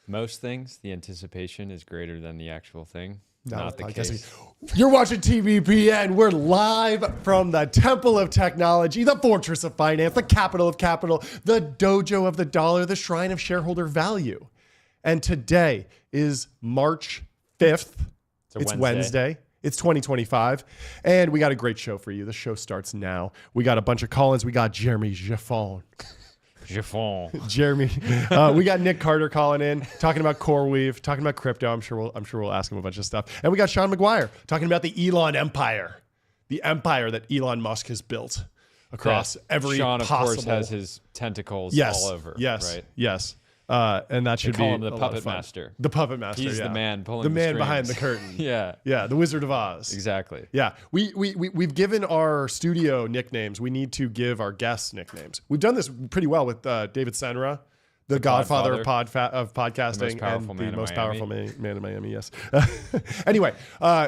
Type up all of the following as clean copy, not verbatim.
most things, the anticipation is greater than the actual thing. Not the podcasting. case. You're watching TBPN. We're live from the Temple of Technology, the Fortress of Finance, the capital of capital, the dojo of the dollar, the shrine of shareholder value. And today is March 5th. It's Wednesday. It's 2025. And we got a great show for you. The show starts now. We got a bunch of call-ins. We got Jeremy Giffon. Giffon. Jeremy. We got Nic Carter calling in, talking about CoreWeave, talking about crypto. I'm sure we'll ask him a bunch of stuff. And we got Shaun Maguire talking about the Elon empire, the empire that Elon Musk has built across every Shaun, of possible. course, has his tentacles all over. Yes. Right? Yes. And that should They call be him the a lot puppet of fun. master. The puppet master. He's yeah. the man pulling the man strings. behind the curtain. Yeah. Yeah. The Wizard of Oz. Exactly. Yeah. We've given our studio nicknames. We need to give our guests nicknames. We've done this pretty well with David Senra, the godfather of podcasting, the most powerful man in Miami. Yes. Anyway,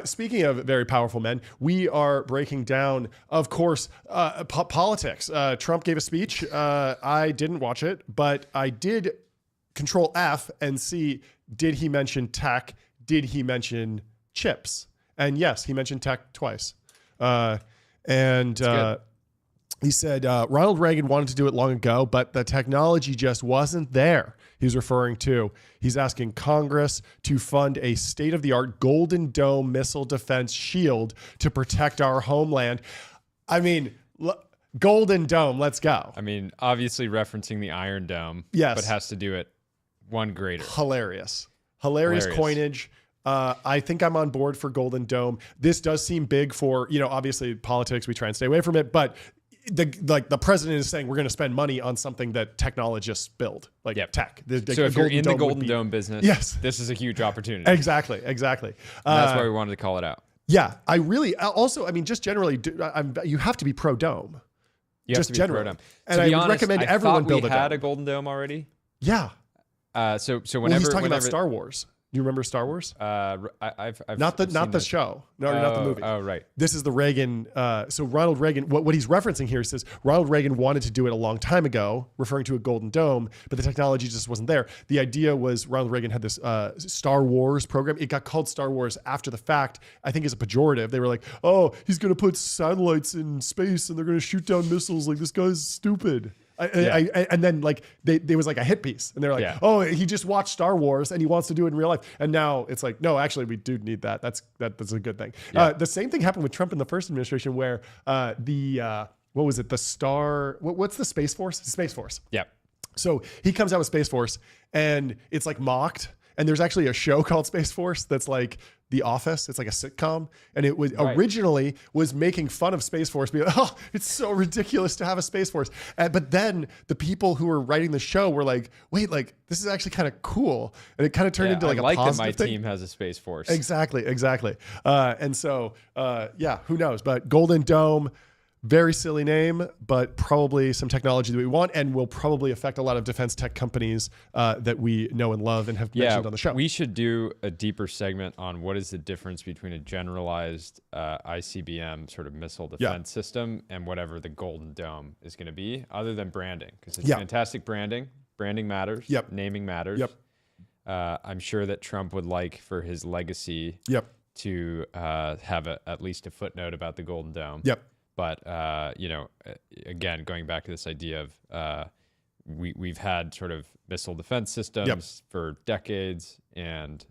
speaking of very powerful men, we are breaking down, of course, politics. Trump gave a speech. I didn't watch it, but I did Control F and see, did he mention tech? Did he mention chips? And yes, he mentioned tech twice. He said Ronald Reagan wanted to do it long ago, but the technology just wasn't there. He's referring to, he's asking Congress to fund a state-of-the-art Golden Dome missile defense shield to protect our homeland. I mean, Golden Dome, let's go. I mean, obviously referencing the Iron Dome, yes, but has to do it one greater. Hilarious coinage. I think I'm on board for Golden Dome. This does seem big for, obviously politics. We try and stay away from it, but the president is saying we're going to spend money on something that technologists build, tech. So if you're in the Golden Dome business, yes, this is a huge opportunity. Exactly. That's why we wanted to call it out. Yeah, I really also, I mean, just generally, you have to be pro dome. You have to be pro dome. And I would recommend everyone build a dome. We had a Golden Dome already. Yeah. So whenever he's talking about Star Wars. You remember Star Wars? I've not the show. No, not the movie. Oh, right. This is the Reagan. So Ronald Reagan, what he's referencing here, he says Ronald Reagan wanted to do it a long time ago, referring to a Golden Dome, but the technology just wasn't there. The idea was Ronald Reagan had this Star Wars program. It got called Star Wars after the fact. I think as a pejorative. They were like, oh, he's going to put satellites in space and they're going to shoot down missiles. Like, this guy's stupid. And then there was like a hit piece and they're like, oh, he just watched Star Wars and he wants to do it in real life. And now it's like, no, actually we do need that. That's a good thing. Yeah. The same thing happened with Trump in the first administration where what was it? The Star, what's the Space Force? Space Force. Yeah. So he comes out with Space Force and it's like mocked. And there's actually a show called Space Force that's like The Office. It's like a sitcom. And it was originally was making fun of Space Force. Being like, oh, it's so ridiculous to have a Space Force. But then the people who were writing the show were like, wait, this is actually kind of cool. And it kind of turned into like a positive that my thing. team has a Space Force. Exactly. And so, who knows? But Golden Dome, very silly name, but probably some technology that we want and will probably affect a lot of defense tech companies that we know and love and have mentioned on the show. We should do a deeper segment on what is the difference between a generalized ICBM sort of missile defense system and whatever the Golden Dome is going to be, other than branding, because it's fantastic branding. Branding matters. Yep. Naming matters. Yep. I'm sure that Trump would like for his legacy to have at least a footnote about the Golden Dome. Yep. But, again, going back to this idea of we've had sort of missile defense systems for decades and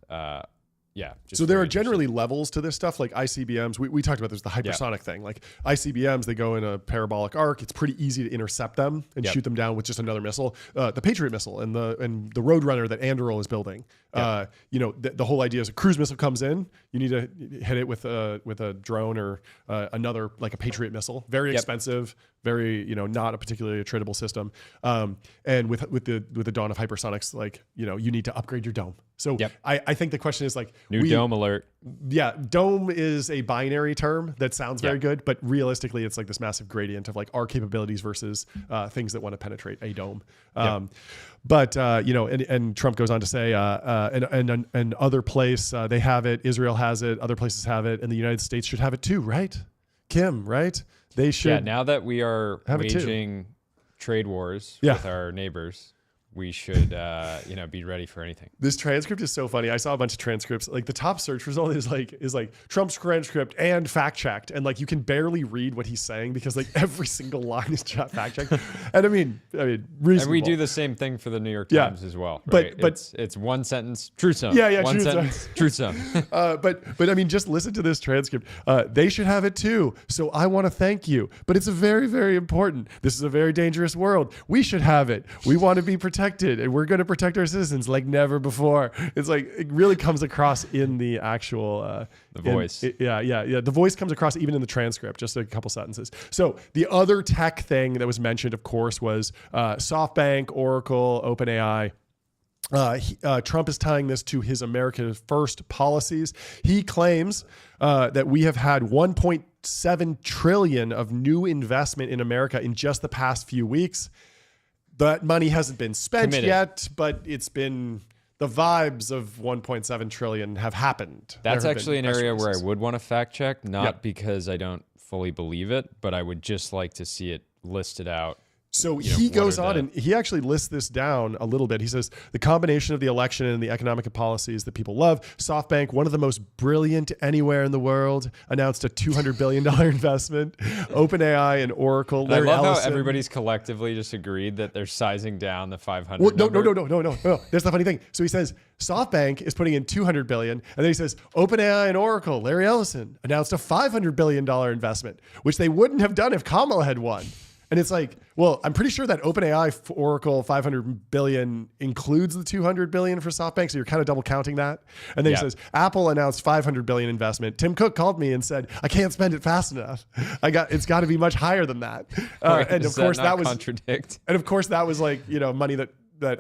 so there are generally levels to this stuff, like ICBMs. We talked about this, the hypersonic thing. Like ICBMs, they go in a parabolic arc. It's pretty easy to intercept them and shoot them down with just another missile. The Patriot missile and the Roadrunner that Anduril is building. The whole idea is a cruise missile comes in. You need to hit it with a drone or another, like a Patriot missile. Very expensive, very not a particularly attritable system. And with the dawn of hypersonics, you need to upgrade your dome. So I think the question is new dome alert. Yeah, dome is a binary term that sounds very good, but realistically, it's like this massive gradient of our capabilities versus things that want to penetrate a dome. But and Trump goes on to say, and other place they have it, Israel has it, other places have it, and the United States should have it too, right? Kim, right? They should. Yeah. Now that we are waging trade wars with our neighbors, we should, be ready for anything. This transcript is so funny. I saw a bunch of transcripts. Like the top search result is like Trump's transcript and fact checked, and like you can barely read what he's saying because like every single line is fact checked. And I mean, reasonable. And we do the same thing for the New York Times as well. Right? But it's one sentence, truth zone. Yeah, one sentence, truth zone. But I mean, just listen to this transcript. They should have it too. So I want to thank you. But it's a very, very important. This is a very dangerous world. We should have it. We want to be protected, and we're going to protect our citizens like never before. It's like it really comes across in the actual the voice. The voice comes across even in the transcript, just a couple sentences. So the other tech thing that was mentioned, of course, was SoftBank, Oracle, OpenAI. Trump is tying this to his America First policies. He claims that we have had 1.7 trillion of new investment in America in just the past few weeks. That money hasn't been spent yet, but it's been the vibes of 1.7 trillion have happened. That's actually an area where I would want to fact check, not because I don't fully believe it, but I would just like to see it listed out. So he goes on and he actually lists this down a little bit. He says, the combination of the election and the economic policies that people love. SoftBank, one of the most brilliant anywhere in the world, announced a $200 billion investment. OpenAI and Oracle. I love how everybody's collectively just agreed that they're sizing down the 500 No. There's the funny thing. So he says, SoftBank is putting in $200 billion. And then he says, OpenAI and Oracle, Larry Ellison, announced a $500 billion investment, which they wouldn't have done if Kamala had won. And it's like, well, I'm pretty sure that OpenAI, Oracle, $500 billion includes the $200 billion for SoftBank. So you're kind of double counting that. And then he says, Apple announced $500 billion investment. Tim Cook called me and said, I can't spend it fast enough. It's got to be much higher than that. And of course that was contradict. And of course that was like, money that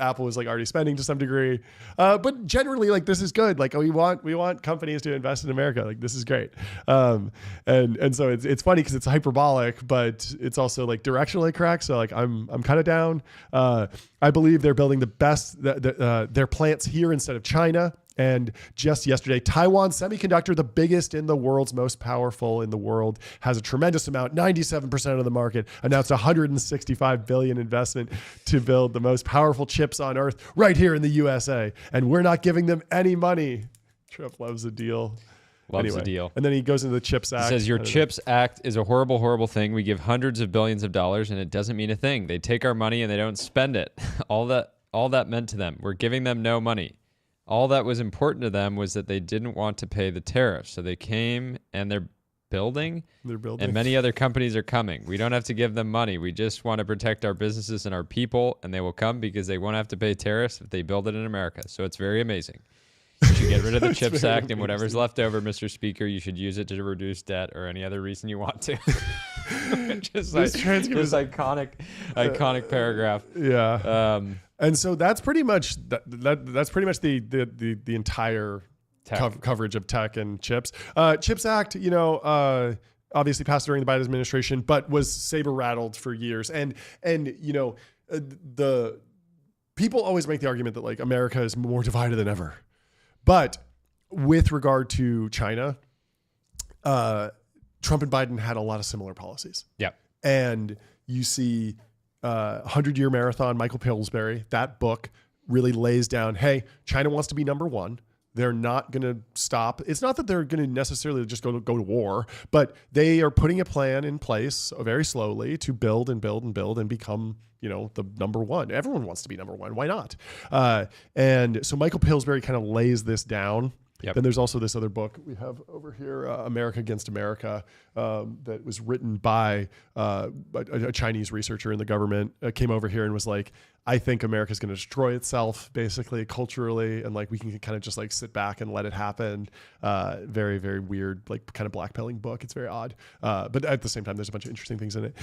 Apple was like already spending to some degree. But generally, like, this is good. Like, we want companies to invest in America. Like, this is great. And so it's funny because it's hyperbolic, but it's also like directionally correct. So like, I'm kind of down. I believe they're building the best, their plants here instead of China. And just yesterday, Taiwan Semiconductor, the biggest in the world's most powerful in the world, has a tremendous amount, 97% of the market, announced $165 billion investment to build the most powerful chips on earth right here in the USA. And we're not giving them any money. Trump loves a deal. Loves a deal. And then he goes into the CHIPS Act. He says, your CHIPS Act is a horrible, horrible thing. We give hundreds of billions of dollars and it doesn't mean a thing. They take our money and they don't spend it. All that meant to them. We're giving them no money. All that was important to them was that they didn't want to pay the tariffs. So they came and they're building. And many other companies are coming. We don't have to give them money. We just want to protect our businesses and our people, and they will come because they won't have to pay tariffs if they build it in America. So it's very amazing. You should get rid of the CHIPS Act, and whatever's left over, Mr. Speaker, you should use it to reduce debt or any other reason you want to. Just like this iconic paragraph. Yeah. And so that's pretty much that's pretty much the entire coverage of tech and chips. CHIPS Act, obviously passed during the Biden administration, but was saber rattled for years. And the people always make the argument that like America is more divided than ever. But with regard to China, Trump and Biden had a lot of similar policies. Yeah. And you see 100-Year Marathon, Michael Pillsbury, that book really lays down, hey, China wants to be number one. They're not going to stop. It's not that they're going to necessarily just go to war, but they are putting a plan in place very slowly to build and build and build and become, the number one. Everyone wants to be number one. Why not? And so Michael Pillsbury kind of lays this down. Yep. Then there's also this other book we have over here, America Against America, that was written by a Chinese researcher in the government, came over here and was like, I think America's going to destroy itself, basically, culturally, and like we can kind of just like sit back and let it happen. Very, very weird, like kind of blackpilling book. It's very odd. But at the same time, there's a bunch of interesting things in it.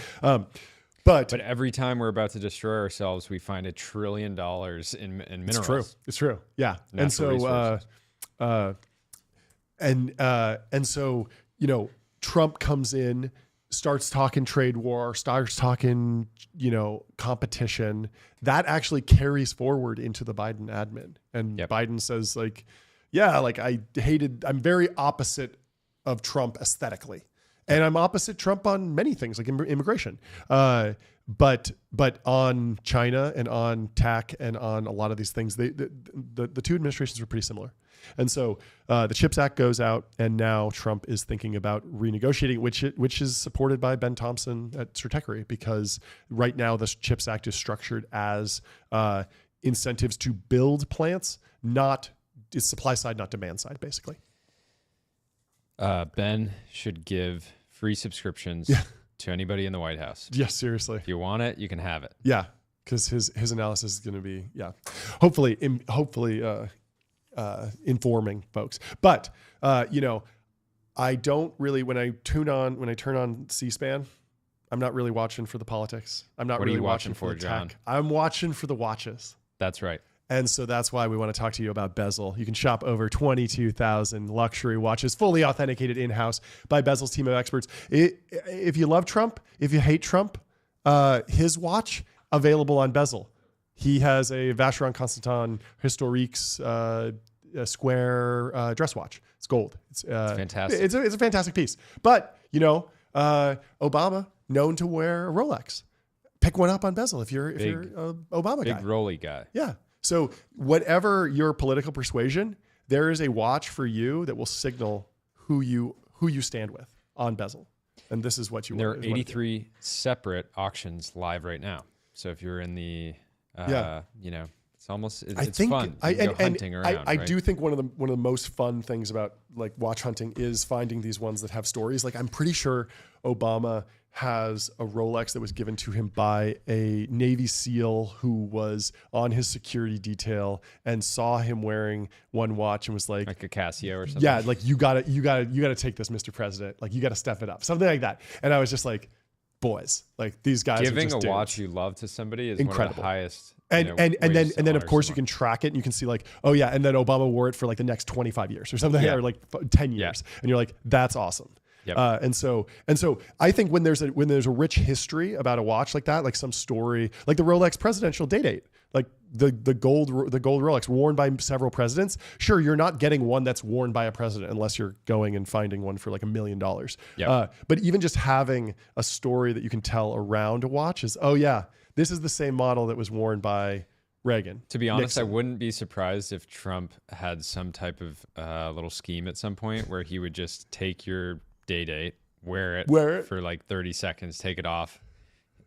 But every time we're about to destroy ourselves, we find $1 trillion in minerals. It's true. Yeah. And so, and so, Trump comes in, starts talking trade war, starts talking, competition. That actually carries forward into the Biden admin. And Biden says like, I'm very opposite of Trump aesthetically. And I'm opposite Trump on many things like immigration. But on China and on tech and on a lot of these things, the two administrations were pretty similar. And so the CHIPS Act goes out, and now Trump is thinking about renegotiating, which is supported by Ben Thompson at Stratechery, because right now the CHIPS Act is structured as incentives to build plants, is supply side, not demand side, basically. Ben should give free subscriptions to anybody in the White House. Yeah, seriously. If you want it, you can have it. Yeah, because his analysis is going to be hopefully informing folks. But I don't really when I turn on C-SPAN, I'm not really watching for the politics. I'm not really watching for the John? tech. I'm watching for the watches. That's right. And so that's why we want to talk to you about Bezel. You can shop over 22,000 luxury watches, fully authenticated in-house by Bezel's team of experts. If you love Trump, if you hate Trump, his watch available on Bezel. He has a Vacheron Constantin Historiques square dress watch. It's gold. It's fantastic. It's a fantastic piece. But Obama known to wear a Rolex. Pick one up on Bezel if you're an Obama guy. Big Rolly guy. Yeah. So whatever your political persuasion, there is a watch for you that will signal who you stand with on Bezel. And this is what you want. There are 83 separate auctions live right now. So if you're in the, it's almost, it's fun. You can go hunting around. I do think one of the most fun things about like watch hunting is finding these ones that have stories. Like I'm pretty sure Obama has a Rolex that was given to him by a Navy SEAL who was on his security detail and saw him wearing one watch and was like a Casio or something. Yeah, like you gotta take this, Mr. President. Like you gotta step it up, something like that. And I was just like, boys, like these guys. Giving are just a dudes. Watch you love to somebody is incredible. One of the highest. And then of course you can track it and you can see like, oh yeah, and then Obama wore it for like the next 25 years or something, or like 10 years, and you're like, that's awesome. Yep. And so I think when there's a rich history about a watch like that, like some story, like the Rolex presidential date, like the gold Rolex worn by several presidents. Sure, you're not getting one that's worn by a president unless you're going and finding one for like $1 million. Yep. But even just having a story that you can tell around a watch is, oh yeah, this is the same model that was worn by Reagan. To be honest, Nixon. I wouldn't be surprised if Trump had some type of little scheme at some point where he would just take your date, wear it for like 30 seconds, take it off,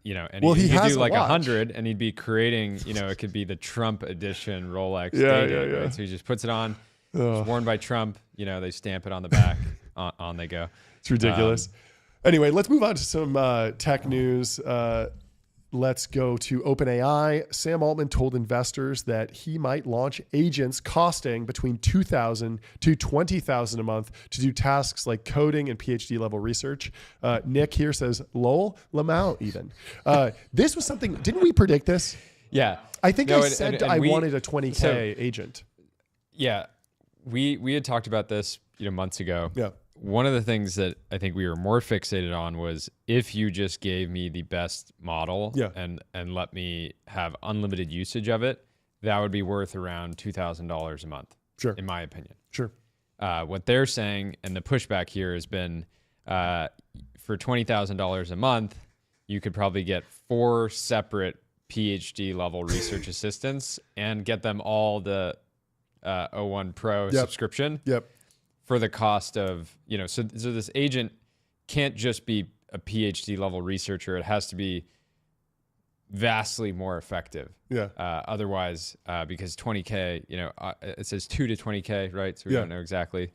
and he could do like 100, and he'd be creating, it could be the Trump edition Rolex date. Right? So he just puts it on, it's worn by Trump, they stamp it on the back, on they go. It's ridiculous. Anyway, let's move on to some tech news. Let's go to OpenAI. Sam Altman told investors that he might launch agents costing between $2,000 to $20,000 a month to do tasks like coding and PhD level research. Nick here says, lol, Lamau even. This was something, didn't we predict this? Yeah. I think I said I wanted a 20K agent. Yeah. We had talked about this, months ago. Yeah. One of the things that I think we were more fixated on was if you just gave me the best model and let me have unlimited usage of it, that would be worth around $2,000 a month. Sure. In my opinion. Sure. What they're saying, and the pushback here has been, for $20,000 a month, you could probably get 4 separate PhD level research assistants and get them all the O1 Pro subscription. Yep. For the cost of, so this agent can't just be a PhD level researcher. It has to be vastly more effective. Yeah. Otherwise, because 20K, it says 2 to 20K, right? So we don't know exactly.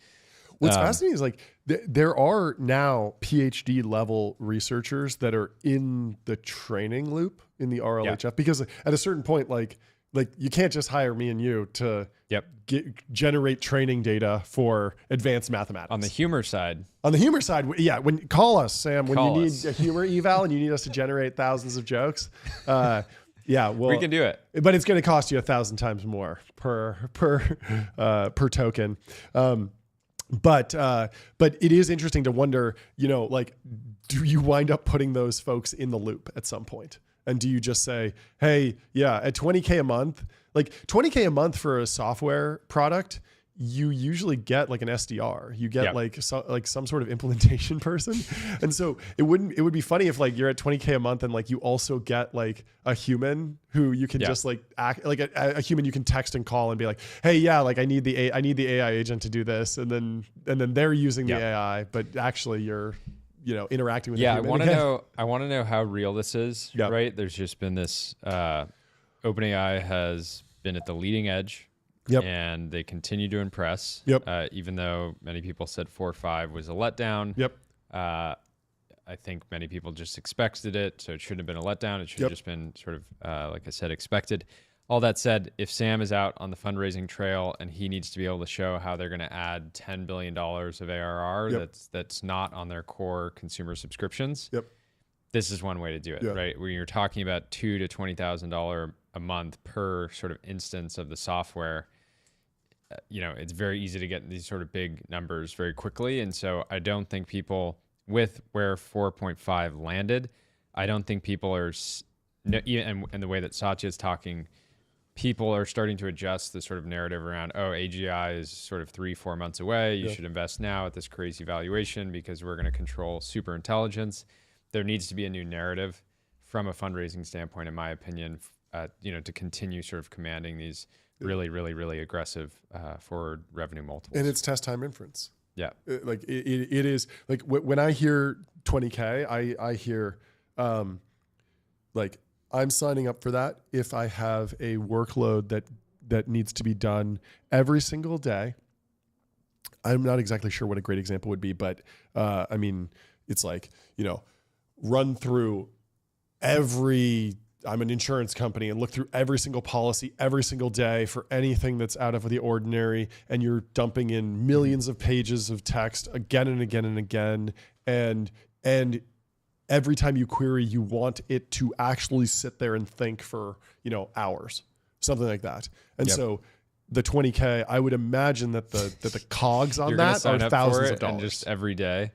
What's fascinating is like there are now PhD level researchers that are in the training loop in the RLHF because at a certain point, like you can't just hire me and you to generate training data for advanced mathematics. On the humor side, call us, Sam, when you need us. a humor eval and you need us to generate thousands of jokes. Well, we can do it, but it's going to cost you 1,000 times more per token. But it is interesting to wonder, do you wind up putting those folks in the loop at some point? And do you just say, hey, at 20K a month, like 20K a month for a software product, you usually get like an SDR. You get like some sort of implementation person. And so it would be funny if like you're at 20K a month and like you also get like a human who you can just like act like a human you can text and call and be like, hey, yeah, like I need the AI agent to do this. And then they're using the AI, but actually you're, interacting with the human. I want to know how real this is, right? There's just been this, OpenAI has been at the leading edge. And they continue to impress. Even though many people said 4.5 was a letdown. I think many people just expected it, so it shouldn't have been a letdown. It should have just been sort of, like I said, expected. All that said, if Sam is out on the fundraising trail and he needs to be able to show how they're going to add $10 billion of ARR that's not on their core consumer subscriptions, this is one way to do it, right? When you're talking about $2,000 to $20,000 a month per sort of instance of the software, it's very easy to get these sort of big numbers very quickly. And so I don't think people, with where 4.5 landed, I don't think people are, and the way that Satya is talking, people are starting to adjust the sort of narrative around, AGI is sort of 3-4 months away. You should invest now at this crazy valuation because we're going to control super intelligence. There needs to be a new narrative from a fundraising standpoint, in my opinion, to continue sort of commanding these really, really, really aggressive forward revenue multiples. And it's test time inference. Yeah. Like it is like when I hear 20K, I hear like I'm signing up for that if I have a workload that needs to be done every single day. I'm not exactly sure what a great example would be, but I mean, it's like, run through I'm an insurance company and look through every single policy every single day for anything that's out of the ordinary. And you're dumping in millions of pages of text again and again and again. And every time you query, you want it to actually sit there and think for, hours, something like that. And so the 20K, I would imagine that the cogs on that are thousands of dollars. And just every day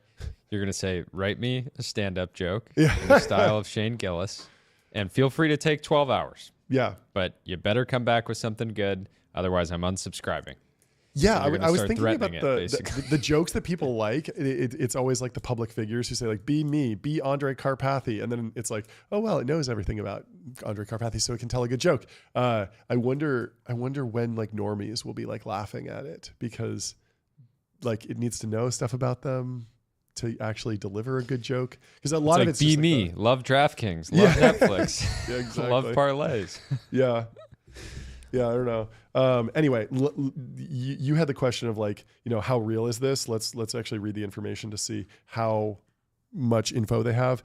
you're going to say, write me a stand-up joke in the style of Shane Gillis. And feel free to take 12 hours. Yeah. But you better come back with something good. Otherwise, I'm unsubscribing. Yeah, so I was thinking about the jokes that people like. It's always like the public figures who say like, be me, be Andre Carpathy. And then it's like, oh, well, it knows everything about Andre Carpathy, so it can tell a good joke. I wonder when like normies will be like laughing at it because like it needs to know stuff about them to actually deliver a good joke. Because a lot of it's be me, love DraftKings, love Netflix, exactly. Love parlays. Yeah, I don't know. Anyway, you had the question of like, how real is this? Let's actually read the information to see how much info they have.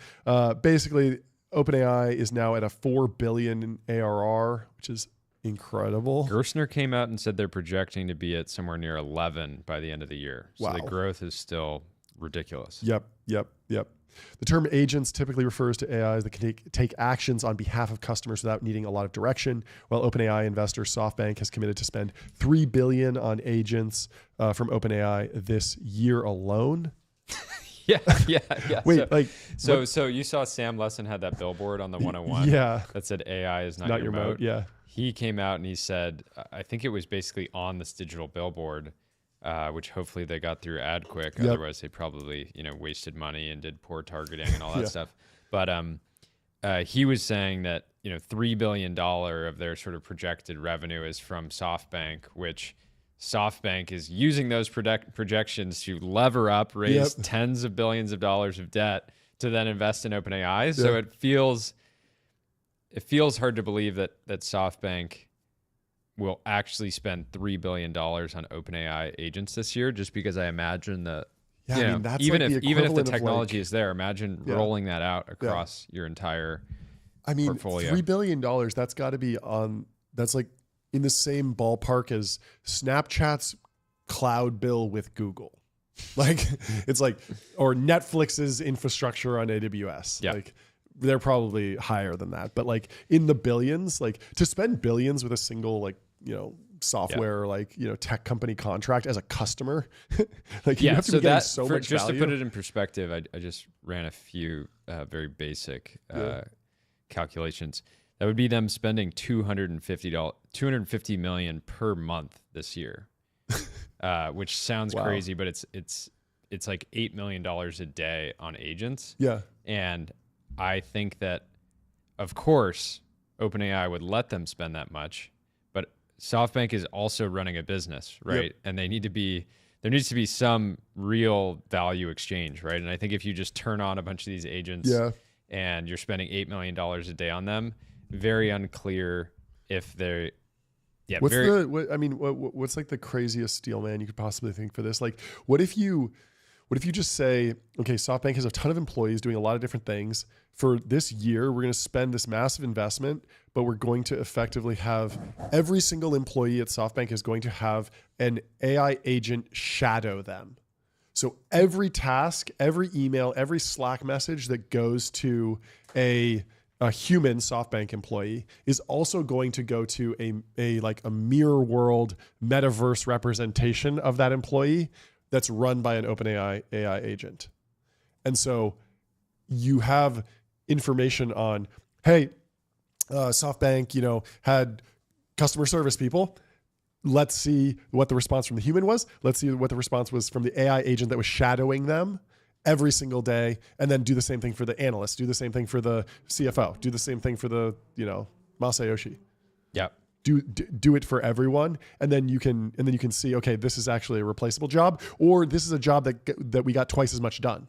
Basically, OpenAI is now at a 4 billion ARR, which is incredible. Gerstner came out and said they're projecting to be at somewhere near 11 by the end of the year. So the growth is still ridiculous. Yep. The term agents typically refers to AIs that can take actions on behalf of customers without needing a lot of direction. While OpenAI investor SoftBank has committed to spend $3 billion on agents from OpenAI this year alone. Yeah. Wait, so you saw Sam Lessin had that billboard on the 101 that said AI is not your moat. Yeah. He came out and he said, I think it was basically on this digital billboard, which hopefully they got through AdQuick. Otherwise, they probably wasted money and did poor targeting and all that stuff. But he was saying that $3 billion of their sort of projected revenue is from SoftBank, which SoftBank is using those projections to lever up, raise tens of billions of dollars of debt to then invest in OpenAI. So it feels hard to believe that SoftBank will actually spend $3 billion on OpenAI agents this year, just because I imagine that that's even like if the technology is there, imagine rolling that out across your entire portfolio. $3 billion, that's got to be that's like in the same ballpark as Snapchat's cloud bill with Google. Like it's like, or Netflix's infrastructure on AWS. Yeah. Like they're probably higher than that, but like in the billions, like to spend billions with a single software tech company contract as a customer, like you have to be getting so much just value. To put it in perspective, I just ran a few very basic calculations. That would be them spending $250 million per month this year. which sounds crazy, but it's like $8 million a day on agents. Yeah. And I think that, of course, OpenAI would let them spend that much, but SoftBank is also running a business, right? Yep. And there needs to be some real value exchange, right? And I think if you just turn on a bunch of these agents and you're spending $8 million a day on them, very unclear if they're, what's like the craziest steel man you could possibly think for this? Like, what if you just say, okay, SoftBank has a ton of employees doing a lot of different things. For this year, we're going to spend this massive investment, but we're going to effectively have every single employee at SoftBank is going to have an AI agent shadow them. So every task, every email, every Slack message that goes to a human SoftBank employee is also going to go to a mirror world metaverse representation of that employee that's run by an OpenAI AI agent. And so you have information on, hey, SoftBank, had customer service people. Let's see what the response from the human was. Let's see what the response was from the AI agent that was shadowing them every single day. And then do the same thing for the analyst, do the same thing for the CFO, do the same thing for the, Masayoshi. Yeah. Do it for everyone, and then you can see, okay, this is actually a replaceable job, or this is a job that we got twice as much done,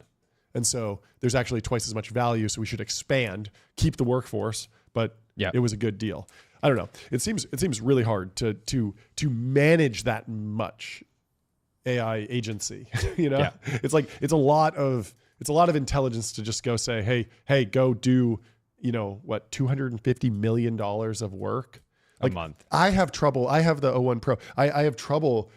and so there's actually twice as much value. So we should expand, keep the workforce, but it was a good deal. I don't know. It seems really hard to manage that much AI agency. It's like it's a lot of intelligence to just go say, hey, go do $250 million of work. A month. I have trouble. I have the O1 Pro. I have trouble,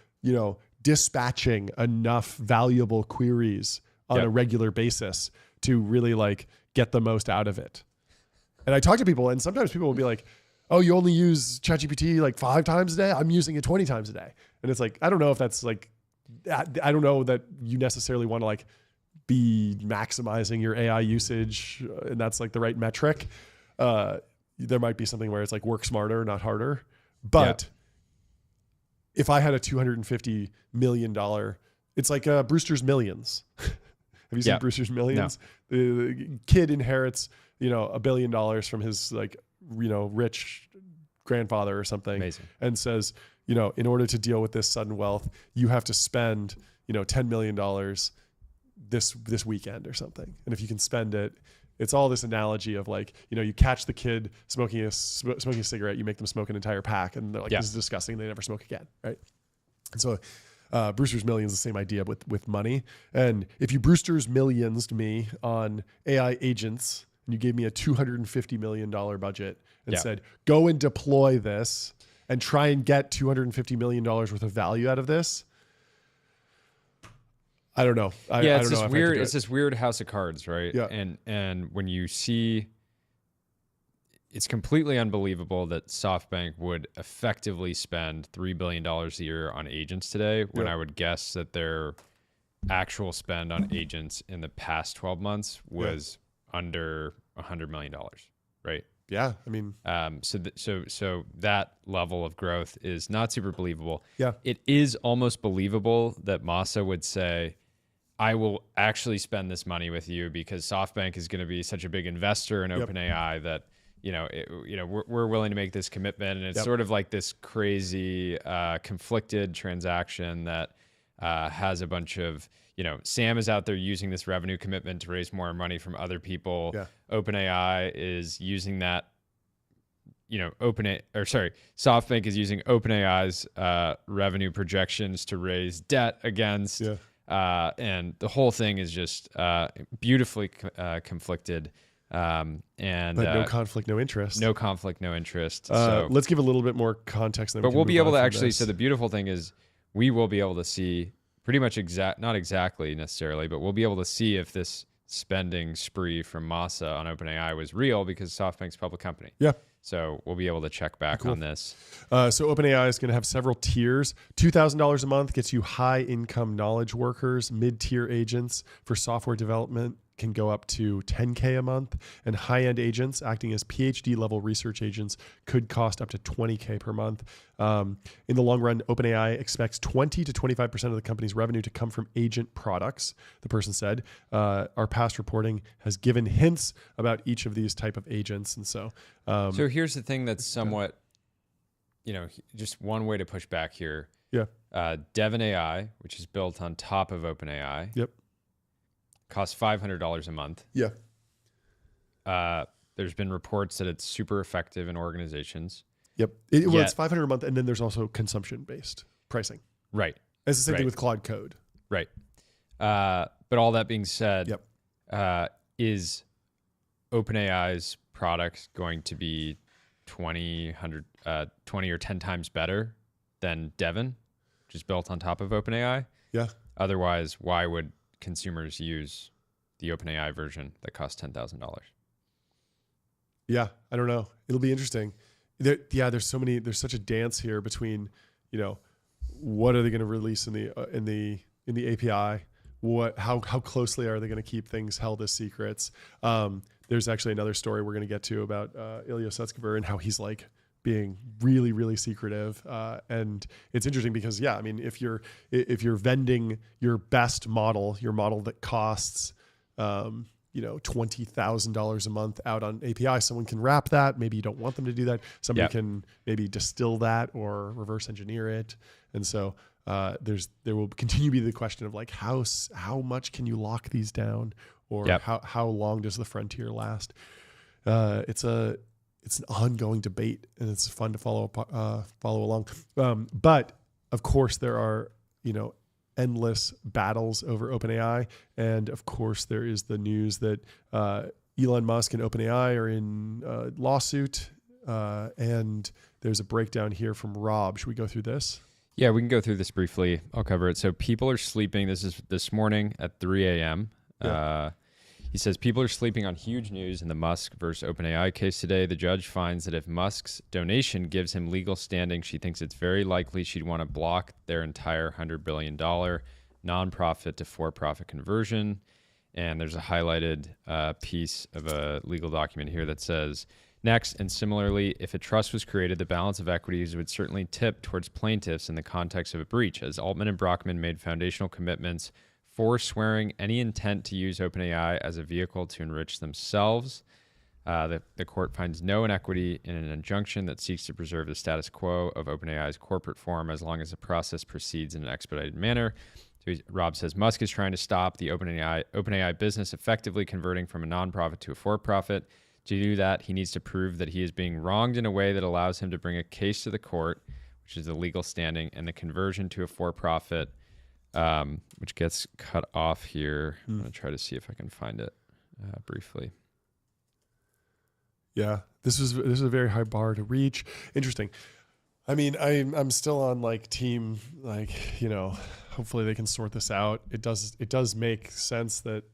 dispatching enough valuable queries on a regular basis to really get the most out of it. And I talk to people, and sometimes people will be like, oh, you only use ChatGPT 5 times a day? I'm using it 20 times a day. And it's like, I don't know if that's I don't know that you necessarily want to be maximizing your AI usage, and that's the right metric. There might be something where it's work smarter, not harder. But if I had a $250 million, it's like Brewster's Millions. Have you seen Brewster's Millions? No. The kid inherits, $1 billion from his rich grandfather or something. Amazing. And says, in order to deal with this sudden wealth, you have to spend, $10 million this weekend or something. And if you can spend it, it's all this analogy of you catch the kid smoking a cigarette, you make them smoke an entire pack, and they're like, this is disgusting. They never smoke again, right? And so Brewster's Millions is the same idea with money. And if you Brewster's Millions to me on AI agents, and you gave me a $250 million budget and said, go and deploy this and try and get $250 million worth of value out of this, I don't know. It's this weird house of cards, right? Yeah. And when you see, it's completely unbelievable that SoftBank would effectively spend $3 billion a year on agents today, when I would guess that their actual spend on agents in the past 12 months was under $100 million, right? Yeah, I mean, so that level of growth is not super believable. Yeah, it is almost believable that Masa would say, I will actually spend this money with you because SoftBank is going to be such a big investor in OpenAI that we're willing to make this commitment, and it's sort of like this crazy conflicted transaction that has a bunch of Sam is out there using this revenue commitment to raise more money from other people. Yeah. OpenAI is using that. SoftBank is using OpenAI's revenue projections to raise debt against. Yeah. And the whole thing is just beautifully conflicted. But no conflict, no interest. No conflict, no interest. So let's give a little bit more context. But we'll be able to actually. So the beautiful thing is, we will be able to see pretty much not exactly necessarily, but we'll be able to see if this spending spree from Masa on OpenAI was real, because SoftBank's a public company. Yeah. So we'll be able to check back on this. So OpenAI is going to have several tiers. $2,000 a month gets you high income knowledge workers, mid-tier agents for software development can go up to $10K a month, and high-end agents acting as PhD level research agents could cost up to $20K per month. In the long run, OpenAI expects 20 to 25% of the company's revenue to come from agent products, the person said. Our past reporting has given hints about each of these type of agents. And so here's the thing that's somewhat, just one way to push back here. Yeah. Devon AI, which is built on top of OpenAI. Yep. Costs $500 a month. Yeah. There's been reports that it's super effective in organizations. Yep. It's $500 a month, and then there's also consumption-based pricing. Right. It's the same thing with Claude Code. Right. But all that being said, yep. Is OpenAI's product going to be 20 or 10 times better than Devon, which is built on top of OpenAI? Yeah. Otherwise, why would consumers use the OpenAI version that costs $10,000? Yeah, I don't know. It'll be interesting. There's such a dance here between, what are they going to release in the API? How closely are they going to keep things held as secrets? There's actually another story we're going to get to about Ilya Sutskever and how he's like being really, really secretive. And it's interesting because, if you're vending your best model, your model that costs, $20,000 a month out on API, someone can wrap that. Maybe you don't want them to do that. Somebody can maybe distill that or reverse engineer it. And so there will continue to be the question of like, how much can you lock these down, or how long does the frontier last? It's an ongoing debate, and it's fun to follow along. But of course, there are endless battles over OpenAI, and of course, there is the news that Elon Musk and OpenAI are in a lawsuit, and there's a breakdown here from Rob. Should we go through this? Yeah, we can go through this briefly. I'll cover it. So people are sleeping. This is this morning at 3 a.m. Yeah. He says people are sleeping on huge news in the Musk versus OpenAI case today. The judge finds that if Musk's donation gives him legal standing, she thinks it's very likely she'd want to block their entire $100 billion nonprofit to for-profit conversion. And there's a highlighted piece of a legal document here that says, next, and similarly, if a trust was created, the balance of equities would certainly tip towards plaintiffs in the context of a breach, as Altman and Brockman made foundational commitments forswearing any intent to use OpenAI as a vehicle to enrich themselves. The court finds no inequity in an injunction that seeks to preserve the status quo of OpenAI's corporate form as long as the process proceeds in an expedited manner. So Rob says Musk is trying to stop the OpenAI business effectively converting from a nonprofit to a for-profit. To do that, he needs to prove that he is being wronged in a way that allows him to bring a case to the court, which is the legal standing, and the conversion to a for-profit, which gets cut off here. I'm going to try to see if I can find it briefly. Yeah, this is a very high bar to reach. Interesting. I mean, I'm still on like team, like, hopefully they can sort this out. It does make sense that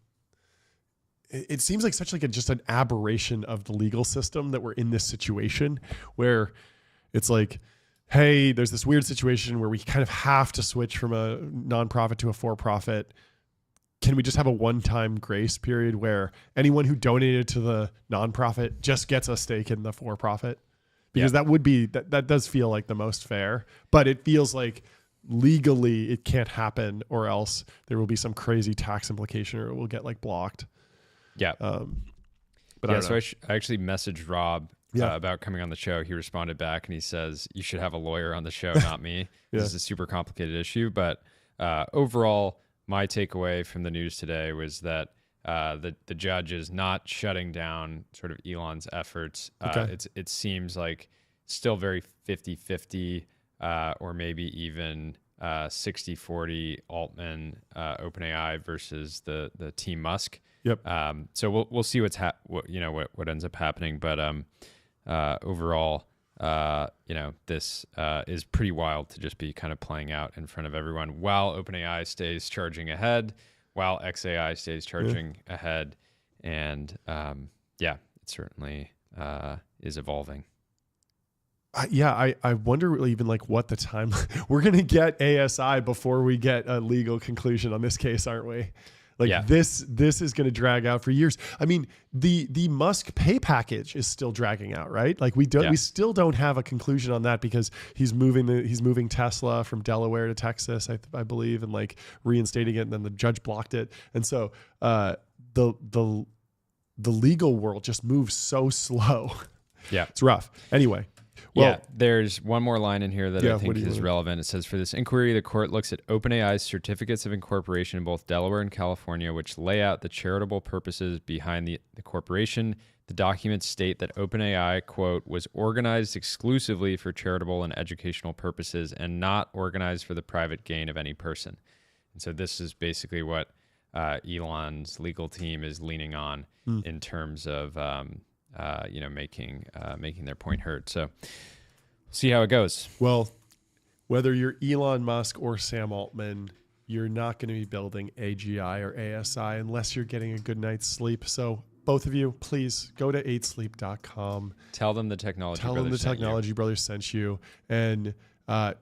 it seems like such like just an aberration of the legal system that we're in this situation where it's like, hey, there's this weird situation where we kind of have to switch from a nonprofit to a for-profit. Can we just have a one-time grace period where anyone who donated to the nonprofit just gets a stake in the for-profit? Because that does feel like the most fair, but it feels like legally it can't happen, or else there will be some crazy tax implication, or it will get like blocked. Yeah. But I actually messaged Rob about coming on the show. He responded back and he says, you should have a lawyer on the show, not me. This is a super complicated issue. But overall, my takeaway from the news today was that the judge is not shutting down sort of Elon's efforts. It seems like still very 50-50 or maybe even 60-40 Altman, OpenAI versus the Team Musk. Yep. So we'll see what ends up happening, but overall, this is pretty wild to just be kind of playing out in front of everyone while OpenAI stays charging ahead, while XAI stays charging ahead, and it certainly is evolving. I wonder even like what the time we're gonna get ASI before we get a legal conclusion on this case, aren't we? Yeah. this is going to drag out for years. I mean, the Musk pay package is still dragging out, right? Like we still don't have a conclusion on that because he's moving Tesla from Delaware to Texas, I believe, and like reinstating it, and then the judge blocked it. And so the legal world just moves so slow. Yeah. It's rough. Anyway. Well, yeah, there's one more line in here that I think is relevant. It says, for this inquiry, the court looks at OpenAI's certificates of incorporation in both Delaware and California, which lay out the charitable purposes behind the corporation. The documents state that OpenAI, quote, was organized exclusively for charitable and educational purposes and not organized for the private gain of any person. And so this is basically what Elon's legal team is leaning on in terms of making their point heard. So see how it goes. Well, whether you're Elon Musk or Sam Altman, you're not going to be building AGI or ASI unless you're getting a good night's sleep. So both of you, please go to 8sleep.com. Tell them the Technology Brothers sent you, and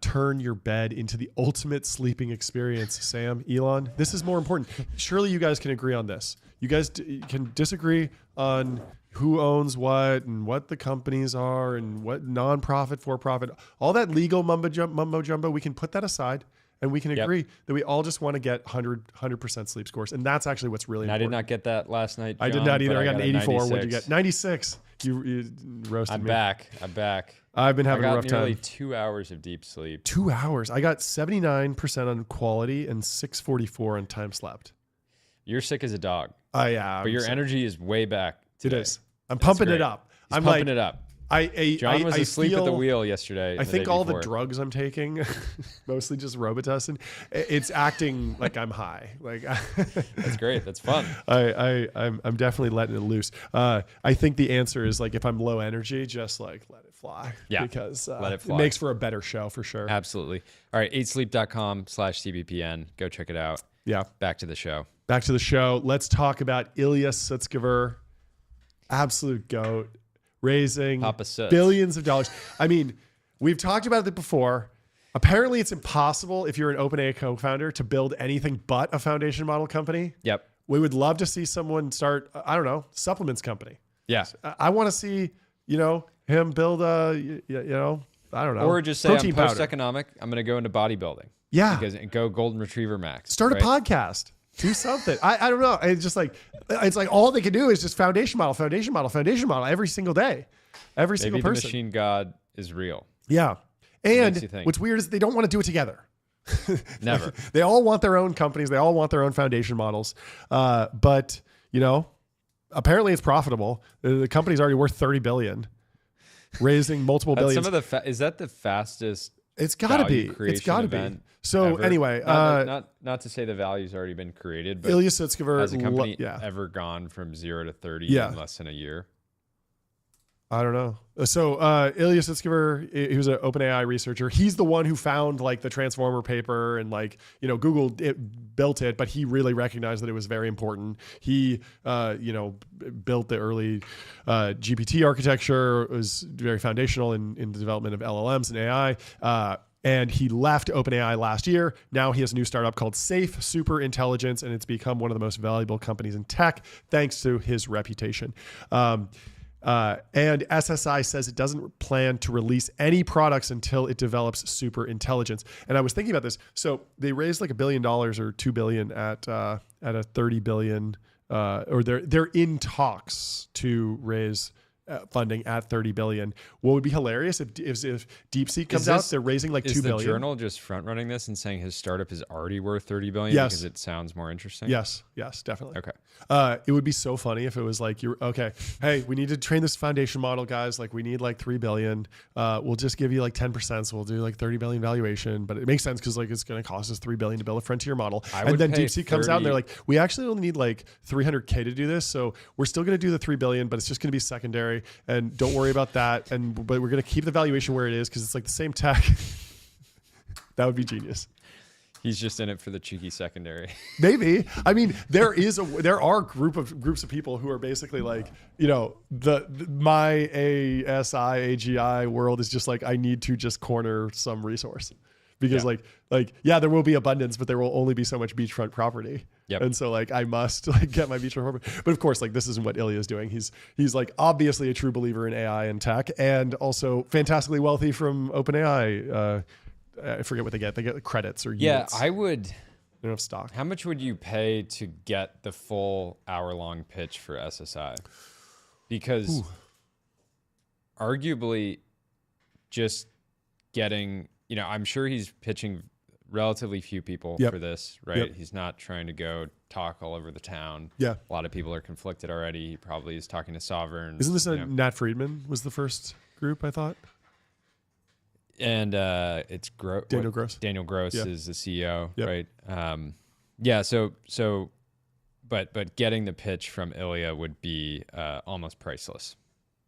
turn your bed into the ultimate sleeping experience. Sam, Elon, this is more important. Surely you guys can agree on this. You guys can disagree on who owns what and what the companies are and what nonprofit, for-profit, all that legal mumbo jumbo, we can put that aside and we can agree that we all just want to get 100% sleep scores. And that's actually what's really important. I did not get that last night, John, I did not either. I got an 84. 96. What'd you get? 96. You roasted me. I'm back. I've been having a rough time. Nearly 2 hours of deep sleep. 2 hours. I got 79% on quality and 644 on time slept. You're sick as a dog. Yeah. But your energy is way back today. It is. I'm pumping it up. I'm pumping it up. John was asleep at the wheel yesterday. I think all the drugs I'm taking, mostly just Robitussin, it's acting like I'm high. Like that's great. That's fun. I'm definitely letting it loose. I think the answer is like if I'm low energy, just like let it fly. Yeah, because let it fly. It makes for a better show for sure. Absolutely. All right, 8sleep.com/TBPN. Go check it out. Yeah. Back to the show. Let's talk about Ilya Sutskever, absolute GOAT. Raising billions of dollars. I mean, we've talked about it before. Apparently, it's impossible if you're an OpenAI co-founder to build anything but a foundation model company. Yep. We would love to see someone start, I don't know, supplements company. Yeah. I want to see, him build a, I don't know. Or just say I'm post-economic. I'm going to go into bodybuilding. Yeah. Because go Golden Retriever Max. Start a podcast. Do something. I don't know. It's just like, it's like all they can do is just foundation model every single day. Every single person. Maybe the machine god is real. Yeah. And what's weird is they don't want to do it together. Never. They all want their own companies. They all want their own foundation models. But, apparently it's profitable. The company's already worth $30 billion, raising multiple billions. Is that the fastest? It's got to be. It's got to be. So ever. Anyway, not to say the value's already been created, but Ilya Sutskever has a company ever gone from 0 to 30 in less than a year? I don't know. So Ilya Sutskever, he was an OpenAI researcher. He's the one who found like the transformer paper and Google built it, but he really recognized that it was very important. He built the early GPT architecture. It was very foundational in the development of LLMs and AI. And he left OpenAI last year. Now he has a new startup called Safe Super Intelligence, and it's become one of the most valuable companies in tech thanks to his reputation. And SSI says it doesn't plan to release any products until it develops super intelligence. And I was thinking about this. So they raised like $1 billion or $2 billion at a $30 billion, or they're in talks to raise funding at $30 billion. What would be hilarious if DeepSeek comes out, they're raising like $2 billion. Is the Journal just front running this and saying his startup is already worth $30 billion because it sounds more interesting? Yes, definitely. Okay. It would be so funny if it was like, hey, we need to train this foundation model, guys. Like we need like $3 billion. We'll just give you like 10%. So we'll do like $30 billion valuation, but it makes sense because like it's going to cost us $3 billion to build a frontier model. And then DeepSeek comes out and they're like, we actually only need like $300K to do this. So we're still going to do the $3 billion, but it's just going to be secondary. And don't worry about that. But we're going to keep the valuation where it is because it's like the same tech. That would be genius. He's just in it for the cheeky secondary. Maybe. I mean, there are groups of people who are basically like, my ASI, AGI world is just like, I need to just corner some resource. because yeah, there will be abundance, but there will only be so much beachfront property. Yep. And so like I must like get my beachfront property. But of course, like this isn't what Ilya is doing. He's like obviously a true believer in AI and tech, and also fantastically wealthy from OpenAI. I forget what they get. They get credits or units. I would. They don't have stock. How much would you pay to get the full hour-long pitch for SSI? Because arguably just getting, I'm sure he's pitching relatively few people for this, right? Yep. He's not trying to go talk all over the town. Yeah. A lot of people are conflicted already. He probably is talking to sovereigns. Isn't this Nat Friedman was the first group, I thought? And it's Daniel Gross. Daniel Gross is the CEO, Yep. right? So, but getting the pitch from Ilya would be almost priceless.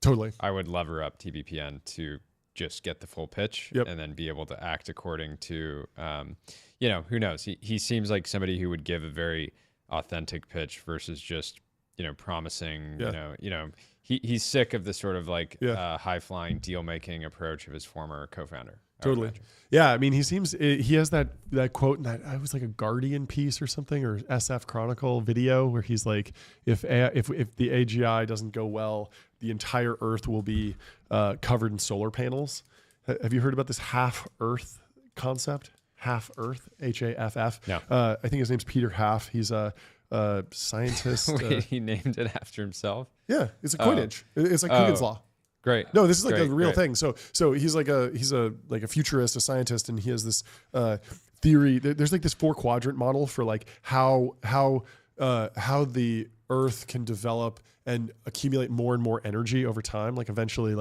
Totally. I would lever up TBPN to just get the full pitch and then be able to act according to, who knows? He seems like somebody who would give a very authentic pitch versus just, promising, he's sick of the sort of like high-flying deal-making approach of his former co-founder. Totally. Yeah, I mean, he has that quote in that, it was like a Guardian piece or something, or SF Chronicle video, where he's like, if the AGI doesn't go well, the entire Earth will be covered in solar panels. Have you heard about this half Earth concept? Half Earth, HAFF. No. I think his name's Peter Half. He's a scientist. Wait, he named it after himself? Yeah, it's a coinage. It's like Coogan's Law. Great. No, this is like a real thing. So he's a futurist, a scientist, and he has this theory. There's like this 4-quadrant model for like how the Earth can develop and accumulate more and more energy over time. Like eventually,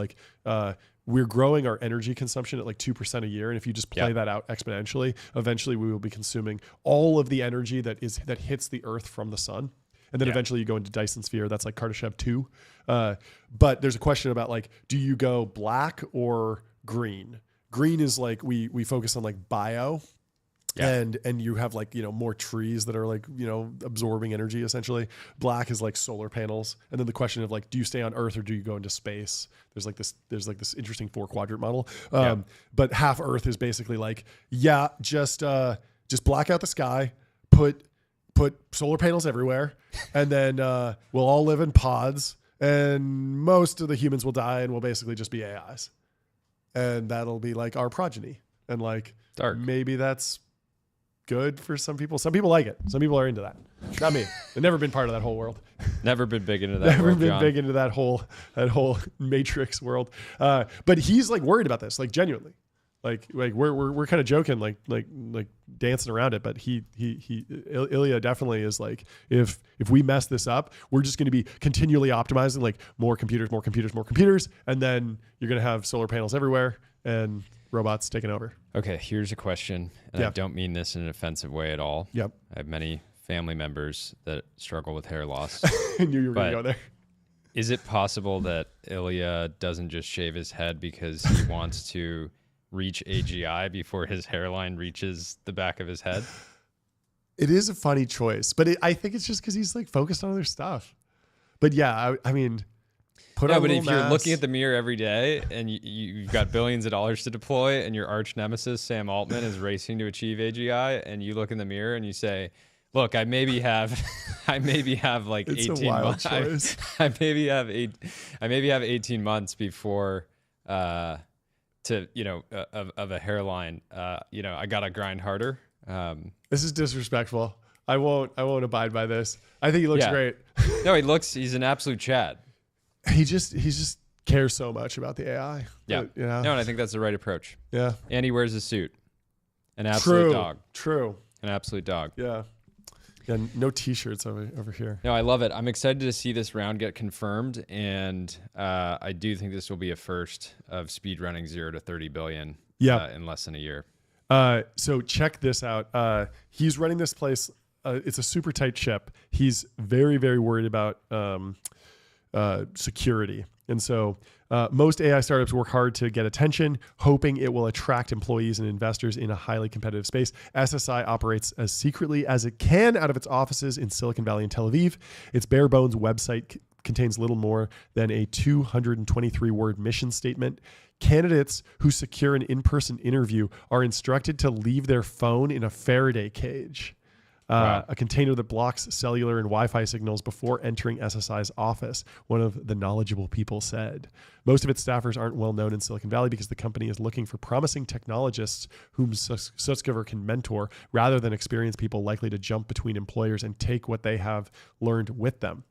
we're growing our energy consumption at like 2% a year, and if you just play that out exponentially, eventually we will be consuming all of the energy that hits the Earth from the sun. And then eventually you go into Dyson sphere. That's like Kardashev 2. But there's a question about like, do you go black or green? Green is like, we focus on like bio and you have like, more trees that are like, absorbing energy essentially. Black is like solar panels. And then the question of like, do you stay on Earth or do you go into space? There's like this interesting 4-quadrant model. But half Earth is basically like, just black out the sky, put solar panels everywhere, and then we'll all live in pods, and most of the humans will die, and we'll basically just be AIs, and that'll be like our progeny. And like, dark. Maybe that's good for some people. Some people like it. Some people are into that. Not me. I've never been part of that whole world. Never been big into that. Never world, been John. big into that whole matrix world. But he's like worried about this, like genuinely. Like we're kind of joking, like dancing around it, but Ilya definitely is like, if we mess this up, we're just going to be continually optimizing, like more computers, and then you're going to have solar panels everywhere and robots taking over. Okay, here's a question, and I don't mean this in an offensive way at all. Yep. I have many family members that struggle with hair loss. I knew you were going to go there. Is it possible that Ilya doesn't just shave his head because he wants to reach AGI before his hairline reaches the back of his head? It is a funny choice, but I think it's just because he's like focused on other stuff. But yeah, I mean, put on a but little if you're mask. looking at the mirror every day and you've got billions of dollars to deploy, and your arch nemesis Sam Altman is racing to achieve AGI, and you look in the mirror and you say, "Look, I maybe have like it's 18 a wild months. choice. I maybe have 18 months before." Of a hairline, I gotta grind harder. This is disrespectful. I won't abide by this. I think he looks great. No, he's an absolute Chad. He just cares so much about the AI. Yeah. No, and I think that's the right approach. Yeah. And he wears a suit. An absolute dog. True. An absolute dog. Yeah. And no t-shirts over here. No, I love it. I'm excited to see this round get confirmed, and I do think this will be a first of speed running 0 to 30 billion in less than a year. So check this out. He's running this place. It's a super tight ship. He's very, very worried about security. And so most AI startups work hard to get attention, hoping it will attract employees and investors in a highly competitive space. SSI operates as secretly as it can out of its offices in Silicon Valley and Tel Aviv. Its bare bones website contains little more than a 223-word mission statement. Candidates who secure an in-person interview are instructed to leave their phone in a Faraday cage, a container that blocks cellular and Wi-Fi signals before entering SSI's office, one of the knowledgeable people said. Most of its staffers aren't well known in Silicon Valley because the company is looking for promising technologists whom Sutskever can mentor rather than experienced people likely to jump between employers and take what they have learned with them.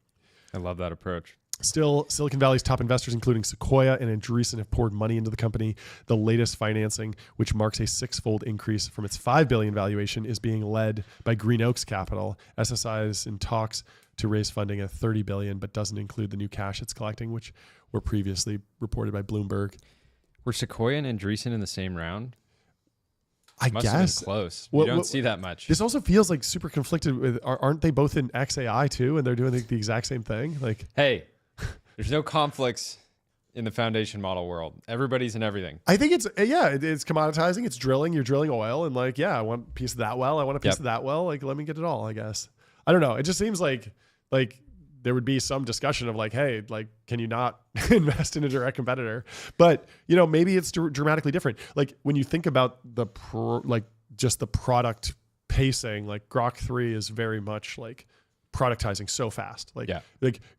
I love that approach. Still, Silicon Valley's top investors, including Sequoia and Andreessen, have poured money into the company. The latest financing, which marks a 6-fold increase from its $5 billion valuation, is being led by Green Oaks Capital. SSI is in talks to raise funding at $30 billion, but doesn't include the new cash it's collecting, which were previously reported by Bloomberg. Were Sequoia and Andreessen in the same round? I Must guess. have been close. You don't see that much. This also feels like super conflicted with. Aren't they both in XAI too, and they're doing the exact same thing? Like, hey. There's no conflicts in the foundation model world. Everybody's in everything. I think it's commoditizing. It's drilling. You're drilling oil, and like, I want a piece of that well. I want a piece of that well. Like, let me get it all, I guess. I don't know. It just seems like there would be some discussion of like, hey, like, can you not invest in a direct competitor? But maybe it's dramatically different. Like when you think about just the product pacing, like Grok 3 is very much like productizing so fast. Like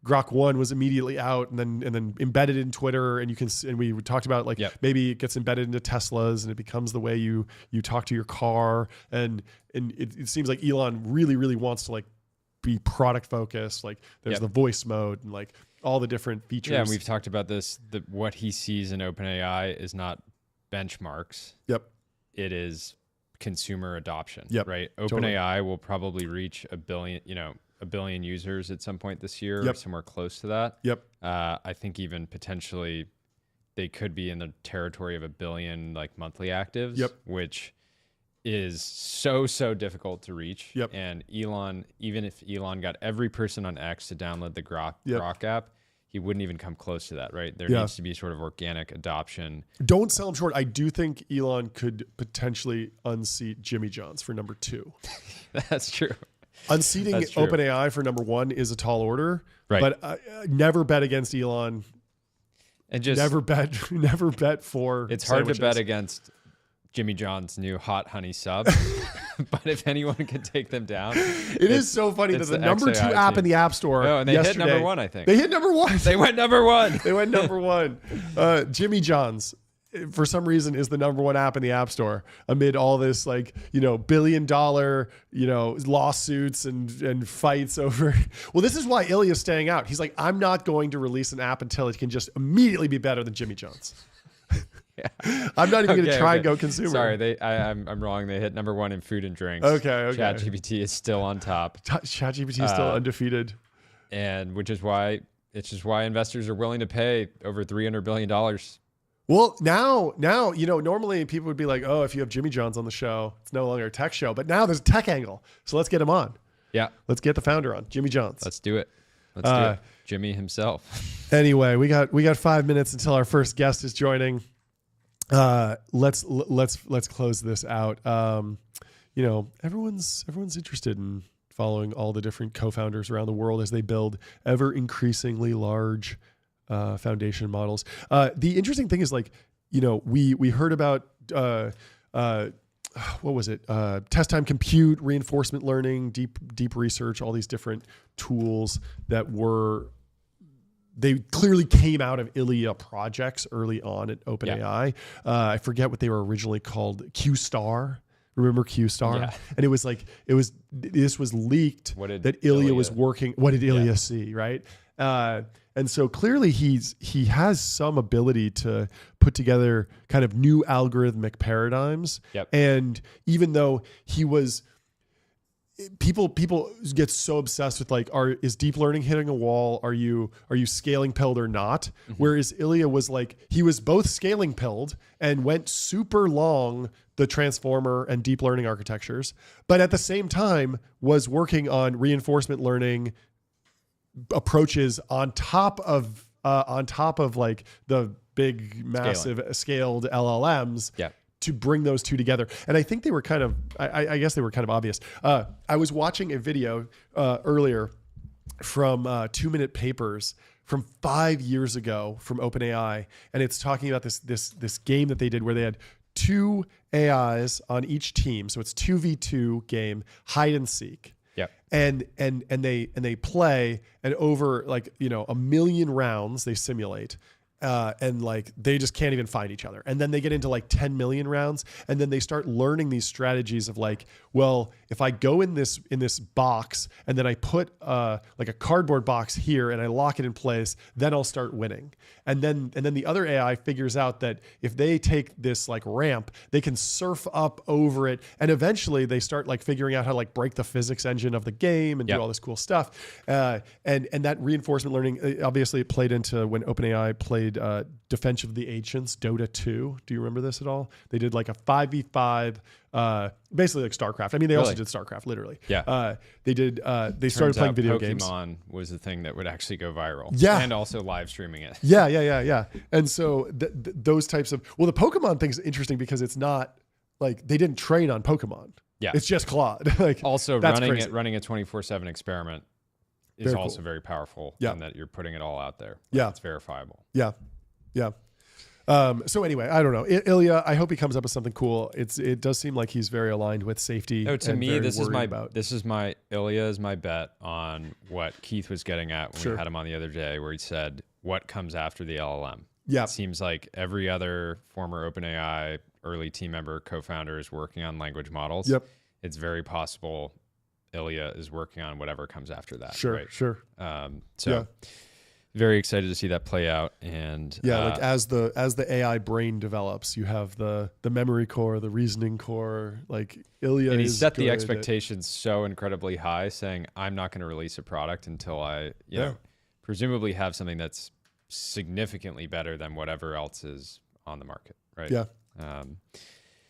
Grok 1 was immediately out and then embedded in Twitter, and we talked about maybe it gets embedded into Teslas and it becomes the way you talk to your car. And it seems like Elon really, really wants to like be product focused. Like there's the voice mode and like all the different features. Yeah, and we've talked about this. What he sees in OpenAI is not benchmarks. Yep. It is consumer adoption. Yep. Right. OpenAI will probably reach a billion users at some point this year, or somewhere close to that. Yep. I think even potentially they could be in the territory of 1 billion like monthly actives, which is so difficult to reach. Yep. And Elon, even if Elon got every person on X to download the Grok app, he wouldn't even come close to that, right? There needs to be sort of organic adoption. Don't sell him short. I do think Elon could potentially unseat Jimmy John's for number 2. That's true. Unseating OpenAI for number 1 is a tall order, right? But never bet against Elon. And just never bet for. It's sandwiches. hard to bet against Jimmy John's new hot honey sub, but if anyone can take them down, it is so funny that the number 2 app in the App Store. Oh, and they hit number 1, I think. They hit number 1. They went number 1. They went number 1. Jimmy John's, for some reason, is the number 1 app in the App Store amid all this $1 billion lawsuits and fights over. Well, this is why Ilya's staying out. He's like, I'm not going to release an app until it can just immediately be better than Jimmy John's. I'm not even going to try and go consumer. Sorry, I'm wrong. They hit number 1 in food and drinks. Okay. ChatGPT is still on top. ChatGPT is still undefeated, and which is why investors are willing to pay over $300 billion. Well, now, normally people would be like, oh, if you have Jimmy John's on the show, it's no longer a tech show. But now there's a tech angle, so let's get him on. Yeah, let's get the founder on, Jimmy John's. Let's do it. Let's do it. Jimmy himself. Anyway, we got 5 minutes until our first guest is joining. Let's close this out. Everyone's interested in following all the different co-founders around the world as they build ever increasingly large foundation models. The interesting thing is we heard about what was it? Test time compute, reinforcement learning, deep research, all these different tools that they clearly came out of Ilya projects early on at OpenAI. I forget what they were originally called. Q-Star. Remember Q-Star? Yeah. And this was leaked that Ilya was working. What did Ilya see, right? And so clearly he has some ability to put together kind of new algorithmic paradigms. Yep. And even though people get so obsessed with is deep learning hitting a wall? Are you scaling pilled or not? Mm-hmm. Whereas Ilya was he was both scaling pilled and went super long the transformer and deep learning architectures, but at the same time was working on reinforcement learning approaches on top of the big massive scaled LLMs. Yeah. To bring those two together. And I think they were kind of, I guess they were kind of obvious. I was watching a video earlier from 2 Minute Papers from 5 years ago from OpenAI, and it's talking about this game that they did where they had 2 AIs on each team, so it's 2v2 game, hide and seek. Yep. And they play, and over like, you know, 1 million rounds they simulate. And like they just can't even find each other. And then they get into like 10 million rounds, and then they start learning these strategies of like, well, if I go in this box and then I put like a cardboard box here and I lock it in place, then I'll start winning. And then the other AI figures out that if they take this like ramp, they can surf up over it, and eventually they start like figuring out how to like break the physics engine of the game and do all this cool stuff. And that reinforcement learning, obviously it played into when OpenAI played Defense of the Ancients, Dota 2. Do you remember this at all? They did like a 5v5, basically like StarCraft. I mean, they also did StarCraft, literally. Yeah. They did. They started playing video games. Pokemon was the thing that would actually go viral. Yeah. And also live streaming it. Yeah. And so those types of, well, the Pokemon thing's interesting because it's not like they didn't train on Pokemon. Yeah. It's just Claude. Like also running a 24/7 experiment is very also cool. very powerful. Yeah. In that you're putting it all out there. Yeah. It's verifiable. Yeah. So anyway, I don't know. Ilya, I hope he comes up with something cool. It does seem like he's very aligned with safety. No, to me, this is my Ilya is my bet on what Keith was getting at when we had him on the other day, where he said, what comes after the LLM? Yeah. It seems like every other former OpenAI early team member, co-founder is working on language models. Yep. It's very possible Ilya is working on whatever comes after that. Sure. Right? Sure. Very excited to see that play out. And like as the AI brain develops, you have the memory core, the reasoning core. Like Ilya, and he set the expectations so incredibly high, saying, "I'm not going to release a product until I, you know, presumably have something that's significantly better than whatever else is on the market." Right? Yeah.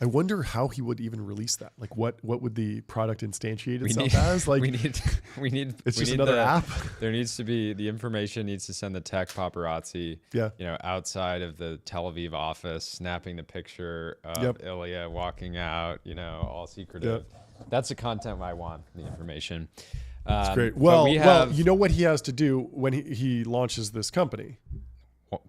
I wonder how he would even release that. Like, what would the product instantiate itself as? Like, we need. It's just another app. There needs to be the information needs to send the tech paparazzi. Yeah. You know, outside of the Tel Aviv office, snapping the picture of Ilya walking out. You know, all secretive. Yep. That's the content I want. The information. That's great. Well, you know what he has to do when he launches this company.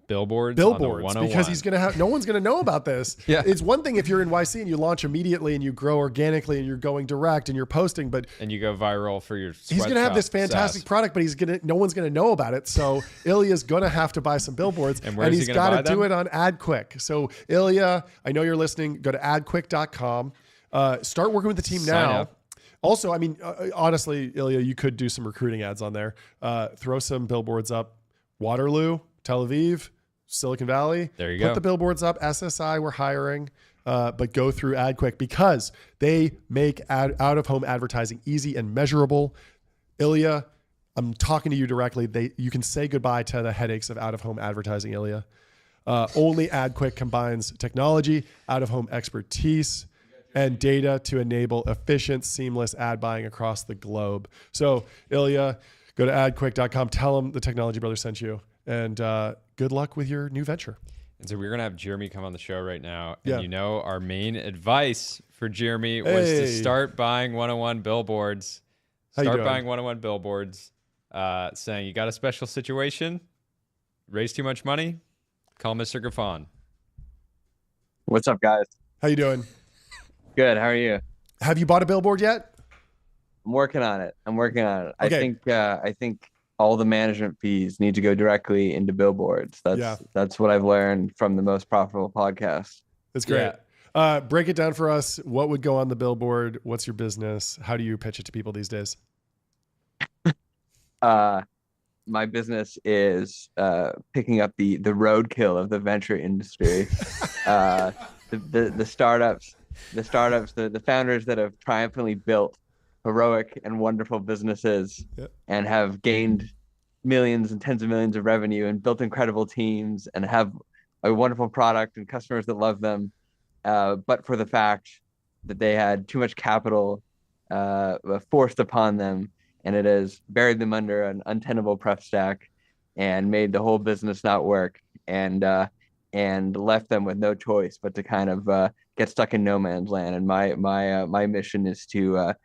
Billboards because he's gonna have no one's gonna know about this. Yeah, it's one thing if you're in YC and you launch immediately and you grow organically and you're going direct and you're posting, but you go viral for your he's gonna have this fantastic product, but no one's gonna know about it. So Ilya's gonna have to buy some billboards, and he's got to do it on AdQuick. So Ilya, I know you're listening. Go to adquick.com. Start working with the team now. Also, I mean, honestly, Ilya, you could do some recruiting ads on there. Throw some billboards up. Waterloo, Tel Aviv, Silicon Valley. There you go. Put the billboards up. SSI, we're hiring, but go through AdQuick because they make out-of-home advertising easy and measurable. Ilya, I'm talking to you directly. You can say goodbye to the headaches of out-of-home advertising, Ilya. Only AdQuick combines technology, out-of-home expertise, and data to enable efficient, seamless ad buying across the globe. So, Ilya, go to adquick.com. Tell them the Technology Brothers sent you. And good luck with your new venture. And so we're going to have Jeremy come on the show right now. And you know, our main advice for Jeremy was to start buying 101 billboards. Start buying 101 billboards, saying you got a special situation, raise too much money, call Mr. Giffon. What's up, guys? How you doing? Good. How are you? Have you bought a billboard yet? I'm working on it. Okay. I think all the management fees need to go directly into billboards. That's what I've learned from the most profitable podcast. That's great. Yeah. Break it down for us. What would go on the billboard? What's your business? How do you pitch it to people these days? My business is picking up the roadkill of the venture industry. The startups, the founders that have triumphantly built heroic and wonderful businesses and have gained millions and tens of millions of revenue and built incredible teams and have a wonderful product and customers that love them, but for the fact that they had too much capital forced upon them, and it has buried them under an untenable prep stack and made the whole business not work, and left them with no choice but to kind of get stuck in no man's land. And my mission is to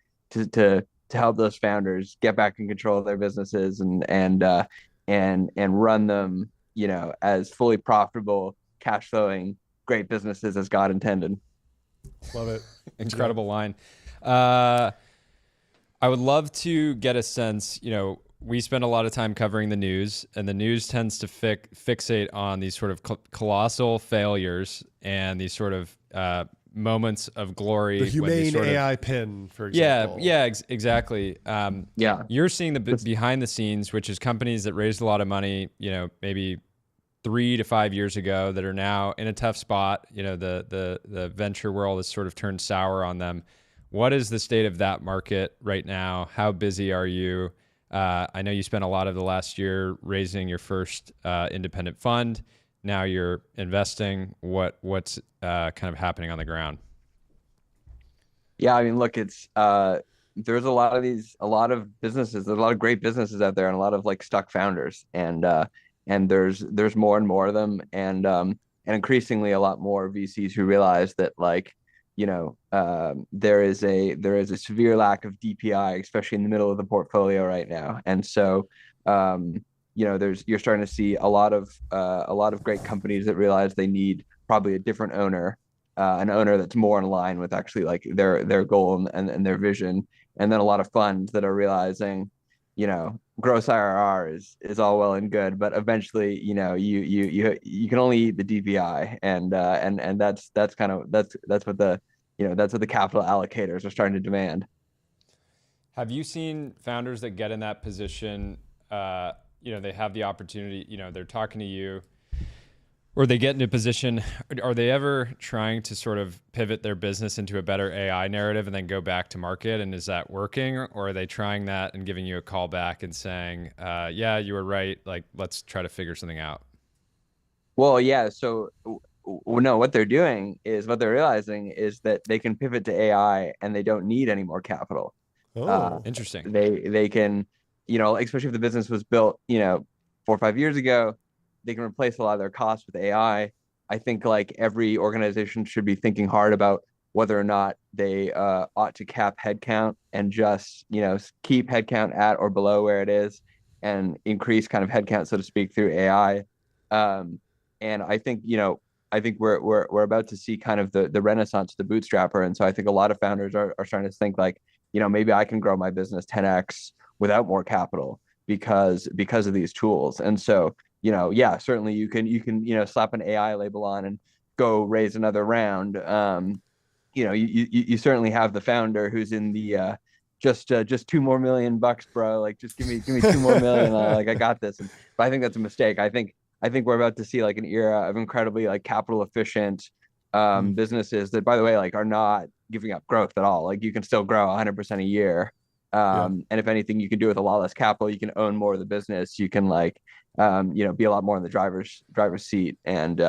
help those founders get back in control of their businesses and and run them, as fully profitable, cash flowing, great businesses as God intended. Love it. Incredible line. I would love to get a sense, we spend a lot of time covering the news, and the news tends to fixate on these sort of colossal failures and these sort of moments of glory. The humane AI pin, for example. Exactly. You're seeing the behind the scenes, which is companies that raised a lot of money, maybe 3 to 5 years ago that are now in a tough spot. The venture world has sort of turned sour on them. What is the state of that market right now? How busy are you? I know you spent a lot of the last year raising your first independent fund. Now you're investing. What's kind of happening on the ground? Yeah, I mean, look, it's there's a lot of businesses. There's a lot of great businesses out there, and a lot of like stuck founders, and there's more and more of them, and increasingly a lot more VCs who realize that, like, there is a severe lack of DPI, especially in the middle of the portfolio right now. And so, you're starting to see a lot of great companies that realize they need probably a different owner, an owner that's more in line with actually like their goal and their vision. And then a lot of funds that are realizing, gross IRR is all well and good, but eventually, you can only eat the DPI, and that's what the capital allocators are starting to demand. Have you seen founders that get in that position? They have the opportunity. They're talking to you, or they get into a position. Are they ever trying to sort of pivot their business into a better AI narrative and then go back to market? And is that working, or are they trying that and giving you a call back and saying, "Yeah, you were right. Like, let's try to figure something out"? Well, yeah. So, no, what they're realizing is that they can pivot to AI and they don't need any more capital. Interesting. They can, especially if the business was built, 4 or 5 years ago, they can replace a lot of their costs with AI. I think like every organization should be thinking hard about whether or not they ought to cap headcount and just, keep headcount at or below where it is and increase kind of headcount, so to speak, through AI. And I think, we're about to see kind of the renaissance of the bootstrapper. And so I think a lot of founders are starting to think like, maybe I can grow my business 10x without more capital because of these tools. And so, certainly you can, slap an AI label on and go raise another round. You certainly have the founder who's in the just $2 more million, bro. Like, just give me $2 more million. Like, I got this. But I think that's a mistake. I think we're about to see like an era of incredibly like capital efficient businesses that, by the way, like are not giving up growth at all. Like, you can still grow 100% a year. And if anything, you can do with a lot less capital. You can own more of the business. You can like, be a lot more in the driver's seat and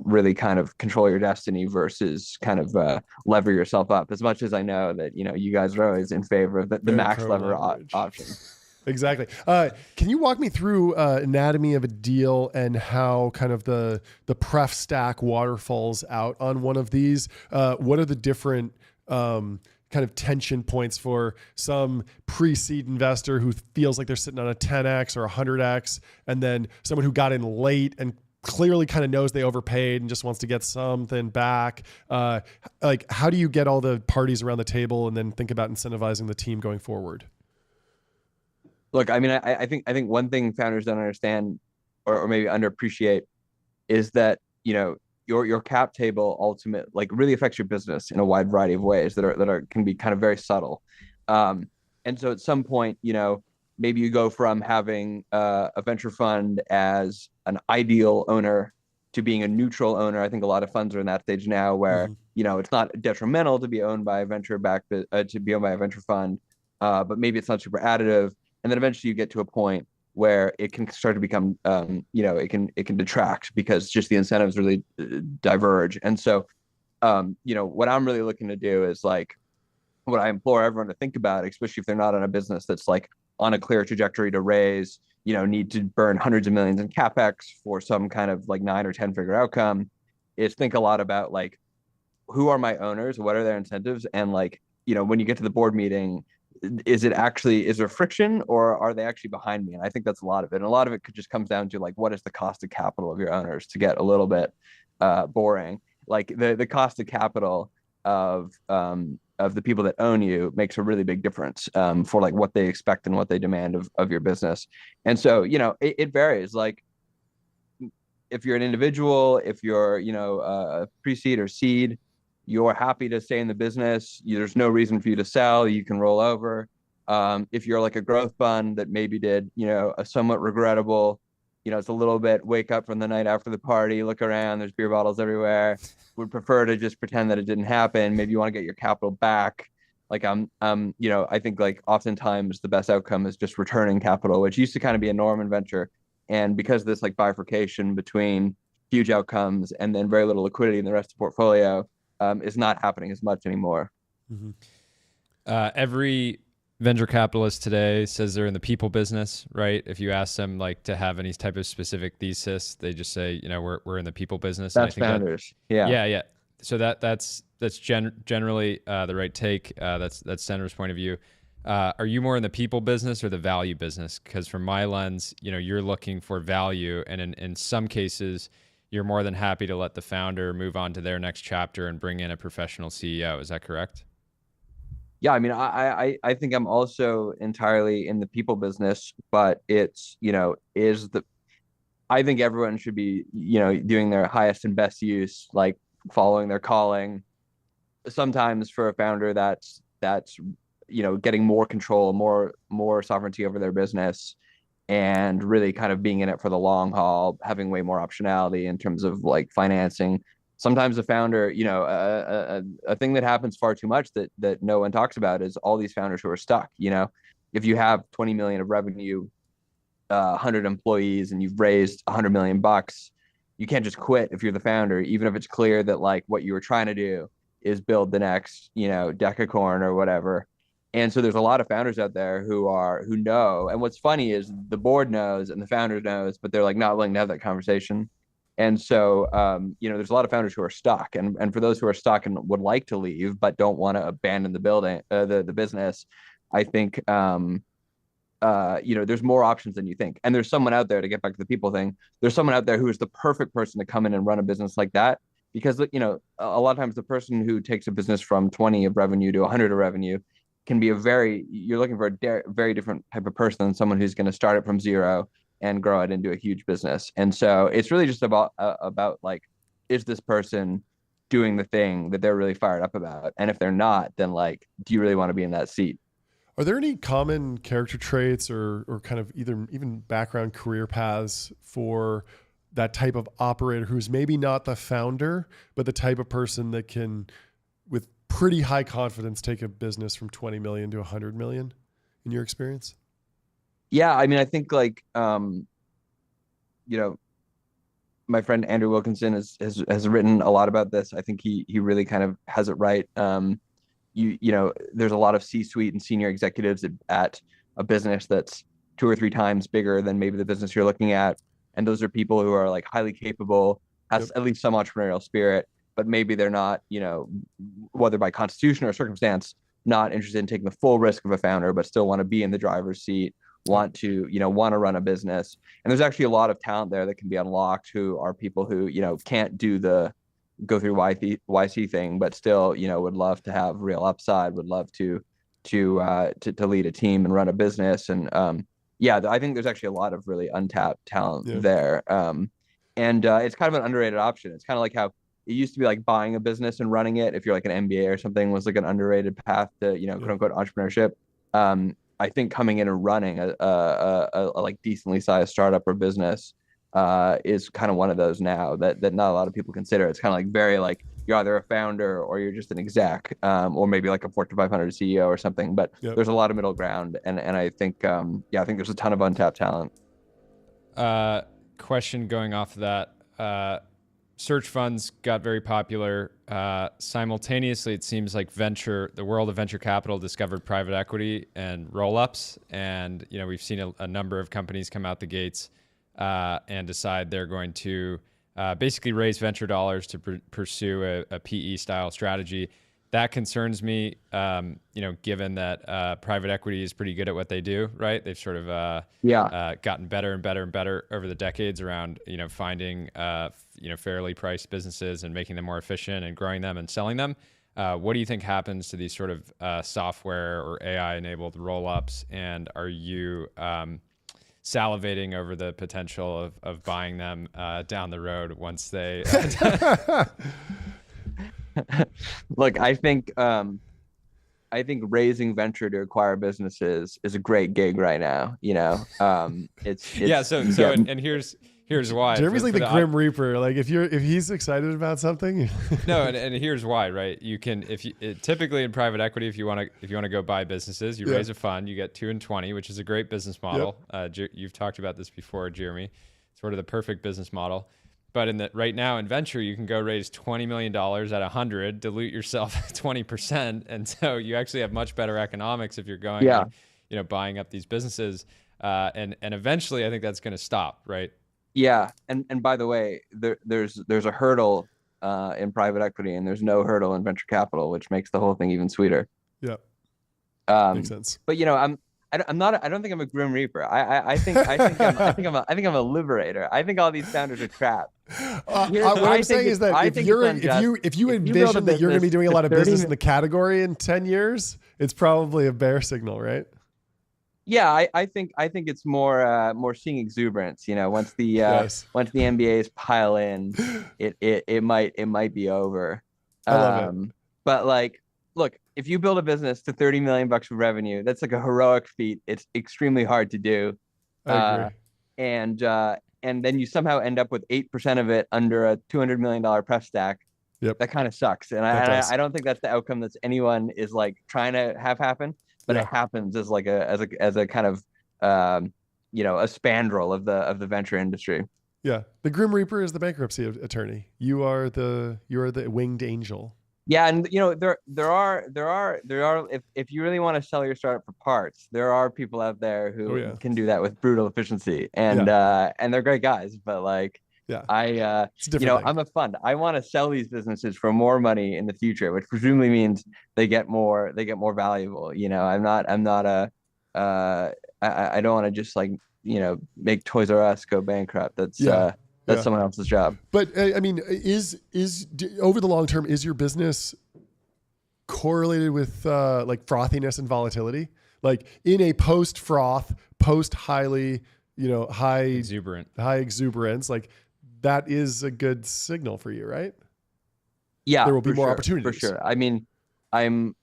really kind of control your destiny versus kind of lever yourself up. As much as I know that, you guys are always in favor of the max lever option. Exactly. Can you walk me through anatomy of a deal and how kind of the pref stack waterfalls out on one of these? What are the different kind of tension points for some pre-seed investor who feels like they're sitting on a 10x or 100x, and then someone who got in late and clearly kind of knows they overpaid and just wants to get something back? Like, how do you get all the parties around the table and then think about incentivizing the team going forward? Look, I mean, I think one thing founders don't understand or maybe underappreciate is that, your cap table ultimate like really affects your business in a wide variety of ways that can be kind of very subtle. And so at some point, maybe you go from having a venture fund as an ideal owner to being a neutral owner. I think a lot of funds are in that stage now where, it's not detrimental to be owned by a venture fund, but maybe it's not super additive. And then eventually you get to a point where it can start to become, it can detract because just the incentives really diverge. And so, what I'm really looking to do is like, what I implore everyone to think about, especially if they're not on a business that's like on a clear trajectory to raise, need to burn hundreds of millions in CapEx for some kind of like 9 or 10 figure outcome, is think a lot about like, who are my owners? What are their incentives? And like, when you get to the board meeting, is there friction, or are they actually behind me? And I think that's a lot of it. And a lot of it could just comes down to like, what is the cost of capital of your owners, to get a little bit boring. Like the cost of capital of the people that own you makes a really big difference for like what they expect and what they demand of your business. And so, it varies. Like if you're an individual, if you're, a pre-seed or seed, you're happy to stay in the business. There's no reason for you to sell. You can roll over. If you're like a growth fund that maybe did, a somewhat regrettable, it's a little bit wake up from the night after the party, look around, there's beer bottles everywhere. Would prefer to just pretend that it didn't happen. Maybe you want to get your capital back. Like I think like oftentimes the best outcome is just returning capital, which used to kind of be a norm in venture. And because of this like bifurcation between huge outcomes and then very little liquidity in the rest of the portfolio, is not happening as much anymore. Mm-hmm. Every venture capitalist today says they're in the people business, right? If you ask them like to have any type of specific thesis, they just say, we're in the people business. That's founders. Yeah. So that's generally the right take. That's Senator's point of view. Are you more in the people business or the value business? Because from my lens, you're looking for value, and in some cases, you're more than happy to let the founder move on to their next chapter and bring in a professional CEO. Is that correct? Yeah, I mean, I think I'm also entirely in the people business, but it's, I think everyone should be, doing their highest and best use, like following their calling. Sometimes for a founder, that's getting more control, more sovereignty over their business, and really kind of being in it for the long haul, having way more optionality in terms of like financing. Sometimes a founder, a thing that happens far too much that no one talks about is all these founders who are stuck. If you have 20 million of revenue, 100 employees, and you've raised $100 million, you can't just quit if you're the founder, even if it's clear that like what you were trying to do is build the next, decacorn or whatever. And so there's a lot of founders out there who know. And what's funny is the board knows and the founder knows, but they're like not willing to have that conversation. And so, there's a lot of founders who are stuck. And for those who are stuck and would like to leave, but don't want to abandon the building, the business, I think, there's more options than you think. And there's someone out there, to get back to the people thing, there's someone out there who is the perfect person to come in and run a business like that. Because, a lot of times the person who takes a business from 20 of revenue to 100 of revenue can be you're looking for a very different type of person than someone who's going to start it from zero and grow it into a huge business. And so it's really just about like, is this person doing the thing that they're really fired up about? And if they're not, then like, do you really want to be in that seat? Are there any common character traits or kind of even background career paths for that type of operator who's maybe not the founder, but the type of person that can, with pretty high confidence, take a business from 20 million to 100 million, in your experience? Yeah, I mean, I think like, my friend Andrew Wilkinson has written a lot about this. I think he really kind of has it right. There's a lot of C-suite and senior executives at a business that's 2 or 3 times bigger than maybe the business you're looking at. And those are people who are like highly capable, has at least some entrepreneurial spirit, but maybe they're not, whether by constitution or circumstance, not interested in taking the full risk of a founder, but still want to be in the driver's seat, want to run a business. And there's actually a lot of talent there that can be unlocked, who are people who, can't do the go through YC thing, but still, would love to have real upside, would love to lead a team and run a business. And I think there's actually a lot of really untapped talent there. And it's kind of an underrated option. It's kind of like how it used to be like buying a business and running it, if you're like an MBA or something, was like an underrated path to, quote unquote entrepreneurship. I think coming in and running a like decently sized startup or business is kind of one of those now that not a lot of people consider. It's kind of like very like you're either a founder or you're just an exec, or maybe like a Fortune 500 CEO or something. But there's a lot of middle ground, and I think I think there's a ton of untapped talent. Question going off of that. Search funds got very popular. Simultaneously, it seems like the world of venture capital discovered private equity and roll-ups. And, we've seen a number of companies come out the gates and decide they're going to basically raise venture dollars to pursue a PE-style strategy. that concerns me, given that private equity is pretty good at what they do, right? They've sort of gotten better and better and better over the decades around, finding, fairly priced businesses and making them more efficient and growing them and selling them. What do you think happens to these sort of software or AI-enabled roll-ups? And are you salivating over the potential of buying them down the road once they... Look, I think raising venture to acquire businesses is a great gig right now. It's yeah. So and here's why. Jeremy's like the Grim Reaper. Like if he's excited about something. No, and here's why, right? You can typically in private equity, if you want to go buy businesses, you raise a fund, you get 2 and 20, which is a great business model. Yep. You've talked about this before, Jeremy. Sort of the perfect business model. But right now in venture, you can go raise $20 million at 100, dilute yourself 20%, and so you actually have much better economics if you're going, buying up these businesses, and eventually I think that's going to stop, right? Yeah, and by the way, there's a hurdle in private equity, and there's no hurdle in venture capital, which makes the whole thing even sweeter. Yeah, makes sense. But I'm not. I don't think I'm a Grim Reaper. I think I'm a liberator. I think all these founders are trapped. What I'm saying is that if you envision that you're going to be doing a lot of business in the category in 10 years, it's probably a bear signal, right? Yeah, I think it's more seeing exuberance. Once the MBAs pile in, it might be over. I love it. But look, if you build a business to $30 million of revenue, that's like a heroic feat. It's extremely hard to do. I agree. And then you somehow end up with 8% of it under a $200 million pref stack. Yep. That kind of sucks. And I don't think that's the outcome that anyone is trying to have happen, but it happens as a kind of, a spandrel of the venture industry. Yeah. The Grim Reaper is the bankruptcy attorney. You are the winged angel. Yeah, and there are if you really want to sell your startup for parts, there are people out there who can do that with brutal efficiency, and they're great guys. But I'm a fund. I want to sell these businesses for more money in the future, which presumably means they get more valuable. I don't want to just make Toys R Us go bankrupt. That's someone else's job. But I mean, is over the long term, is your business correlated with frothiness and volatility? Like in a post-froth, post-highly, high exuberance, like that is a good signal for you, right? Yeah, there will be more opportunities for sure. I mean, I'm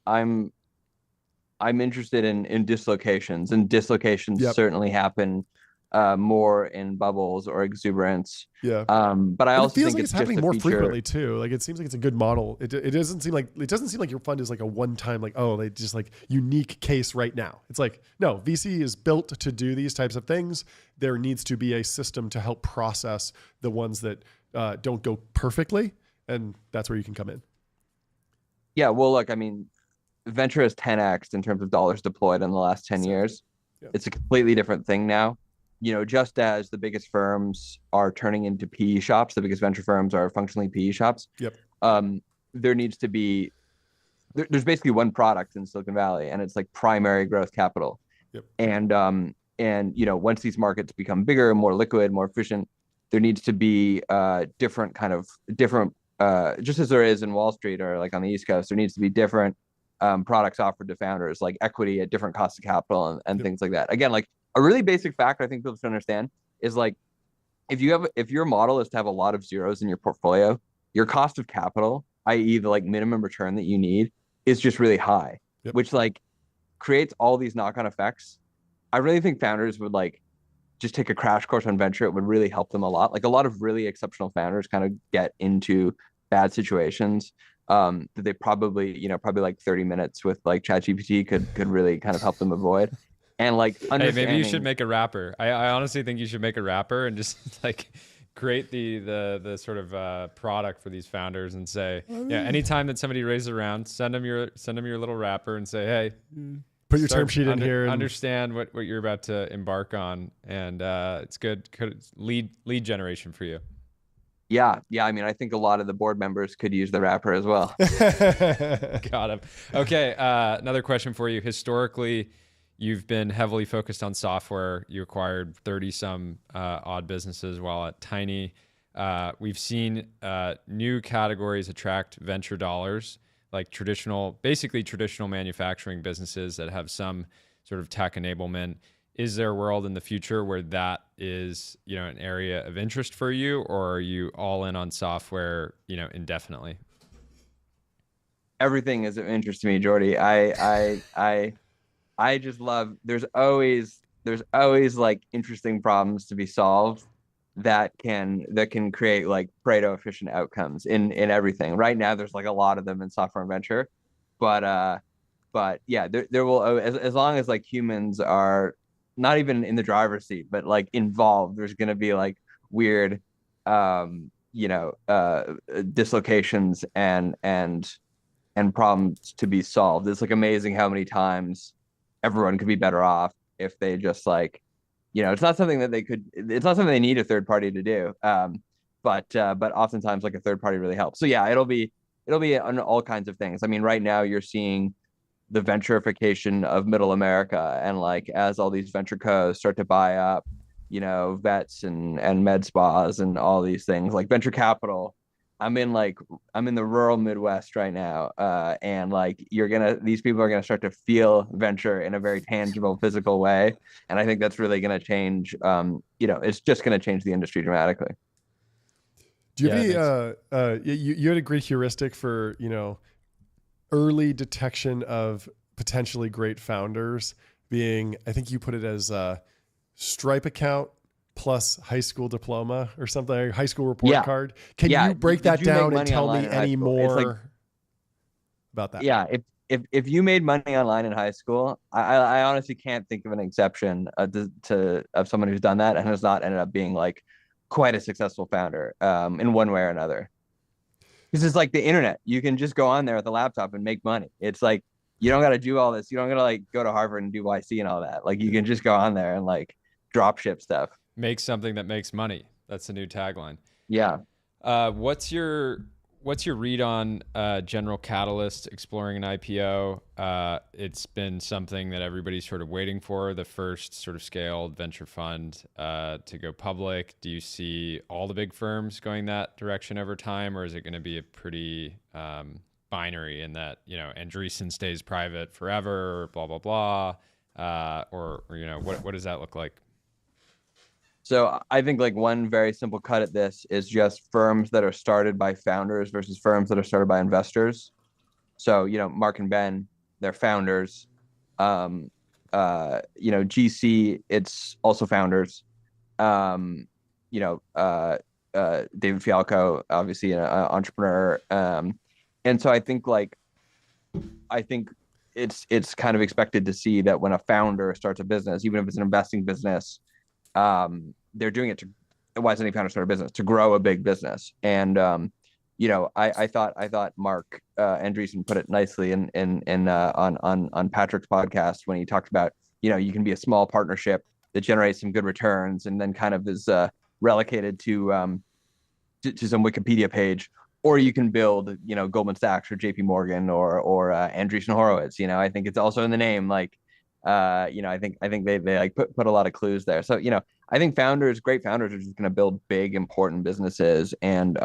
interested in dislocations, and dislocations certainly happen more in bubbles or exuberance. Yeah. But I also think it's happening more frequently too. Like it seems like it's a good model. It doesn't seem like your fund is like a one-time they just unique case right now. It's like, no, VC is built to do these types of things. There needs to be a system to help process the ones that don't go perfectly, and that's where you can come in. Yeah, well, look, I mean, venture has 10x in terms of dollars deployed in the last 10 years. Yeah. It's a completely different thing now. Just as the biggest firms are turning into PE shops, the biggest venture firms are functionally PE shops. Yep. There needs to be, there's basically one product in Silicon Valley, and it's primary growth capital. Yep. And once these markets become bigger, more liquid, more efficient, there needs to be different, just as there is in Wall Street or on the East Coast, there needs to be different products offered to founders, like equity at different costs of capital and things like that. Again, a really basic fact I think people should understand is if your model is to have a lot of zeros in your portfolio, your cost of capital, i.e. the minimum return that you need, is just really high, which creates all these knock-on effects. I really think founders would just take a crash course on venture. It would really help them a lot. A lot of really exceptional founders kind of get into bad situations that they probably 30 minutes with ChatGPT could really kind of help them avoid. And hey, maybe you should make a wrapper. I honestly think you should make a wrapper and just create the sort of product for these founders and say, anytime that somebody raises a round, send them your little wrapper and say, hey, put your term sheet in here and understand what you're about to embark on, and it's good lead generation for you. Yeah, yeah. I mean, I think a lot of the board members could use the wrapper as well. Got him. Okay, another question for you. Historically, you've been heavily focused on software. You acquired 30 some odd businesses while at Tiny. We've seen new categories attract venture dollars, like basically traditional manufacturing businesses that have some sort of tech enablement. Is there a world in the future where that is, an area of interest for you, or are you all in on software, indefinitely? Everything is of interest to me, Jordy. I just love. There's always like interesting problems to be solved that can create like Pareto efficient outcomes in everything. Right now, there's like a lot of them in software and venture, but yeah, there will, as long as like humans are not even in the driver's seat, but like involved, there's gonna be like weird, dislocations and problems to be solved. It's like amazing how many times everyone could be better off if they just like, it's not something that it's not something they need a third party to do. But oftentimes like a third party really helps. So yeah, it'll be on all kinds of things. I mean, right now you're seeing the venturification of middle America, and like as all these venture co's start to buy up, vets and med spas and all these things like venture capital. I'm in the rural Midwest right now, and like these people are gonna start to feel venture in a very tangible, physical way, and I think that's really gonna change. It's just gonna change the industry dramatically. Do you have Yeah, any, you had a great heuristic for, early detection of potentially great founders being, I think you put it as a Stripe account plus high school diploma or something, or high school report Yeah, card. Can yeah. you break Did that you make down and money tell online me in high any school? It's like, more about that? yeah, if you made money online in high school, I honestly can't think of an exception of someone who's done that and has not ended up being like quite a successful founder, in one way or another. Because it's like the internet. You can just go on there with a laptop and make money. It's like you don't got to do all this. You don't got to like go to Harvard and do YC and all that. Like you can just go on there and like drop ship stuff. make something that makes money. That's the new tagline. Yeah. What's your read on General Catalyst exploring an IPO? It's been something that everybody's sort of waiting for, the first sort of scaled venture fund to go public. Do you see all the big firms going that direction over time, or is it going to be a pretty binary in that, Andreessen stays private forever, blah, blah, blah? Or what does that look like? So I think like one very simple cut at this is just firms that are started by founders versus firms that are started by investors. So, Mark and Ben, they're founders. GC, it's also founders. Um, David Fialco, obviously an entrepreneur. And so I think it's kind of expected to see that when a founder starts a business, even if it's an investing business, they're doing it to, why does any founder start a business? To grow a big business. And I thought Mark Andreessen put it nicely on Patrick's podcast when he talked about, you can be a small partnership that generates some good returns and then kind of is relocated to some Wikipedia page, or you can build, Goldman Sachs or JP Morgan or Andreessen Horowitz. I think it's also in the name. Like, I think they like put a lot of clues there. So, I think great founders are just going to build big, important businesses. And,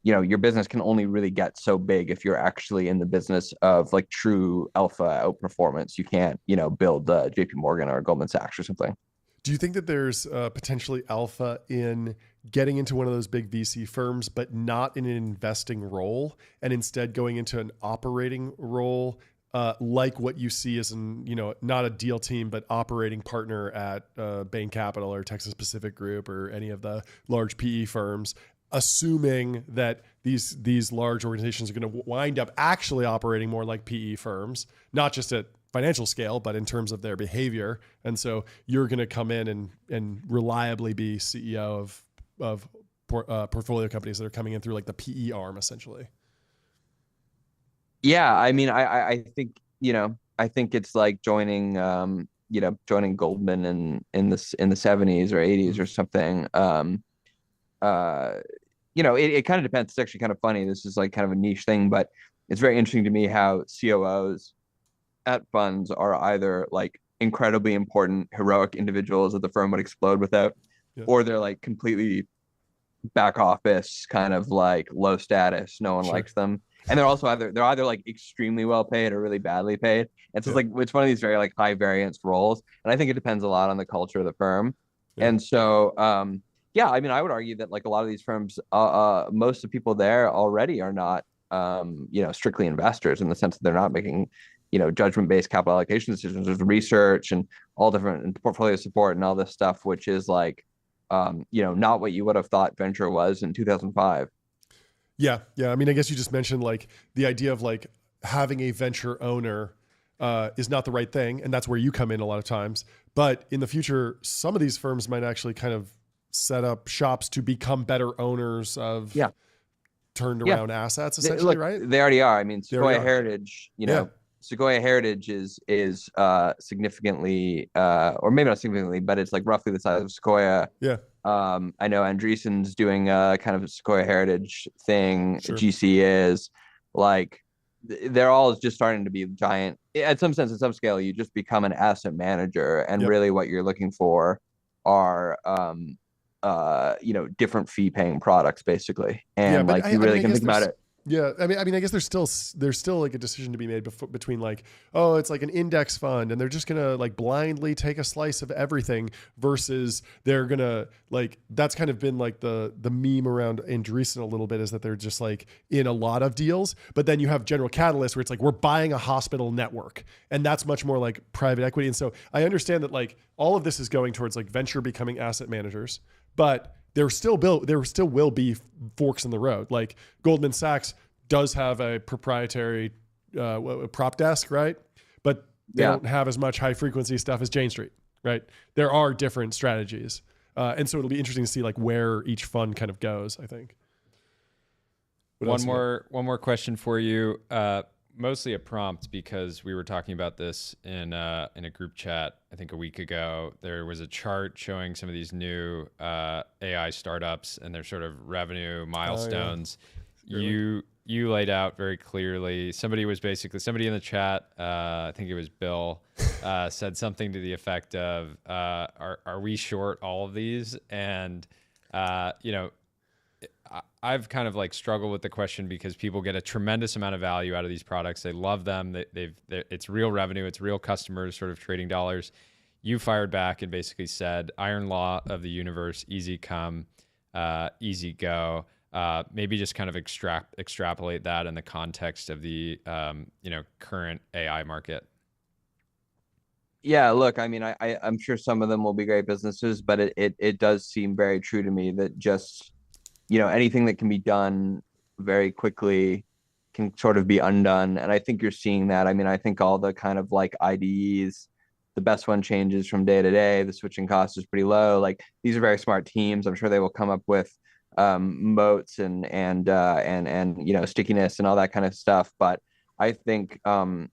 your business can only really get so big if you're actually in the business of like true alpha outperformance. You can't, build JP Morgan or Goldman Sachs or something. Do you think that there's potentially alpha in getting into one of those big VC firms, but not in an investing role, and instead going into an operating role, like what you see as not a deal team, but operating partner at Bain Capital or Texas Pacific Group or any of the large PE firms, assuming that these large organizations are going to wind up actually operating more like PE firms, not just at financial scale, but in terms of their behavior. And so you're going to come in and reliably be CEO of portfolio companies that are coming in through like the PE arm, essentially. Yeah, I mean, I think it's like joining Goldman in the 70s or 80s or something. Uh, it kind of depends. It's actually kind of funny. This is like kind of a niche thing, but it's very interesting to me how COOs at funds are either like incredibly important, heroic individuals that the firm would explode without, Yeah. or they're like completely back office, kind of like low status. No one Sure. likes them. And they're either like extremely well paid or really badly paid. And so it's like it's one of these very like high variance roles. And I think it depends a lot on the culture of the firm. Yeah. And so yeah, I mean, I would argue that like a lot of these firms, most of the people there already are not strictly investors, in the sense that they're not making, judgment-based capital allocation decisions. There's research and all different and portfolio support and all this stuff, which is like, not what you would have thought venture was in 2005. Yeah. I mean, I guess you just mentioned like the idea of like having a venture owner is not the right thing, and that's where you come in a lot of times. But in the future, some of these firms might actually kind of set up shops to become better owners of turned around assets, essentially, right? They already are. I mean, Sequoia Heritage, Sequoia Heritage is significantly, or maybe not significantly, but it's like roughly the size of Sequoia. Yeah. I know Andreessen's doing a kind of a Sequoia Heritage thing. Sure. GC is like, they're all just starting to be giant. At some sense, at some scale, you just become an asset manager, and really what you're looking for are different fee paying products, basically. And you really can think about it. Yeah, I mean, I guess there's still like a decision to be made between like, oh, it's like an index fund and they're just gonna like blindly take a slice of everything, versus they're gonna like, that's kind of been like the meme around Andreessen a little bit, is that they're just like in a lot of deals. But then you have General Catalyst, where it's like, we're buying a hospital network, and that's much more like private equity. And so I understand that like all of this is going towards like venture becoming asset managers, but there still will be forks in the road. Like Goldman Sachs does have a proprietary prop desk, right? But they don't have as much high frequency stuff as Jane Street, right? There are different strategies. And so it'll be interesting to see like where each fund kind of goes, I think. One more question for you. Mostly a prompt, because we were talking about this in a group chat, I think a week ago. There was a chart showing some of these new AI startups and their sort of revenue milestones. Oh, yeah. You laid out very clearly. Somebody in the chat, I think it was Bill, said something to the effect of, are we short all of these? And I've kind of like struggled with the question, because people get a tremendous amount of value out of these products. They love them. It's real revenue. It's real customers sort of trading dollars. You fired back and basically said, iron law of the universe, easy come, easy go. Maybe just kind of extrapolate that in the context of the current AI market. Yeah, look, I mean, I'm sure some of them will be great businesses, but it does seem very true to me that just anything that can be done very quickly can sort of be undone. And I think you're seeing that. I mean, I think all the kind of like IDEs, the best one changes from day to day. The switching cost is pretty low. Like, these are very smart teams. I'm sure they will come up with moats and stickiness and all that kind of stuff. But I think I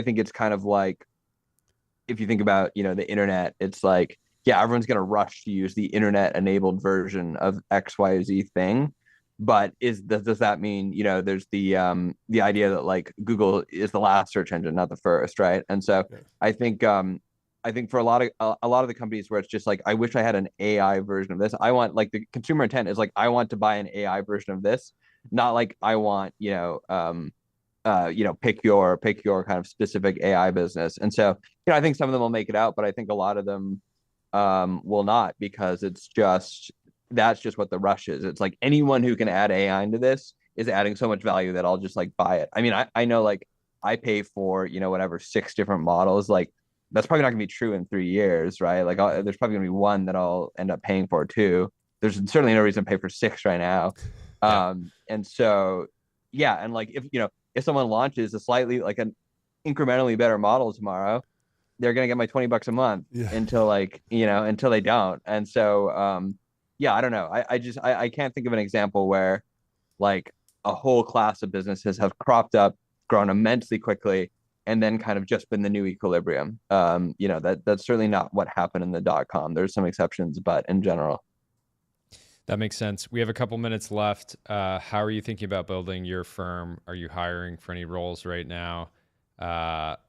think it's kind of like, if you think about the internet, it's like, yeah, everyone's going to rush to use the internet enabled version of XYZ thing. But does that mean, there's the idea that like Google is the last search engine, not the first, right? And so I think for a lot of the companies where it's just like, I wish I had an AI version of this. I want, like, the consumer intent is like, I want to buy an AI version of this, not like I want, pick your kind of specific AI business. And so, I think some of them will make it out, but I think a lot of them will not, because that's just what the rush is. It's like, anyone who can add AI into this is adding so much value that I'll just like buy it. I mean, I know, like, I pay for, whatever, 6 different models. Like, that's probably not gonna be true in 3 years, right? Like, there's probably gonna be one that I'll end up paying for too. There's certainly no reason to pay for 6 right now. And so, yeah. And like, if someone launches a slightly, like, an incrementally better model tomorrow, they're going to get my $20 a month until they don't. And so, I don't know. I can't think of an example where like a whole class of businesses have cropped up, grown immensely quickly, and then kind of just been the new equilibrium. That's certainly not what happened in the .com. There's some exceptions, but in general. That makes sense. We have a couple minutes left. How are you thinking about building your firm? Are you hiring for any roles right now?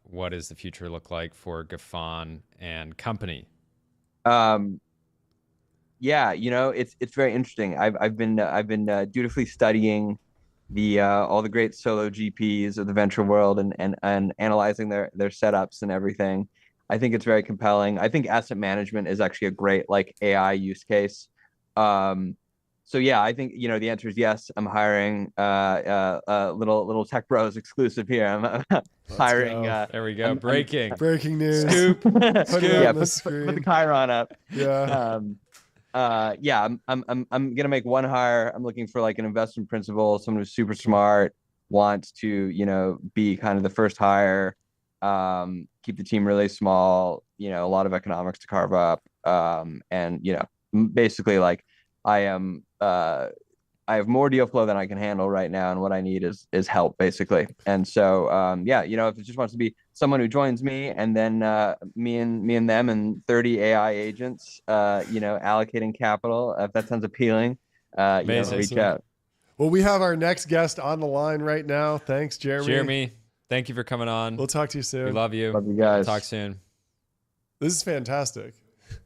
What does the future look like for Giffon and company? Yeah, it's very interesting. I've been dutifully studying the all the great solo GPs of the venture world and analyzing their setups and everything. I think it's very compelling. I think asset management is actually a great like AI use case. So yeah, I think the answer is yes. I'm hiring little Tech Bros exclusive here. I'm hiring. There we go. Breaking news. Scoop. Put it Yeah, on the put screen. the Chiron up. Yeah. Yeah, I'm gonna make one hire. I'm looking for like an investment principal, someone who's super smart, wants to be kind of the first hire, keep the team really small, a lot of economics to carve up, and basically like I am I have more deal flow than I can handle right now, and what I need is help basically. And so yeah, if it just wants to be someone who joins me, and then me and them and 30 AI agents, allocating capital, if that sounds appealing, reach out. Well, we have our next guest on the line right now. Thanks, Jeremy. Jeremy, thank you for coming on. We'll talk to you soon. We love you. Love you guys. Talk soon. This is fantastic.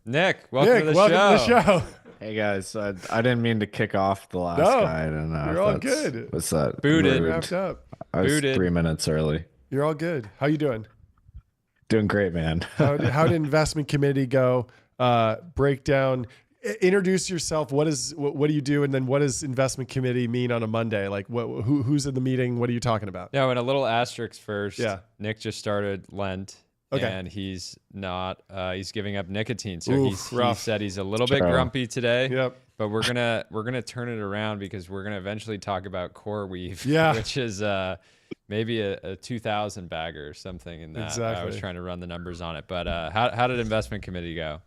Nick, welcome to the show. Hey guys, I didn't mean to kick off the last guy. I don't know. You're all good. What's that? Booted. Wrapped up. I was 3 minutes early. You're all good. How you doing? Doing great, man. How did investment committee go? Break down. Introduce yourself. What do you do? And then what does investment committee mean on a Monday? Like who's in the meeting? What are you talking about? No, and a little asterisk first. Yeah. Nick just started Lent. Okay. And he's not. He's giving up nicotine, so Oof, he said he's a little bit grumpy today. Yep. But we're gonna turn it around because we're gonna eventually talk about CoreWeave, which is maybe a 2,000 bagger or something in that. Exactly. I was trying to run the numbers on it, but how did investment committee go?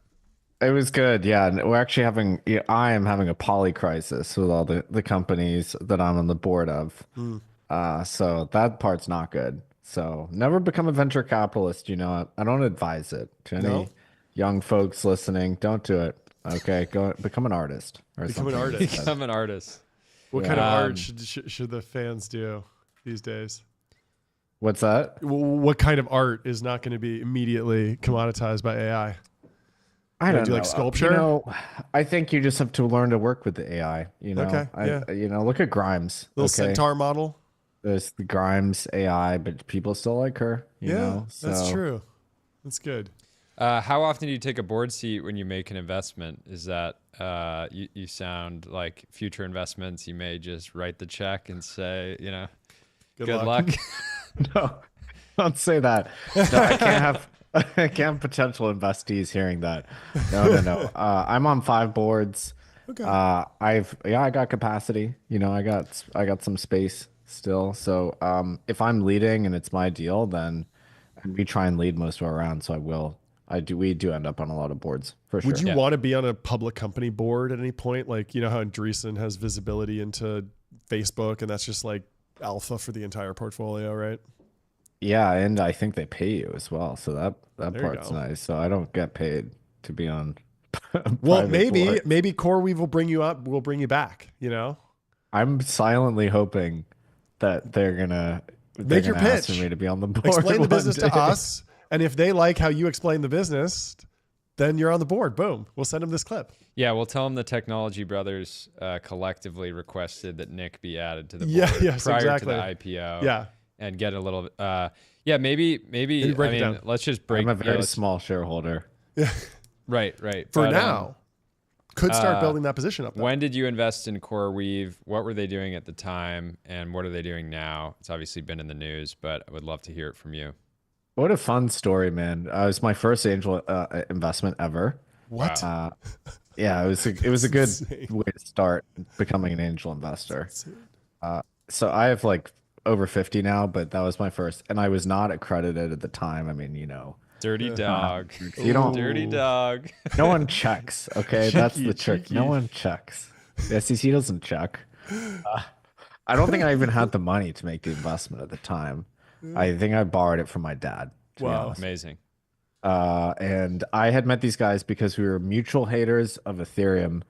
It was good, yeah. And we're actually having. I am having a poly crisis with all the companies that I'm on the board of. So that part's not good. So never become a venture capitalist. I don't advise it to any young folks listening. Don't do it. Okay, go become an artist. Become an artist. Become an artist. What kind of art should the fans do these days? What's that? What kind of art is not going to be immediately commoditized by AI? I don't do know. Like sculpture. I think you just have to learn to work with the AI. Okay. Look at Grimes. Little centaur model. There's the Grimes AI, but people still like her. You know? So, that's true. That's good. How often do you take a board seat when you make an investment? Is that you sound like future investments? You may just write the check and say, good luck. No, don't say that. No, I can't have potential investees hearing that. No. I'm on 5 boards. Okay. I got capacity. I got some space still. So if I'm leading and it's my deal, then we try and lead most of our rounds. So we do end up on a lot of boards for sure. Would you want to be on a public company board at any point? Like, how Andreessen has visibility into Facebook and that's just like alpha for the entire portfolio, right? Yeah. And I think they pay you as well. So that part's nice. So I don't get paid to be on. Well, maybe CoreWeave will bring you up. We'll bring you back, I'm silently hoping that they're gonna make your pitch for me to be on the board. Explain the business to us, and if they like how you explain the business, then you're on the board. Boom. We'll send them this clip. Yeah, we'll tell them the Technology Brothers collectively requested that Nick be added to the board prior to the IPO. Yeah, and get a little. Maybe. Let's just break. I'm a very small shareholder. Yeah. Right. For now. Could start building that position up. Though. When did you invest in CoreWeave? What were they doing at the time, and what are they doing now? It's obviously been in the news, but I would love to hear it from you. What a fun story, man! It was my first angel investment ever. What? Yeah, it was a good way to start becoming an angel investor. So I have like over 50 now, but that was my first, and I was not accredited at the time. I mean, Dirty dog. You don't. Dirty dog. No one checks. Okay, that's the trick. No one checks. The SEC doesn't check. I don't think I even had the money to make the investment at the time. I think I borrowed it from my dad. Wow, amazing. And I had met these guys because we were mutual haters of Ethereum,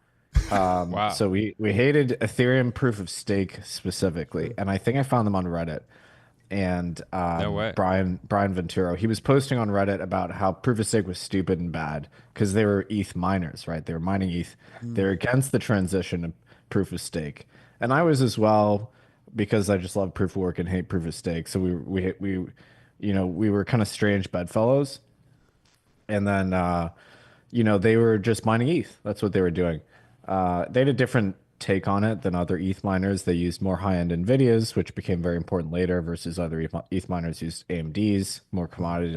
Wow. So we hated Ethereum proof of stake specifically, and I think I found them on Reddit. And No way. Brian Venturo, he was posting on Reddit about how proof of stake was stupid and bad because they were ETH miners, right? They were mining ETH. They're against the transition of proof of stake, and I was as well because I just love proof of work and hate proof of stake. So we were kind of strange bedfellows. And then they were just mining ETH. That's what they were doing. They had a different take on it than other ETH miners. They used more high-end NVIDIAs, which became very important later, versus other ETH miners used AMDs, more commodity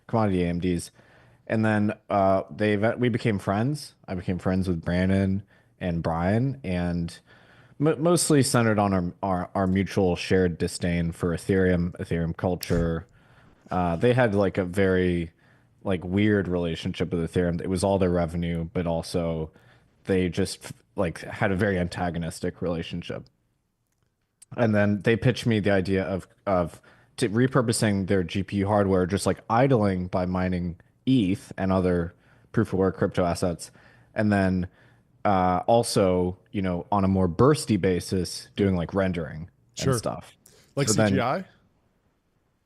AMDs. And then we became friends. I became friends with Brandon and Brian, and mostly centered on our mutual shared disdain for Ethereum culture. They had like a very like weird relationship with Ethereum. It was all their revenue, but also they just like had a very antagonistic relationship. And then they pitched me the idea of repurposing their GPU hardware, just like idling by mining ETH and other proof of work crypto assets, and then also on a more bursty basis doing like rendering and Sure. stuff. Like So then CGI?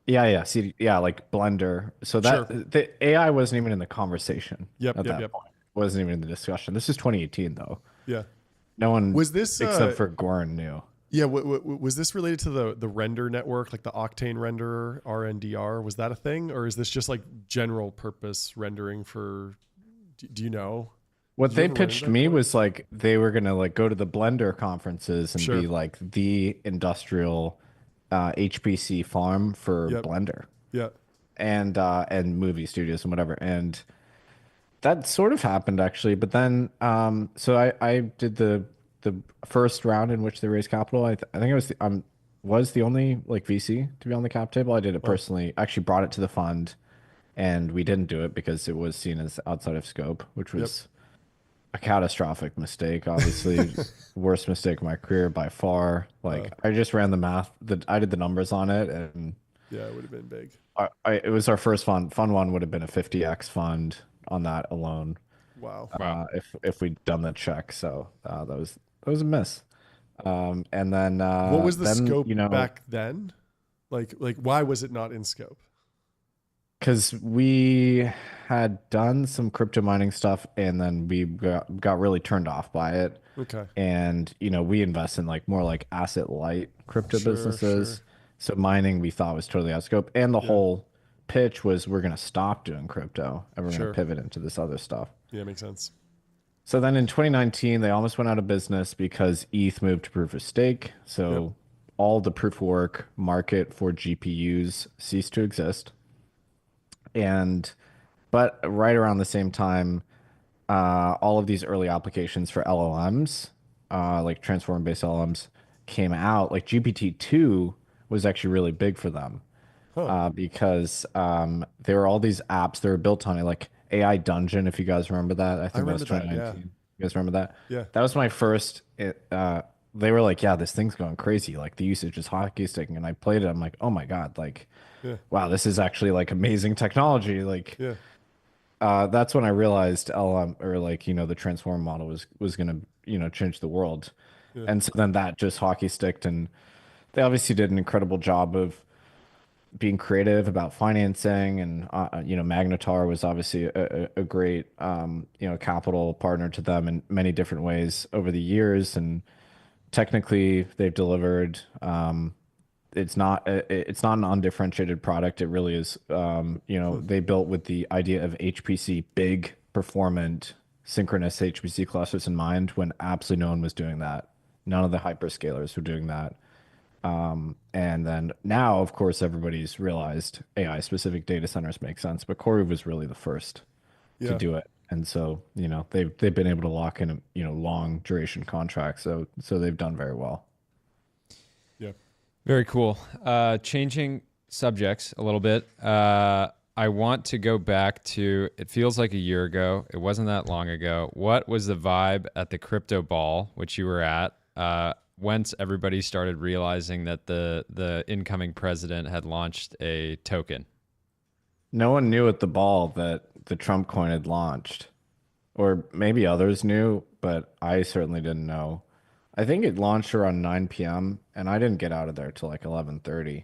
Yeah, like Blender. So Sure. that the AI wasn't even in the conversation Yep, at yep, that yep. point. Wasn't even in the discussion. This is 2018 though. Yeah. No one Was this except for Goran knew. yeah, was this related to the render network, like the Octane renderer, RNDR? Was that a thing, or is this just like general purpose rendering for? Do you know? What Did you they ever run into pitched that me before? was like they were gonna like go to the Blender conferences and Sure. be like the industrial HPC farm for Yep. Blender Yeah. and movie studios and whatever. And that sort of happened actually, but then so I did the first round in which they raised capital. I think I was the only like VC to be on the cap table. I did it Wow. personally. Actually brought it to the fund, and we didn't do it because it was seen as outside of scope, which Yep. was a catastrophic mistake. Obviously, worst mistake of my career by far. Like I just ran the math. I did the numbers on it, and Yeah, it would have been big. it was our first fund. Fund one would have been a 50x fund on that alone Wow. Wow. if we'd done the check. So that was a miss. And then What was the then scope back then? Like why was it not in scope? because we had done some crypto mining stuff and then we got really turned off by it. Okay. And we invest in like more like asset light crypto Sure, businesses. sure. So mining we thought was totally out of scope. And the Yeah. whole pitch was we're gonna stop doing crypto and we're gonna Sure. pivot into this other stuff. Yeah, makes sense. So then in 2019, they almost went out of business because ETH moved to proof of stake. So Yep. all the proof of work market for GPUs ceased to exist. But right around the same time, all of these early applications for LLMs, like transformer-based LLMs, came out. Like GPT-2 was actually really big for them Huh. because there were all these apps that were built on it, like AI Dungeon, if you guys remember that. I think that was remember that, 2019. You guys remember that? Yeah. That was my first. They were like, yeah, this thing's going crazy. Like the usage is hockey sticking. And I played it. I'm like, oh my God, like, Yeah. wow, this is actually like amazing technology. Like, Yeah. that's when I realized LM or like, the transform model was gonna, change the world. Yeah. And so then that just hockey sticked, and they obviously did an incredible job of being creative about financing, and Magnetar was obviously a great capital partner to them in many different ways over the years, and technically they've delivered. It's not an undifferentiated product. It really is. They built with the idea of HPC, big performant synchronous HPC clusters in mind, when absolutely no one was doing that. None of the hyperscalers were doing that. And then now, of course, everybody's realized AI specific data centers make sense, but Corey was really the first to Yeah. do it. And so, they've been able to lock in, long duration contracts. So they've done very well. Yeah. Very cool. Changing subjects a little bit. I want to go back to, it feels like a year ago. It wasn't that long ago. What was the vibe at the crypto ball, which you were at, once everybody started realizing that the incoming president had launched a token? No one knew at the ball that the Trump coin had launched. or maybe others knew, but I certainly didn't know. I think it launched around 9 p.m. and I didn't get out of there till like 11:30,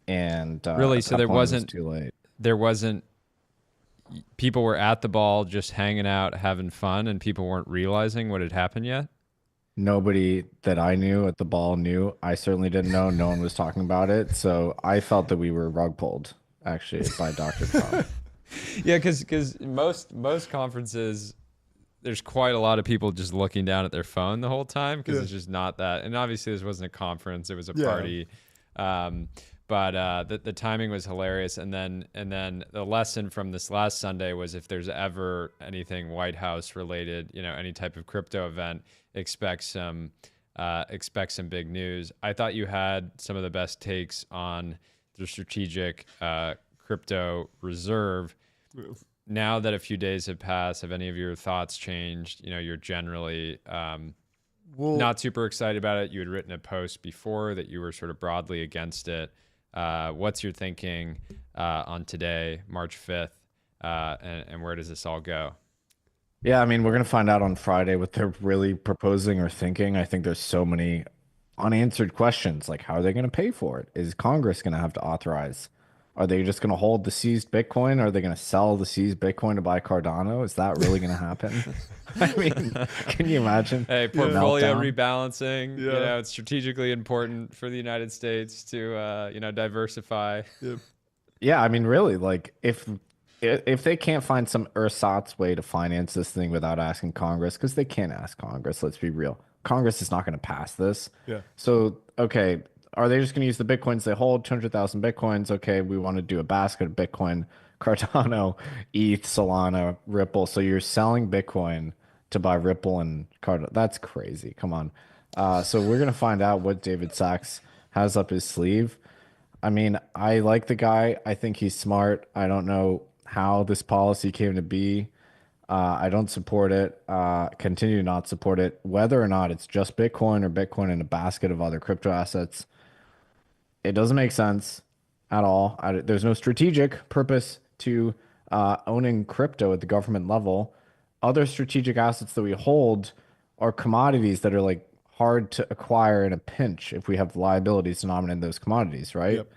and Really? at So that there point it was wasn't too late. there wasn't people were at the ball just hanging out having fun and people weren't realizing what had happened yet? Nobody that I knew at the ball knew. I certainly didn't know. No one was talking about it, so I felt that we were rug pulled actually by Dr. Trump. Yeah, because most conferences, there's quite a lot of people just looking down at their phone the whole time because Yeah. it's just not that. And obviously, this wasn't a conference; it was a Yeah. party. But the timing was hilarious. And then the lesson from this last Sunday was if there's ever anything White House related, any type of crypto event, expect some big news. I thought you had some of the best takes on the strategic crypto reserve. Now that a few days have passed, have any of your thoughts changed? You're generally Well, not super excited about it. You had written a post before that you were sort of broadly against it. What's your thinking on today, March 5th, and where does this all go? Yeah, I mean, we're gonna find out on Friday what they're really proposing or thinking. I think there's so many unanswered questions, like how are they gonna pay for it? Is Congress gonna have to authorize? Are they just gonna hold the seized Bitcoin? Are they gonna sell the seized Bitcoin to buy Cardano? Is that really gonna happen? I mean, can you imagine? Hey, portfolio Meltdown? rebalancing. Yeah. It's strategically important for the United States to diversify. Yeah, I mean, really, like if they can't find some ersatz way to finance this thing without asking Congress, because they can't ask Congress, let's be real. Congress is not going to pass this. Yeah. So, okay, are they just going to use the Bitcoins they hold, 200,000 Bitcoins? Okay, we want to do a basket of Bitcoin, Cardano, ETH, Solana, Ripple. So you're selling Bitcoin to buy Ripple and Cardano. That's crazy. Come on. So we're going to find out what David Sachs has up his sleeve. I mean, I like the guy. I think he's smart. I don't know how this policy came to be. I don't support it. Continue to not support it. Whether or not it's just Bitcoin or Bitcoin in a basket of other crypto assets, it doesn't make sense at all. There's no strategic purpose to owning crypto at the government level. Other strategic assets that we hold are commodities that are like hard to acquire in a pinch if we have liabilities denominated in those commodities, right? Yep.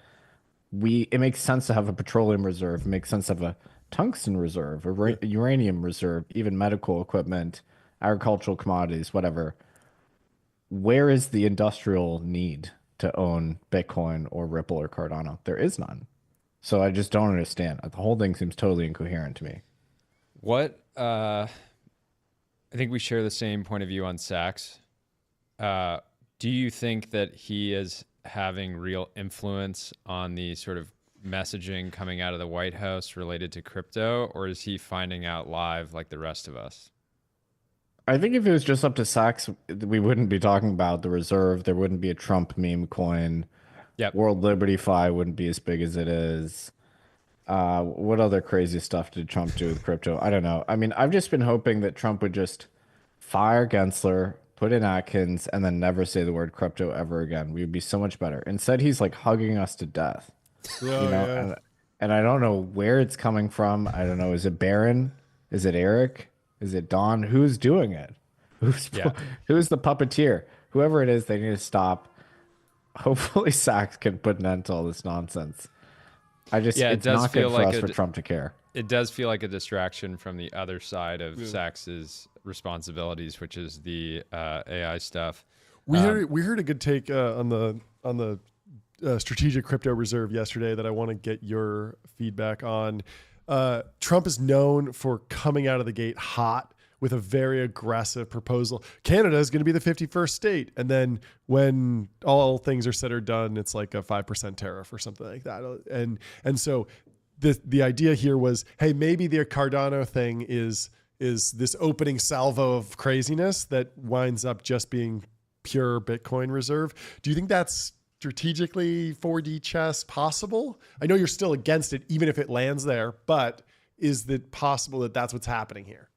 It makes sense to have a petroleum reserve. It makes sense to have a tungsten reserve, a uranium reserve, even medical equipment, agricultural commodities, whatever. Where is the industrial need to own Bitcoin or Ripple or Cardano? There is none. So I just don't understand. The whole thing seems totally incoherent to me. What I think we share the same point of view on Sachs. Do you think that he is having real influence on the sort of messaging coming out of the White House related to crypto, or is he finding out live like the rest of us? I think if it was just up to Sachs, we wouldn't be talking about the reserve. There wouldn't be a Trump meme coin. Yep. World Liberty Fi wouldn't be as big as it is. What other crazy stuff did Trump do with crypto? I don't know. I mean, I've just been hoping that Trump would just fire Gensler, put in Atkins, and then never say the word crypto ever again. We would be so much better. Instead, he's like hugging us to death. And I don't know where it's coming from. I don't know. Is it Barron? Is it Eric? Is it Don? Who's doing it? Yeah. Who's the puppeteer? Whoever it is, they need to stop. Hopefully, Sachs can put an end to all this nonsense. It's does not feel good for like us for Trump to care. It does feel like a distraction from the other side of Sachs's responsibilities, which is the AI stuff. We heard a good take on the strategic crypto reserve yesterday that I want to get your feedback on. Trump is known for coming out of the gate hot with a very aggressive proposal. Canada is going to be the 51st state. And then when all things are said or done, it's like a 5% tariff or something like that. And so the idea here was, hey, maybe the Cardano thing is this opening salvo of craziness that winds up just being pure Bitcoin reserve. Do you think that's strategically 4D chess possible? I know you're still against it, even if it lands there, but is it possible that that's what's happening here?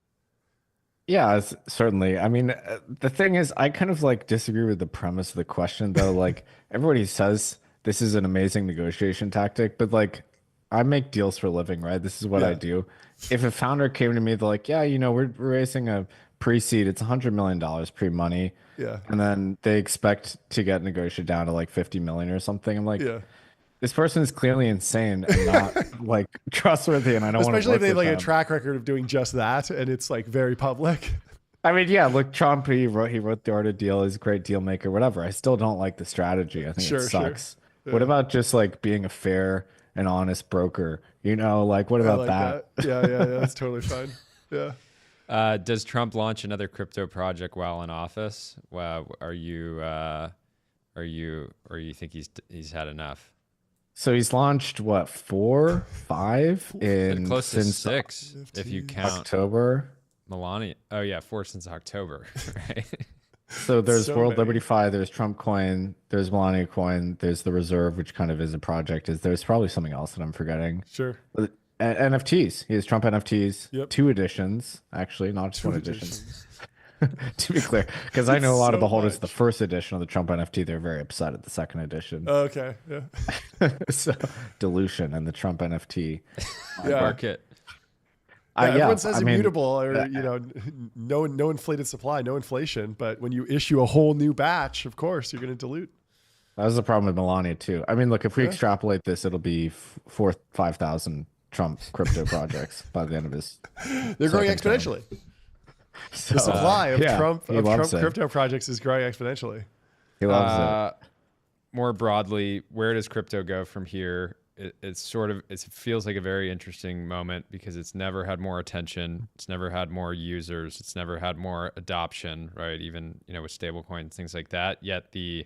Yeah, certainly. I mean, the thing is, I kind of like disagree with the premise of the question, though. Like everybody says this is an amazing negotiation tactic, but like I make deals for a living, right? This is what I Yeah. do. If a founder came to me, they're like, yeah, we're raising a pre-seed. It's $100 million pre-money. Yeah. And then they expect to get negotiated down to like 50 million or something. I'm like, Yeah. this person is clearly insane and not like trustworthy, and I don't want to Especially if work they have with like a them. track record of doing just that and it's like very public. I mean, yeah, look, Trump, he wrote the art of deal, he's a great deal maker, whatever. I still don't like the strategy. I think it Sure, sure. sucks. What Yeah. about just like being a fair and honest broker? Like what I about like that? that. Yeah, that's totally fine. Yeah. Does Trump launch another crypto project while in office? Well, or you think he's had enough? So he's launched what, 4, 5 in Close to since 6 if you count October. Melania. Oh yeah, 4 since October, right? So there's So World many. Liberty Fi, there's Trump Coin, there's Melania Coin, there's the Reserve, which kind of is a project. There's probably something else that I'm forgetting. Sure. NFTs. He has Trump NFTs, Yep. 2 editions, actually, not just 1 Two edition. editions. To be clear, because I know a lot of So the holders of the much. first edition of the Trump NFT, they're very upset at the second edition. Okay. Yeah. So dilution and the Trump NFT. Yeah. Market. Yeah, everyone Yeah, says I mean, immutable or no inflated supply, no inflation. But when you issue a whole new batch, of course you're going to dilute. that was the problem with Melania too. I mean, look, if we Yeah. extrapolate this, it'll be 5,000 Trump crypto projects by the end of his. They're growing second term. exponentially. So, The supply of yeah, Trump he loves it. crypto projects is growing exponentially. He loves it. More broadly, where does crypto go from here? It feels like a very interesting moment because it's never had more attention. It's never had more users. It's never had more adoption, right? Even, with stablecoins, things like that. Yet the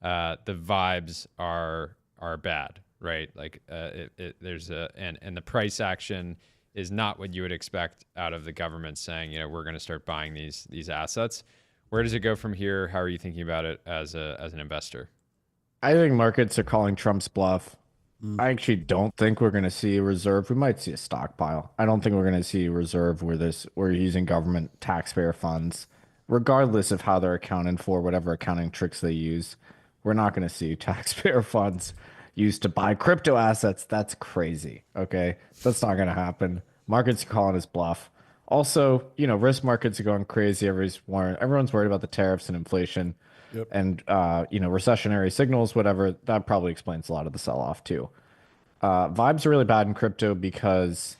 vibes are bad, right? Like there's and the price action is not what you would expect out of the government saying, we're going to start buying these assets. Where does it go from here? How are you thinking about it as an investor? I think markets are calling Trump's bluff. I actually don't think we're going to see a reserve. We might see a stockpile. I don't think we're going to see a reserve where we're using government taxpayer funds, regardless of how they're accounted for, whatever accounting tricks they use. We're not going to see taxpayer funds used to buy crypto assets. That's crazy. Okay, that's not going to happen. Markets are calling his bluff. Also, risk markets are going crazy. Everyone's worried about the tariffs and inflation. Yep. And recessionary signals, whatever, that probably explains a lot of the sell-off too. Vibes are really bad in crypto because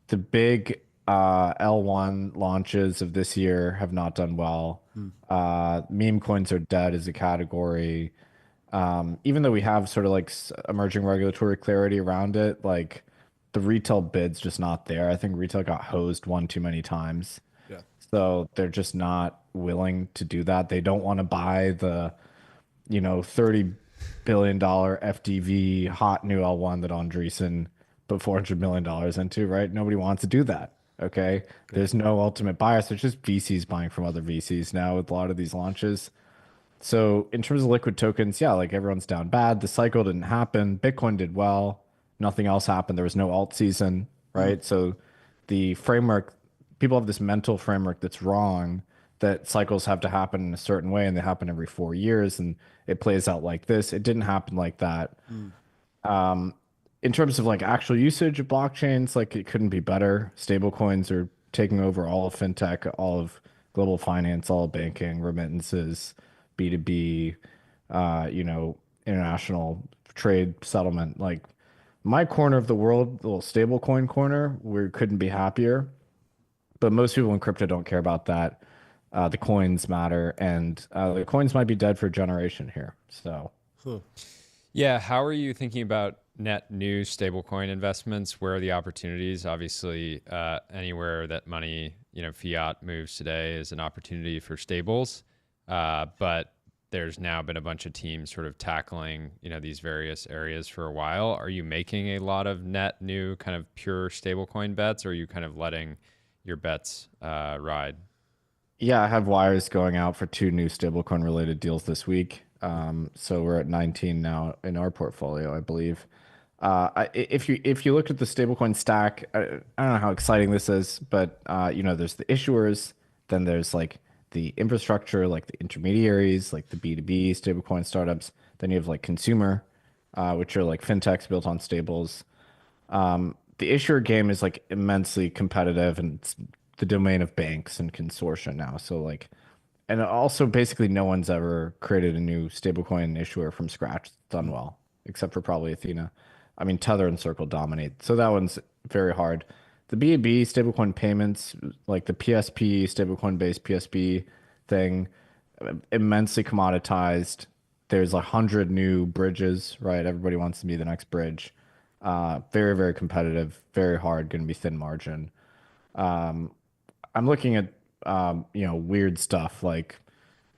the big L1 launches of this year have not done well. Meme coins are dead as a category. Even though we have sort of like emerging regulatory clarity around it, like the retail bid's just not there. I think retail got hosed one too many times. Yeah. So they're just not willing to do that. They don't want to buy the, $30 billion FDV hot new L1 that Andreessen put $400 million into, right? Nobody wants to do that. Okay. There's no ultimate buyer. So it's just VCs buying from other VCs now with a lot of these launches. So in terms of liquid tokens, yeah, like everyone's down bad. The cycle didn't happen. Bitcoin did well. Nothing else happened. There was no alt season, right? So the framework, people have this mental framework that's wrong, that cycles have to happen in a certain way and they happen every 4 years and it plays out like this. It didn't happen like that. In terms of like actual usage of blockchains, like it couldn't be better. Stable coins are taking over all of fintech, all of global finance, all of banking, remittances, B2B, international trade settlement. Like my corner of the world, the little stable coin corner, we couldn't be happier. But most people in crypto don't care about that. The coins matter, and the coins might be dead for a generation here. So, Yeah, how are you thinking about net new stablecoin investments? Where are the opportunities? Obviously, anywhere that money, fiat moves today is an opportunity for stables. But there's now been a bunch of teams sort of tackling, these various areas for a while. Are you making a lot of net new kind of pure stablecoin bets, or are you kind of letting your bets ride? yeah, I have wires going out for 2 new stablecoin related deals this week. So we're at 19 now in our portfolio, I believe. If you look at the stablecoin stack, I don't know how exciting this is, but there's the issuers, then there's like the infrastructure, like the intermediaries, like the B2B stablecoin startups. Then you have like consumer, which are like fintechs built on stables. The issuer game is like immensely competitive, and it's the domain of banks and consortia now. So like, and also basically no one's ever created a new stablecoin issuer from scratch that's done well, except for probably Athena. I mean, Tether and Circle dominate, so that one's very hard. The B2B stablecoin payments, like the PSP stablecoin based PSP thing, immensely commoditized. There's 100 new bridges, right? Everybody wants to be the next bridge. Very, very competitive, very hard, going to be thin margin. I'm looking at weird stuff like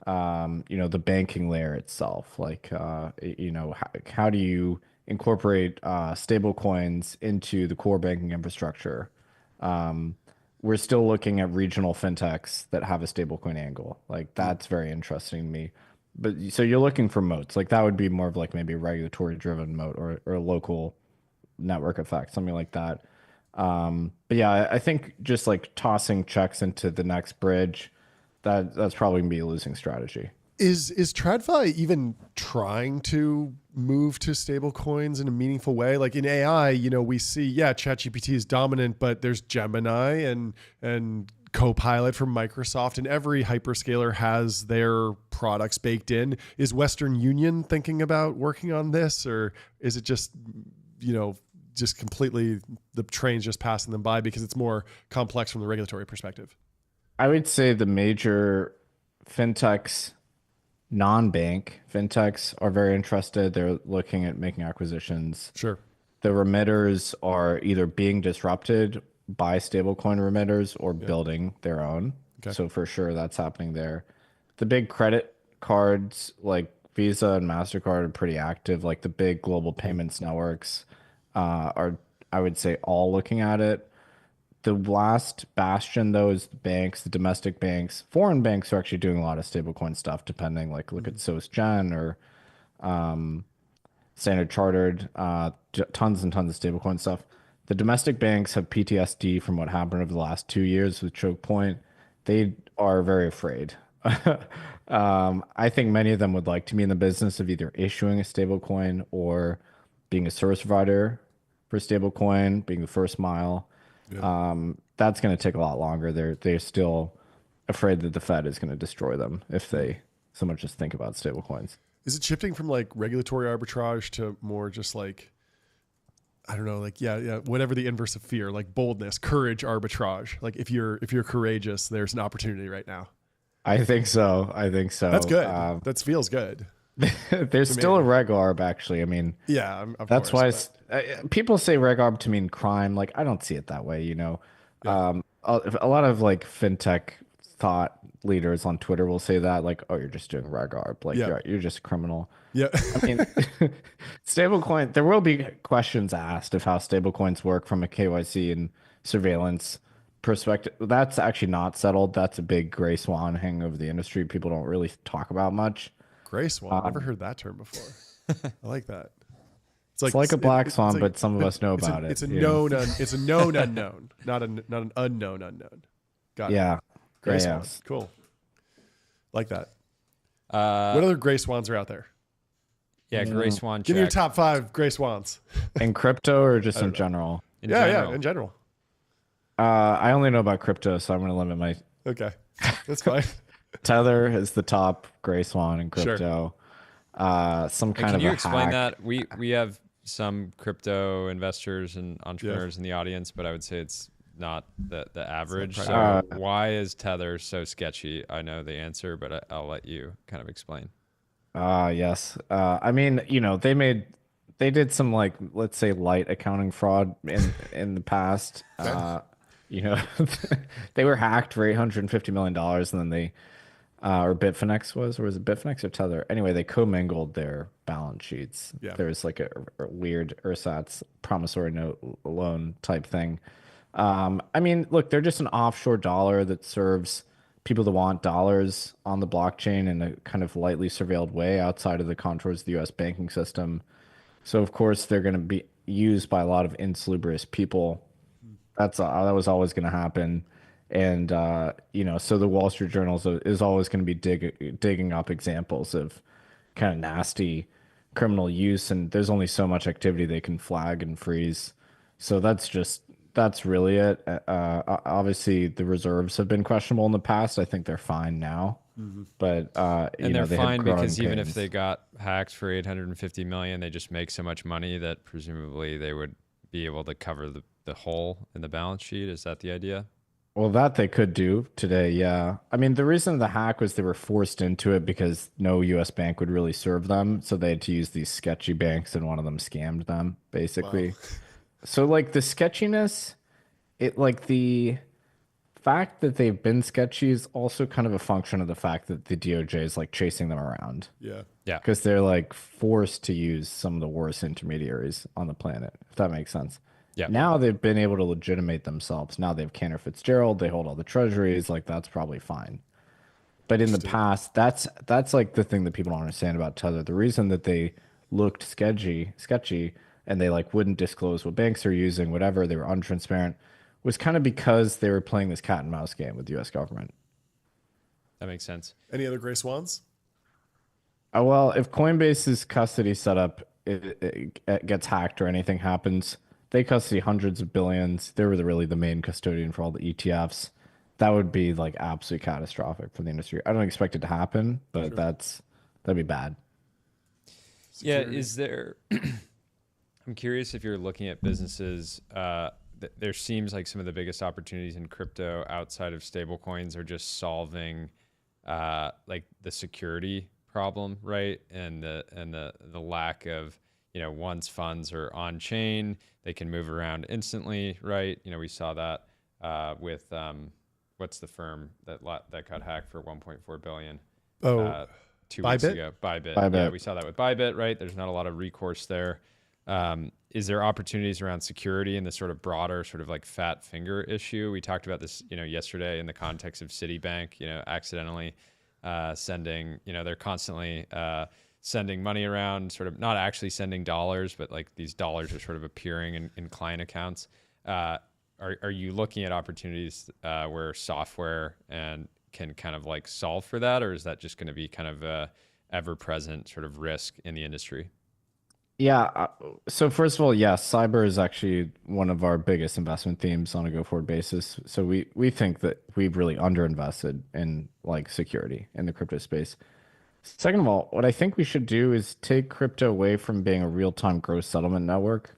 the banking layer itself. Like how do you incorporate stable coins into the core banking infrastructure? We're still looking at regional fintechs that have a stablecoin angle. Like that's very interesting to me. But so you're looking for moats. Like that would be more of like maybe a regulatory driven moat or a local network effect, something like that. But yeah, I think just like tossing checks into the next bridge, that's probably gonna be a losing strategy. Is TradFi even trying to move to stable coins in a meaningful way? Like in AI, we see, ChatGPT is dominant, but there's Gemini and Copilot from Microsoft, and every hyperscaler has their products baked in. Is Western Union thinking about working on this, or is it just, just completely the train's just passing them by because it's more complex from the regulatory perspective? I would say the major fintechs, non-bank fintechs, are very interested. They're looking at making acquisitions. Sure. The remitters are either being disrupted by stablecoin remitters or building their own. Okay. So for sure that's happening there. The big credit cards like Visa and MasterCard are pretty active. Like the big global payments networks are, I would say, all looking at it. The last bastion, though, is the banks, the domestic banks. Foreign banks are actually doing a lot of stablecoin stuff, depending. Like, look at SocGen or Standard Chartered, tons and tons of stablecoin stuff. The domestic banks have PTSD from what happened over the last 2 years with choke point. They are very afraid. I think many of them would like to be in the business of either issuing a stablecoin or being a service provider for stablecoin, being the first mile. That's going to take a lot longer. They're still afraid that the Fed is going to destroy them if they so much just think about stablecoins. Is it shifting from like regulatory arbitrage to more just like, I don't know, like whatever the inverse of fear, like boldness, courage, arbitrage. Like if you're courageous, there's an opportunity right now. I think so. That's good. That feels good. There's still a reg arb, actually. I mean, that's course, why people say reg arb to mean crime. Like I don't see it that way. A lot of like fintech thought leaders on Twitter will say that, like, oh, you're just doing reg arb, like you're just a criminal. Yeah. I mean, stablecoin, there will be questions asked of how stablecoins work from a KYC and surveillance perspective. That's actually not settled. That's a big gray swan hanging over the industry. People don't really talk about much. Gray swan. Never heard that term before. I like that. It's like a black swan, but some of us know about it. It's a known. It's a known unknown, not an unknown unknown. Got it. Yeah. Gray swan. Cool. Like that. What other gray swans are out there? Yeah, gray swan. Give me your top 5 gray swans. In crypto or just in general? In general. I only know about crypto, so I'm going to limit my. Okay, that's fine. Tether is the top gray swan in crypto. Sure. Can you explain that? We have some crypto investors and entrepreneurs in the audience, but I would say it's not the average. So why is Tether so sketchy? I know the answer, but I'll let you kind of explain. Yes. I mean, they did some like, let's say, light accounting fraud in the past. They were hacked for $850 million, and then they or Bitfinex was it Bitfinex or Tether? Anyway, they commingled their balance sheets. Yeah. There was like a weird ersatz promissory note loan type thing. I mean, look, they're just an offshore dollar that serves people that want dollars on the blockchain in a kind of lightly surveilled way outside of the contours of the U.S. banking system. So, of course, they're going to be used by a lot of insalubrious people. That was always going to happen. And, so the Wall Street Journal is always going to be digging up examples of kind of nasty criminal use. And there's only so much activity they can flag and freeze. So that's really it. Obviously, the reserves have been questionable in the past. I think they're fine now, but And they're they had fine growing because even if pains. they got hacked for 850 million, they just make so much money that presumably they would be able to cover the hole in the balance sheet. Is that the idea? Well, that they could do today, yeah. I mean, the reason the hack was they were forced into it because no U.S. bank would really serve them, so they had to use these sketchy banks, and one of them scammed them, Wow. basically. So, like the sketchiness, it like the fact that they've been sketchy is also kind of a function of the fact that the DOJ is like chasing them around Yeah. Yeah. because they're like forced to use some of the worst intermediaries on the planet, if that makes sense. Yeah. Now they've been able to legitimate themselves. Now they have Cantor Fitzgerald, they hold all the treasuries, like that's probably fine. But in the past, that's like the thing that people don't understand about Tether. The reason that they looked sketchy, and they like wouldn't disclose what banks are using, whatever, they were untransparent, was kind of because they were playing this cat and mouse game with the US government. That makes sense. Any other gray swans? Well, if Coinbase's custody setup it gets hacked or anything happens, they custody hundreds of billions. They were really the main custodian for all the ETFs. That would be like absolutely catastrophic for the industry. I don't expect it to happen, but that'd be bad. Security. Yeah, is there I'm curious if you're looking at businesses there seems like some of the biggest opportunities in crypto outside of stablecoins are just solving like the security problem, right? And the lack of, once funds are on chain, they can move around instantly, right? We saw that with what's the firm that got hacked for 1.4 billion? 2 weeks ago, Bybit. Yeah, we saw that with Bybit, right? There's not a lot of recourse there. Is there opportunities around security and the sort of broader sort of like fat finger issue? We talked about this, yesterday in the context of Citibank, accidentally sending, they're constantly sending money around, sort of not actually sending dollars, but like these dollars are sort of appearing in client accounts. Are you looking at opportunities where software and can kind of like solve for that, or is that just going to be kind of a ever-present sort of risk in the industry? Yeah. So first of all, yes, cyber is actually one of our biggest investment themes on a go-forward basis. So we think that we've really underinvested in like security in the crypto space. Second of all, what I think we should do is take crypto away from being a real-time gross settlement network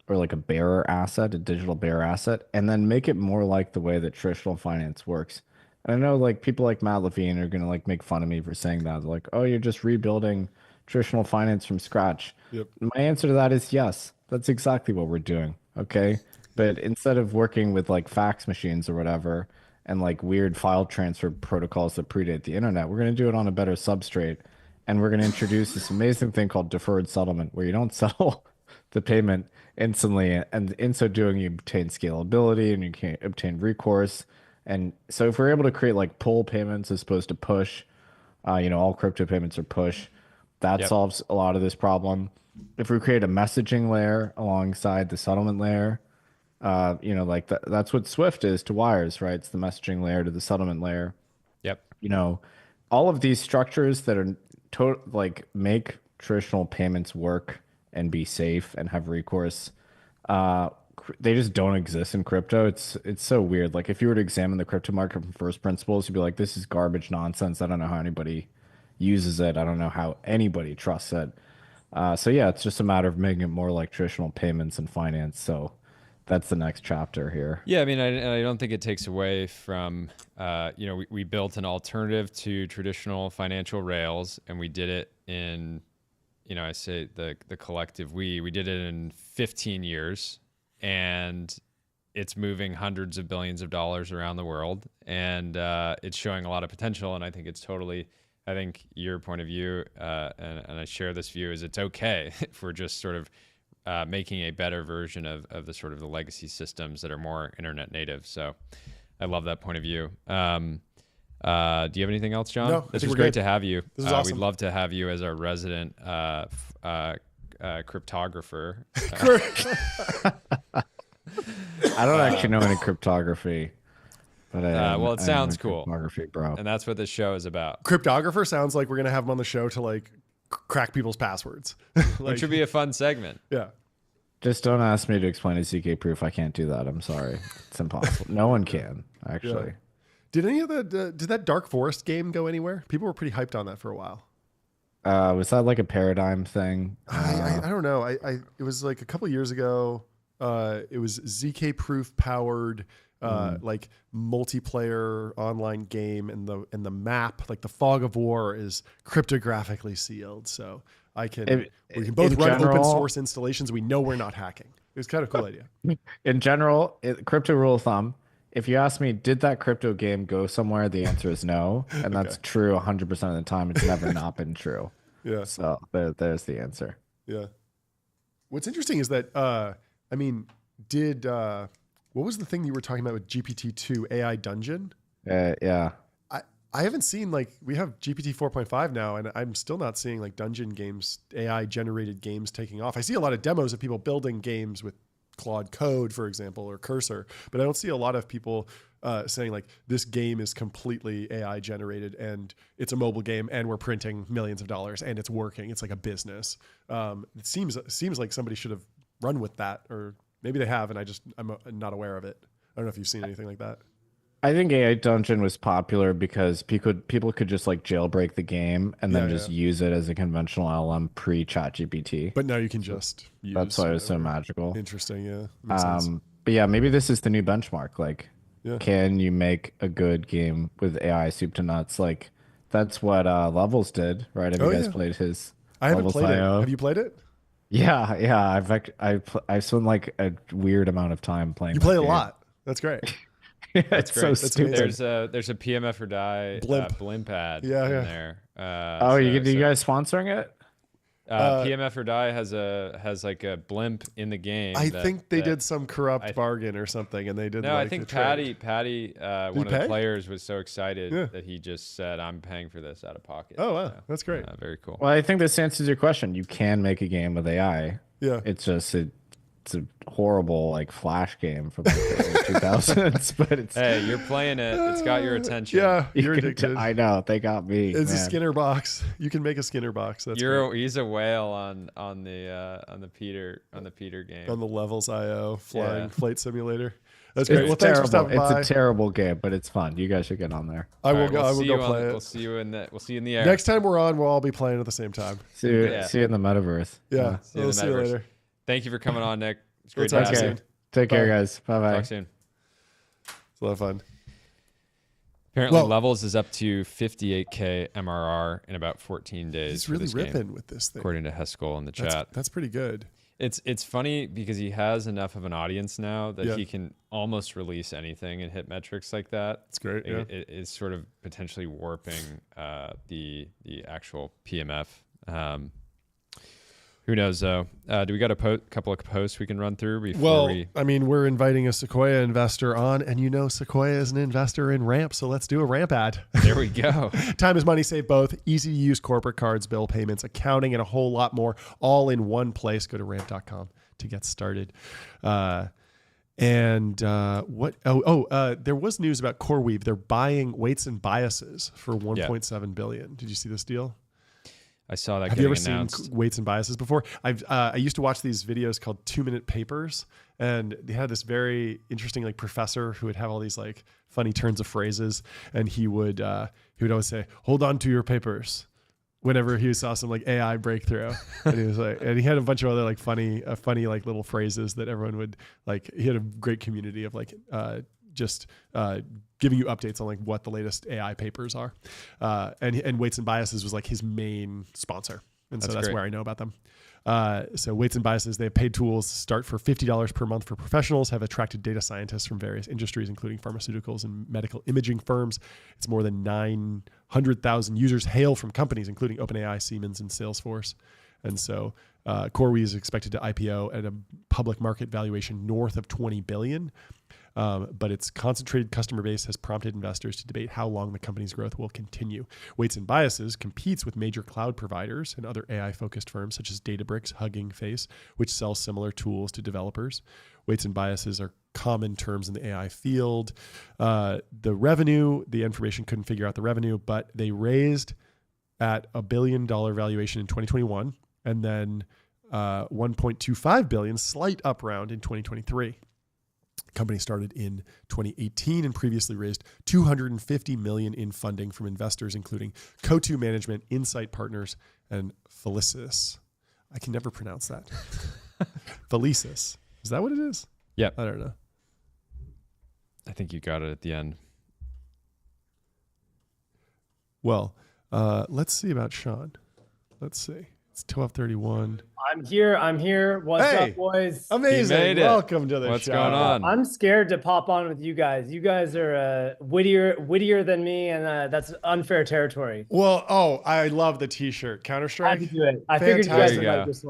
or like a bearer asset, a digital bearer asset, and then make it more like the way that traditional finance works. And I know like people like Matt Levine are gonna like make fun of me for saying that. They're like, oh, you're just rebuilding traditional finance from scratch. Yep. My answer to that is yes. That's exactly what we're doing. Okay. But instead of working with like fax machines or whatever and like weird file transfer protocols that predate the internet, we're going to do it on a better substrate. And we're going to introduce this amazing thing called deferred settlement where you don't settle the payment instantly. And in so doing, you obtain scalability and you can obtain recourse. And so if we're able to create like pull payments as opposed to push, all crypto payments are push. That solves a lot of this problem. If we create a messaging layer alongside the settlement layer, that's what Swift is to wires, right? It's the messaging layer to the settlement layer. Yep. All of these structures that are like make traditional payments work and be safe and have recourse. They just don't exist in crypto. It's so weird. Like if you were to examine the crypto market from first principles, you'd be like, this is garbage nonsense. I don't know how anybody uses it. I don't know how anybody trusts it. So yeah, it's just a matter of making it more like traditional payments and finance. So that's the next chapter here. Yeah, I mean, I don't think it takes away from, we built an alternative to traditional financial rails, and we did it in, I say the collective we did it in 15 years, and it's moving hundreds of billions of dollars around the world, and it's showing a lot of potential, and I think it's totally. I think your point of view, and I share this view, is it's okay if we're just sort of making a better version of the sort of the legacy systems that are more internet native. So I love that point of view. Do you have anything else, John? No, this was great to have you. This is awesome. We'd love to have you as our resident cryptographer. I don't actually know any cryptography. But well, it sounds cool, bro. And that's what this show is about. Cryptographer sounds like we're gonna have him on the show to like crack people's passwords, which would be a fun segment. Yeah, Just don't ask me to explain a ZK proof. I can't do that. I'm sorry. It's impossible. No one can, actually. Yeah. Did any of did that Dark Forest game go anywhere? People were pretty hyped on that for a while. Was that like a paradigm thing? I don't know. It was like a couple years ago. It was ZK proof powered like multiplayer online game, and the map, like the Fog of War, is cryptographically sealed. So we can both run open source installations. We know we're not hacking. It was kind of a cool idea. In general, crypto rule of thumb, if you ask me, did that crypto game go somewhere? The answer is no. And that's true 100% of the time. It's never not been true. Yeah. So there's the answer. Yeah. What's interesting is that, I mean, what was the thing you were talking about with GPT-2 AI Dungeon? Yeah. I haven't seen, like, we have GPT 4.5 now, and I'm still not seeing like dungeon games, AI generated games taking off. I see a lot of demos of people building games with Claude Code, for example, or Cursor, but I don't see a lot of people saying like, this game is completely AI generated and it's a mobile game and we're printing millions of dollars and it's working. It's like a business. It seems like somebody should have run with that, or maybe they have, and I'm not aware of it. I don't know if you've seen anything like that. I think AI Dungeon was popular because people could just like jailbreak the game and then use it as a conventional LLM pre-ChatGPT. But now you can just use. That's why it was so magical. Interesting, yeah. Makes sense. But yeah, maybe this is the new benchmark. Like, can you make a good game with AI soup to nuts? Like, that's what Levels did, right? Have you guys played his? I haven't played it. Have you played it? Yeah. I've spent like a weird amount of time playing. You play a lot. That's great. That's great. So stupid. There's a PMF or die blimp ad in there. You guys sponsoring it? PMF or die has like a blimp in the game. I think they did some corrupt bargain or something, and they did. No, like I think Patty, one of the players was so excited that he just said, "I'm paying for this out of pocket." Oh wow, that's great. Very cool. Well, I think this answers your question. You can make a game with AI. Yeah, it's just it's a horrible like Flash game from the 2000s, but it's you're playing it. It's got your attention. Yeah, you're addicted. I know they got me. It's a Skinner box. You can make a Skinner box. That's he's a whale on the Peter game on the Levels.io flying flight simulator. That's great. Well, thanks for stopping by. It's a terrible game, but it's fun. You guys should get on there. I will go play it. We'll see you in the air. Next time we're on, we'll all be playing at the same time. See you in the metaverse. Yeah, we'll see you later. Thank you for coming on, Nick. It's great to have you. Take care, guys. Bye-bye. Talk soon. It's a lot of fun. Apparently, Levels is up to 58K MRR in about 14 days. He's really ripping with this thing, according to Heskel in the chat. That's pretty good. It's funny because he has enough of an audience now that he can almost release anything and hit metrics like that. It's great. It is sort of potentially warping the actual PMF. Who knows though? Do we got a couple of posts we can run through before I mean, we're inviting a Sequoia investor on, and Sequoia is an investor in Ramp, so let's do a Ramp ad. There we go. Time is money, save both. Easy to use corporate cards, bill payments, accounting, and a whole lot more, all in one place. Go to ramp.com to get started. There was news about CoreWeave. They're buying Weights and Biases for $1.7 billion. Did you see this deal? I saw that. Have you ever seen Weights and Biases before? I used to watch these videos called 2-minute papers, and they had this very interesting like professor who would have all these like funny turns of phrases, and he would always say, "Hold on to your papers," whenever he saw some like AI breakthrough, and he was like, and he had a bunch of other like funny like little phrases that everyone would like. He had a great community of like giving you updates on like what the latest AI papers are. And Weights and Biases was like his main sponsor. And so that's where I know about them. So Weights and Biases, they have paid tools, start for $50 per month for professionals, have attracted data scientists from various industries, including pharmaceuticals and medical imaging firms. It's more than 900,000 users hail from companies, including OpenAI, Siemens, and Salesforce. And so CoreWeave is expected to IPO at a public market valuation north of $20 billion. But its concentrated customer base has prompted investors to debate how long the company's growth will continue. Weights and Biases competes with major cloud providers and other AI-focused firms such as Databricks, Hugging Face, which sell similar tools to developers. Weights and Biases are common terms in the AI field. The revenue, the information couldn't figure out the revenue, but they raised at $1 billion valuation in 2021, and then $1.25 billion, slight up round in 2023. Company started in 2018 and previously raised $250 million in funding from investors, including Coatue Management, Insight Partners, and Felicis. I can never pronounce that. Felicis. Is that what it is? Yeah. I don't know. I think you got it at the end. Well, let's see about Shaun. Let's see. It's 12:31. I'm here. What's up, boys? Amazing. You made it. Welcome to the What's show. going on? I'm scared to pop on with you guys. You guys are wittier than me, and that's unfair territory. Well, I love the T-shirt. I had Counter-Strike. to do it. I figured you guys Fantastic. would There you like this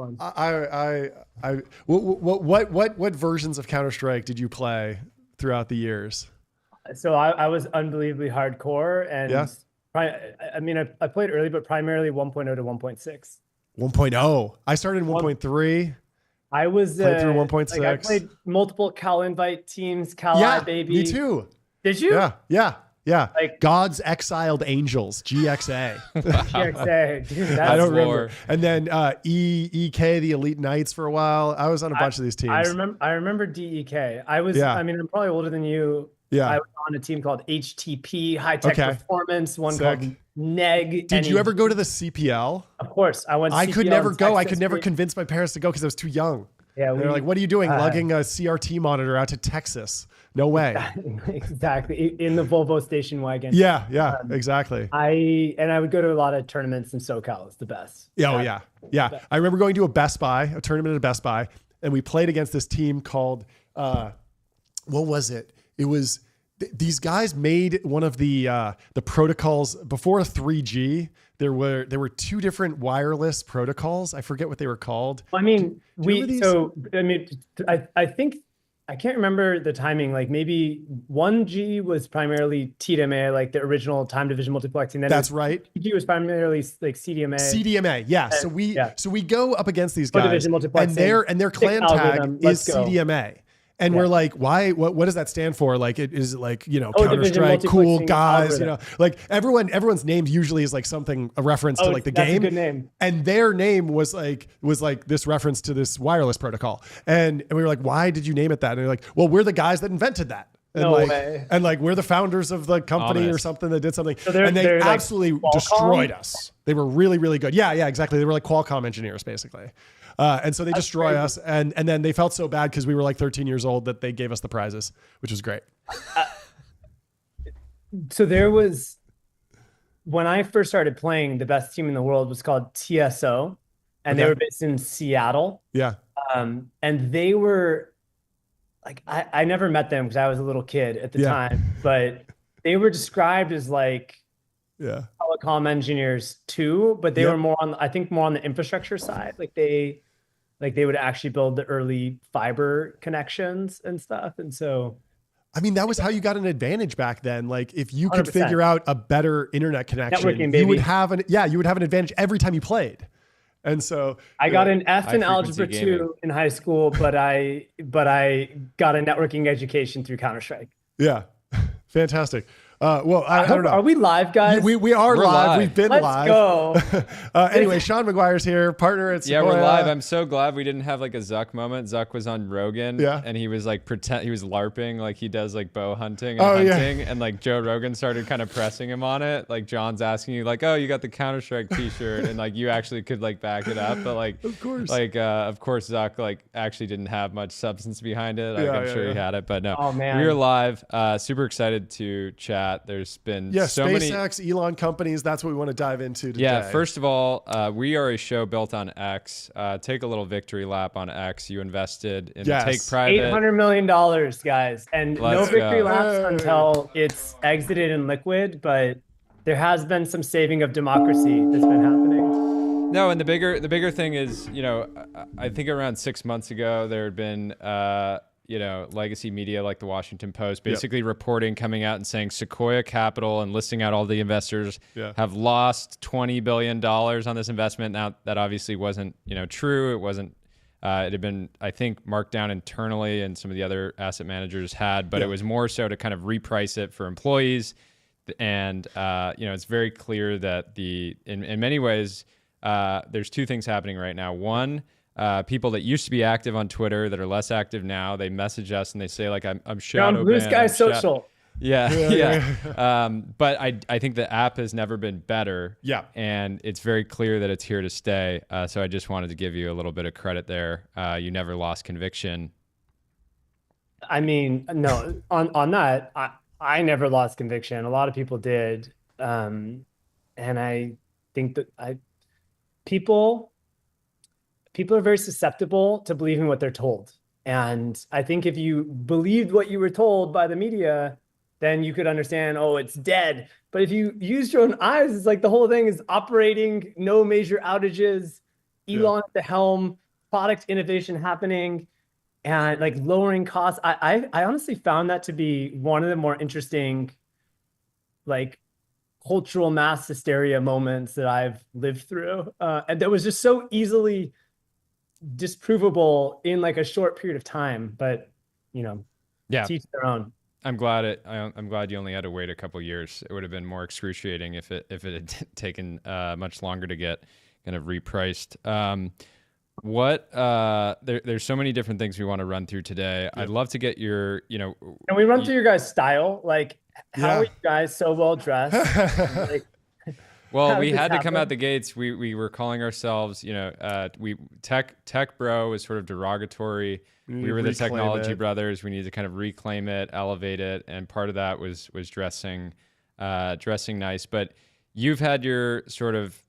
one. What versions of Counter-Strike did you play throughout the years? So I was unbelievably hardcore, and Yeah. I played early, but primarily 1.0 to 1.6. 1.0. I started in 1.3. I was Played through 1.6. I played multiple Cal Invite teams. Cal Yeah, I, baby. me too. Did you? Yeah. Like- God's Exiled Angels, GXA. GXA. Dude, that's I don't lore. remember. And then EK, the Elite Knights for a while. I was on a bunch of these teams. I remember DEK. I'm probably older than you. Yeah. I was on a team called HTP, High Tech Okay. Performance, one Sick. called NEG. Did you ever go to the CPL? Of course. I went to I CPL could never in go. I Texas. could never convince my parents to go because I was too young. Yeah, They're like, what are you doing? Lugging a CRT monitor out to Texas? No way. Exactly. In the Volvo station wagon. Yeah, exactly. I would go to a lot of tournaments in SoCal. It's the best. Yeah. I remember going to a tournament at a Best Buy, and we played against this team called, what was it? It was, these guys made one of the protocols before 3G. There were two different wireless protocols. I forget what they were called. I mean, remember I think, I can't remember the timing. Like maybe 1G was primarily TDMA, like the original time division multiplexing. Then That's right. 2G was primarily like CDMA. CDMA, yeah. So we go up against these guys, division multiplexing, and their clan tag algorithm. is Let's go. CDMA. And we're like, why? What does that stand for? Like, is it like, division Counter-Strike, cool multiplexing guys, algorithm. like everyone's name usually is like a reference to like the that's game. a good name. And their name was like this reference to this wireless protocol. And we were like, why did you name it that? And they're like, well, we're the guys that invented that. And No like, way. And like, we're the founders of the company or Honest. something that did something. So and they they're like absolutely Qualcomm? destroyed us. They were really, really good. Yeah, exactly. They were like Qualcomm engineers, basically. And so they destroy us. And then they felt so bad because we were like 13 years old that they gave us the prizes, which was great. So there was, when I first started playing, the best team in the world was called TSO, and they Okay. were based in Seattle. Yeah. And they were like, I never met them because I was a little kid at the Yeah. time, but they were described as like Yeah. telecom engineers too, but they Yeah. were more on the infrastructure side. Like they would actually build the early fiber connections and stuff. And so, I mean, that was how you got an advantage back then. Like if you could 100%. figure out a better internet connection, Networking, you baby. would have an advantage every time you played. And so I got an F in high algebra frequency gaming. 2 in high school, but I got a networking education through Counter-Strike. yeah, fantastic. Well, I don't know. Are we live, guys? We are We're live. live. We've been Let's live. go. Anyway, Shaun Maguire's here, partner at Yeah, Sequoia. we're live. I'm so glad we didn't have like a Zuck moment. Zuck was on Rogan, Yeah. and he was like he was LARPing, like he does like bow hunting and Oh, yeah. hunting, and like Joe Rogan started kind of pressing him on it. Like John's asking you, like, oh, you got the Counter-Strike T-shirt, and like you actually could like back it up, but like, Of course. of course, Zuck like actually didn't have much substance behind it. Like, Yeah, I'm yeah, sure he yeah. had it, but no. Oh, man. We are live. Super excited to chat. There's been Yeah, so many. SpaceX, Elon companies. That's what we want to dive into today. Yeah, first of all, we are a show built on X. Take a little victory lap on X. You invested in Yes. Take Private. $800 million, guys. And no Let's victory go. laps Hey. until it's exited in liquid, but there has been some saving of democracy that's been happening. No, and the bigger thing is, I think around 6 months ago there had been, legacy media like the Washington Post basically reporting, coming out and saying Sequoia Capital and listing out all the investors have lost $20 billion on this investment. Now that obviously wasn't, true. It wasn't. It had been, I think, marked down internally, and some of the other asset managers had, but it was more so to kind of reprice it for employees. And it's very clear that in many ways, there's two things happening right now. One, people that used to be active on Twitter that are less active now. They message us and they say like, I'm You're on shadow Blue banned. Sky Social. Yeah. But I think the app has never been better. Yeah. And it's very clear that it's here to stay. So I just wanted to give you a little bit of credit there. You never lost conviction. I mean, no, on that, I never lost conviction. A lot of people did. And I think that people are very susceptible to believing what they're told. And I think if you believed what you were told by the media, then you could understand, oh, it's dead. But if you used your own eyes, it's like the whole thing is operating, no major outages, Elon at the helm, product innovation happening, and like lowering costs. I honestly found that to be one of the more interesting, like, cultural mass hysteria moments that I've lived through. And that was just so easily disprovable in like a short period of time. But, teach their own. I'm glad you only had to wait a couple years. It would have been more excruciating if it had taken much longer to get kind of repriced. There's so many different things we want to run through today. I'd love to get your, Can we run through your guys' style? Like, how are you guys so well dressed? Like, well, we had to come out the gates. We were calling ourselves, tech bro was sort of derogatory. We were the technology brothers. We need to kind of reclaim it, elevate it, and part of that was dressing nice. But you've had your sort of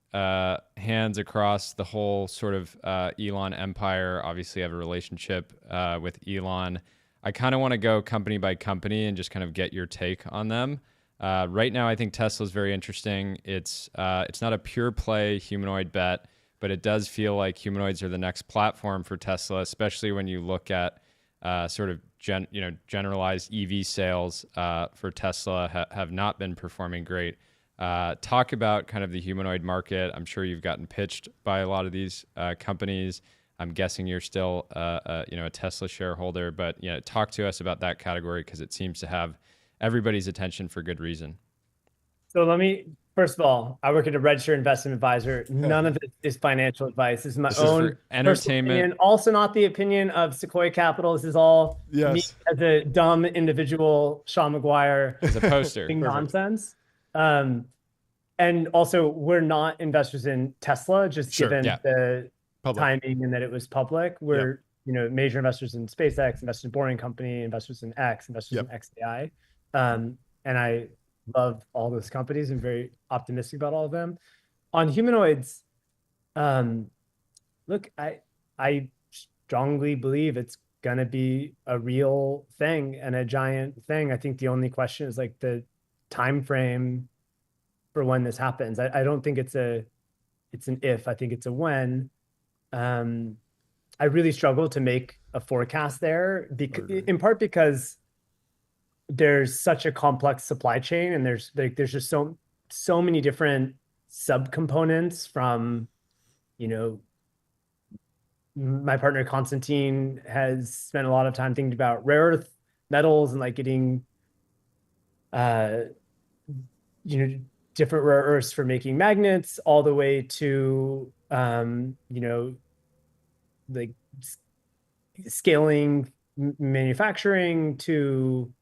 hands across the whole sort of Elon empire. Obviously, I have a relationship with Elon. I kind of want to go company by company and just kind of get your take on them. Right now, I think Tesla is very interesting. It's not a pure play humanoid bet, but it does feel like humanoids are the next platform for Tesla, especially when you look at sort of generalized EV sales for Tesla have not been performing great. Talk about kind of the humanoid market. I'm sure you've gotten pitched by a lot of these companies. I'm guessing you're still a Tesla shareholder, but talk to us about that category because it seems to have everybody's attention for good reason. So first of all, I work at a registered investment advisor. None of it is financial advice. This is my own entertainment. Opinion. Also not the opinion of Sequoia Capital. This is all me as a dumb individual, Shaun Maguire. As a poster. Nonsense. And also, we're not investors in Tesla, just given the timing and that it was public. We're major investors in SpaceX, investors in Boring Company, investors in X, investors in XAI. And I love all those companies and very optimistic about all of them. On humanoids, look, I strongly believe it's gonna be a real thing and a giant thing. I think the only question is like the time frame for when this happens. I don't think it's an if, I think it's a when. I really struggle to make a forecast there, in part because there's such a complex supply chain, and there's just so many different subcomponents from, my partner Constantine has spent a lot of time thinking about rare earth metals and like getting, different rare earths for making magnets, all the way to, like scaling manufacturing to,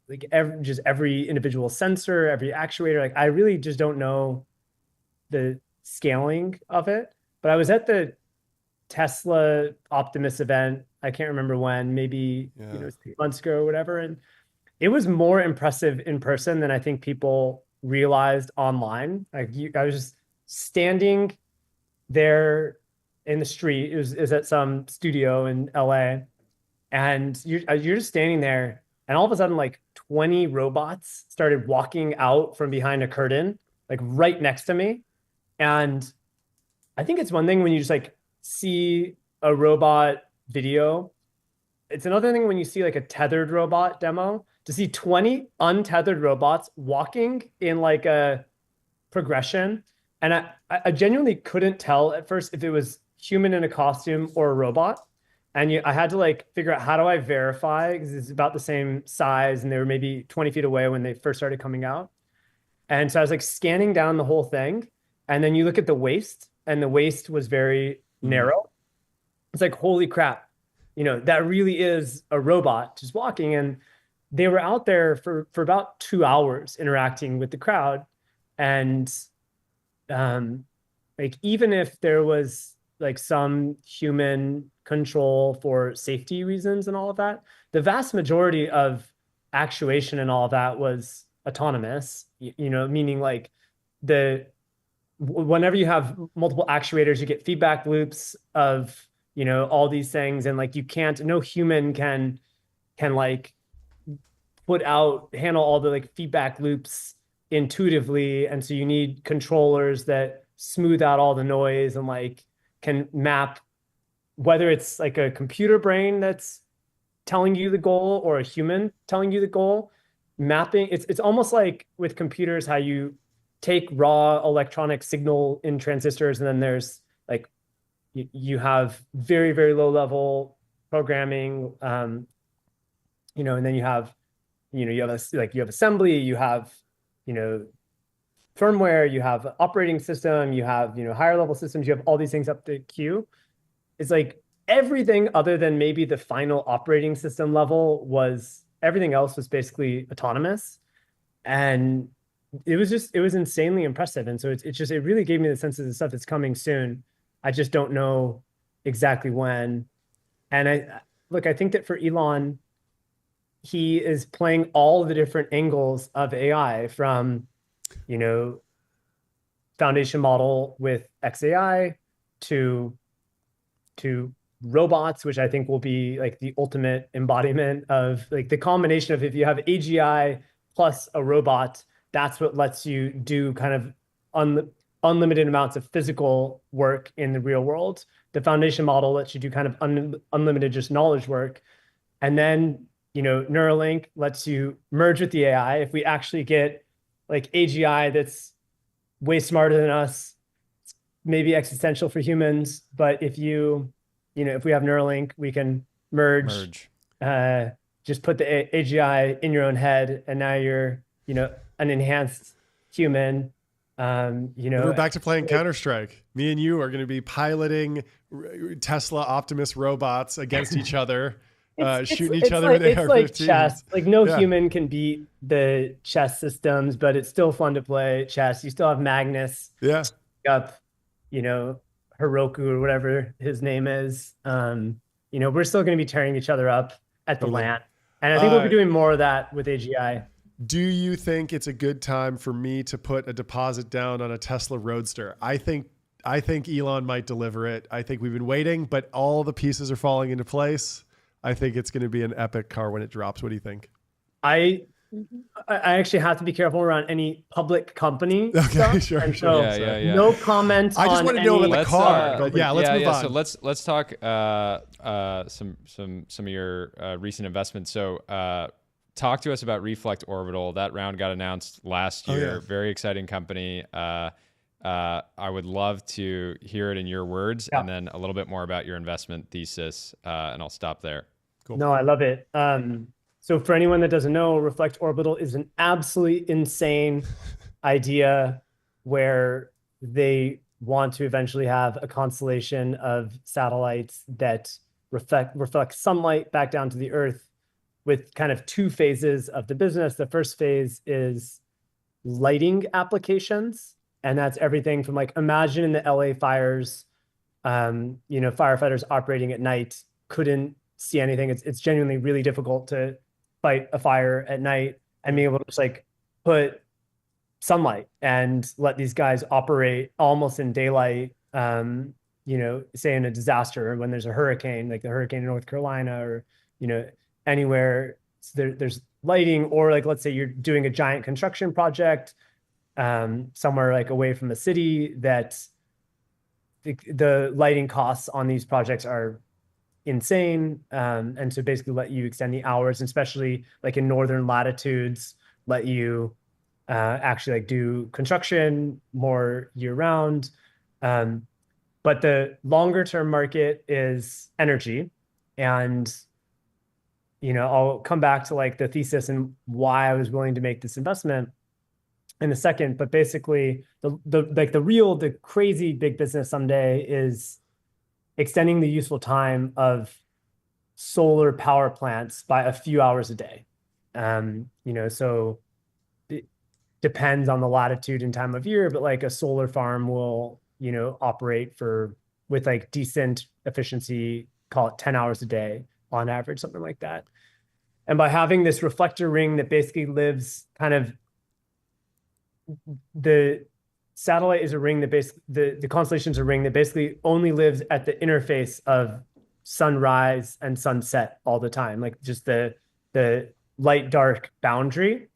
like every individual sensor, every actuator. Like, I really just don't know the scaling of it. But I was at the Tesla Optimus event. I can't remember when, maybe 6 months ago or whatever. And it was more impressive in person than I think people realized online. Like, I was just standing there in the street. It was at some studio in LA, and you're just standing there, and all of a sudden, like 20 robots started walking out from behind a curtain, like right next to me. And I think it's one thing when you just like see a robot video. It's another thing when you see like a tethered robot demo. To see 20 untethered robots walking in like a progression. And I genuinely couldn't tell at first if it was human in a costume or a robot. And I had to like figure out, how do I verify? Because it's about the same size, and they were maybe 20 feet away when they first started coming out. And so I was like scanning down the whole thing. And then you look at the waist, and the waist was very narrow. it's like, holy crap, that really is a robot just walking. And they were out there for about 2 hours interacting with the crowd. And like, even if there was like some human control for safety reasons and all of that, the vast majority of actuation and all of that was autonomous, meaning like whenever you have multiple actuators, you get feedback loops of, all these things. And like, no human can like handle all the like feedback loops intuitively. And so you need controllers that smooth out all the noise and like can map, whether it's like a computer brain that's telling you the goal or a human telling you the goal. Mapping, it's almost like with computers, how you take raw electronic signal in transistors, and then there's like you have very, very low level programming, and then you have assembly, you have firmware, you have operating system, you have higher level systems, you have all these things up the queue. It's like everything other than maybe the final operating system level everything else was basically autonomous. And it was insanely impressive. And so it really gave me the sense of the stuff that's coming soon. I just don't know exactly when. And I think that for Elon, he is playing all the different angles of AI, from, foundation model with XAI to robots, which I think will be like the ultimate embodiment of like the combination of, if you have AGI plus a robot, that's what lets you do kind of unlimited amounts of physical work in the real world. The foundation model lets you do kind of unlimited just knowledge work. And then, Neuralink lets you merge with the AI. If we actually get like AGI that's way smarter than us, it's maybe existential for humans. But if if we have Neuralink, we can merge. Just put the AGI in your own head, and now you're, an enhanced human. We're back to playing Counter-Strike. Me and you are going to be piloting Tesla Optimus robots against each other, shooting each other with AR-15s. It's like chess. Like no human can beat the chess systems, but it's still fun to play chess. You still have Magnus. Yeah. Up, Heroku or whatever his name is. We're still going to be tearing each other up at the LAN. And I think we'll be doing more of that with AGI. Do you think it's a good time for me to put a deposit down on a Tesla Roadster? I think Elon might deliver it. I think we've been waiting, but all the pieces are falling into place. I think it's going to be an epic car when it drops. What do you think? I actually have to be careful around any public company. Okay, stuff. sure. Yeah. No comment. I just want to know about the car. But let's move on. So let's talk some of your recent investments. So talk to us about Reflect Orbital. That round got announced last year. Oh, yeah. Very exciting company. I would love to hear it in your words, and then a little bit more about your investment thesis, and I'll stop there. Cool. No, I love it. So for anyone that doesn't know, Reflect Orbital is an absolutely insane idea where they want to eventually have a constellation of satellites that reflect sunlight back down to the Earth, with kind of two phases of the business. The first phase is lighting applications. And that's everything from like, imagine in the LA fires, firefighters operating at night couldn't see anything. It's genuinely really difficult to fight a fire at night, and being able to just like put sunlight and let these guys operate almost in daylight, say in a disaster, when there's a hurricane, like the hurricane in North Carolina, or, anywhere there's lighting, or like, let's say you're doing a giant construction project somewhere like away from the city, that the lighting costs on these projects are insane. And so basically let you extend the hours, especially like in northern latitudes, let you actually like do construction more year round. But the longer term market is energy. And, I'll come back to like the thesis and why I was willing to make this investment in a second. But basically the crazy big business someday is extending the useful time of solar power plants by a few hours a day. So it depends on the latitude and time of year, but like a solar farm will, operate with like decent efficiency, call it 10 hours a day on average, something like that. And by having this reflector ring that basically lives the satellite is a ring that basically, the constellation is a ring that basically only lives at the interface of sunrise and sunset all the time, like just the light dark boundary.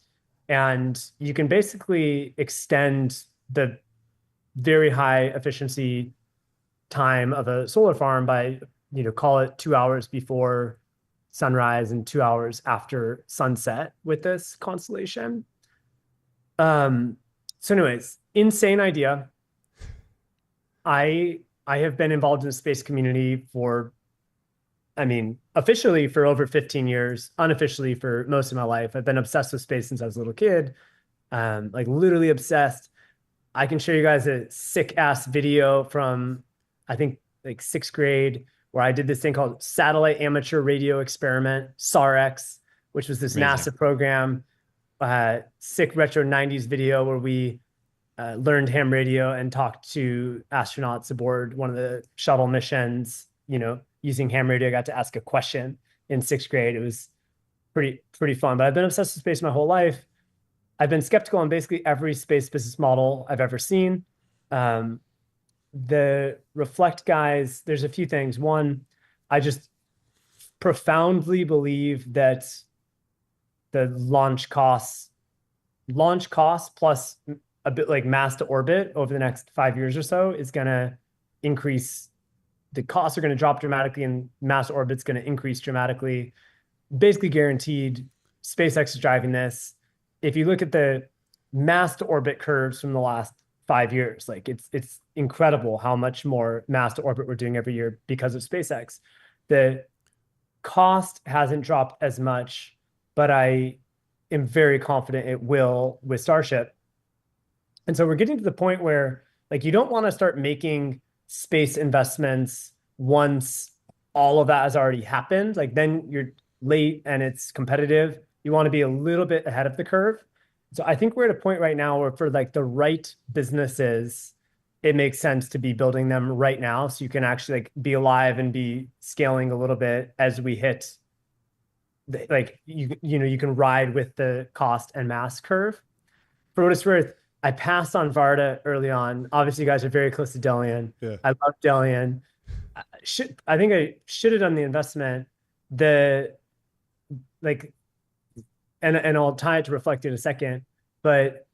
And you can basically extend the very high efficiency time of a solar farm by, call it 2 hours before sunrise and 2 hours after sunset with this constellation. So anyways, insane idea. I have been involved in the space community officially for over 15 years, unofficially for most of my life. I've been obsessed with space since I was a little kid, like literally obsessed. I can show you guys a sick ass video from, I think like 6th grade, where I did this thing called Satellite Amateur Radio Experiment, SARX, which was this NASA program, sick retro 90s video where we learned ham radio and talked to astronauts aboard one of the shuttle missions, using ham radio. I got to ask a question in 6th grade. It was pretty fun, but I've been obsessed with space my whole life. I've been skeptical on basically every space business model I've ever seen. The Reflect guys, there's a few things. One, I just profoundly believe that the launch costs plus a bit like mass to orbit over the next 5 years or so is going to increase. The costs are going to drop dramatically and mass to orbit's going to increase dramatically. Basically guaranteed. SpaceX is driving this. If you look at the mass to orbit curves from the last 5 years, like it's incredible how much more mass to orbit we're doing every year because of SpaceX. The cost hasn't dropped as much, but I am very confident it will with Starship. And so we're getting to the point where like you don't want to start making space investments once all of that has already happened. Like then you're late and it's competitive. You want to be a little bit ahead of the curve. So I think we're at a point right now where for like the right businesses, it makes sense to be building them right now. So you can actually like be alive and be scaling a little bit as we hit you can ride with the cost and mass curve. For what it's worth, I passed on Varda early on. Obviously, you guys are very close to Delian. Yeah. I love Delian. I think I should have done the investment. And I'll tie it to Reflect in a second. But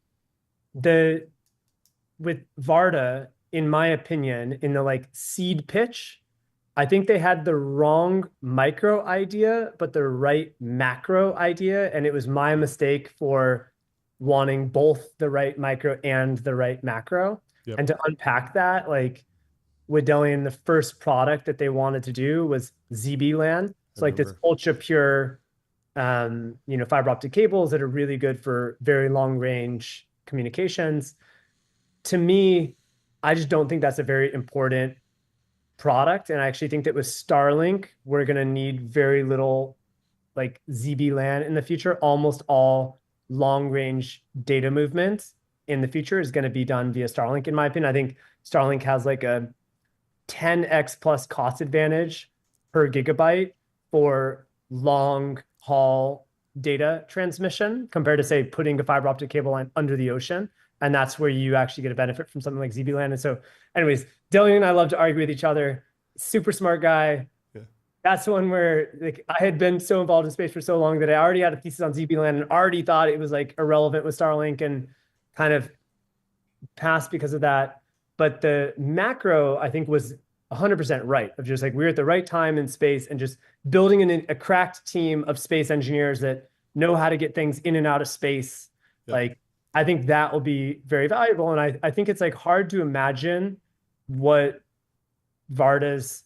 with Varda, in my opinion, in the like seed pitch, I think they had the wrong micro idea, but the right macro idea. And it was my mistake for wanting both the right micro and the right macro. Yep. And to unpack that, like with Delian, the first product that they wanted to do was ZB LAN. It's like this ultra pure, fiber optic cables that are really good for very long range communications. To me, I just don't think that's a very important product. And I actually think that with Starlink, we're going to need very little like ZB LAN in the future. Almost all long range data movement in the future is going to be done via Starlink. In my opinion, I think Starlink has like a 10x plus cost advantage per gigabyte for long haul data transmission compared to say putting a fiber optic cable line under the ocean. And that's where you actually get a benefit from something like ZB LAN. And so anyways, Delian and I love to argue with each other. Super smart guy. Yeah. That's one where like I had been so involved in space for so long that I already had a thesis on ZB LAN and already thought it was like irrelevant with Starlink and kind of passed because of that. But the macro, I think, was 100% right of just like we're at the right time in space and just building a cracked team of space engineers that know how to get things in and out of space. Yeah. Like, I think that will be very valuable. And I think it's like hard to imagine what Varda's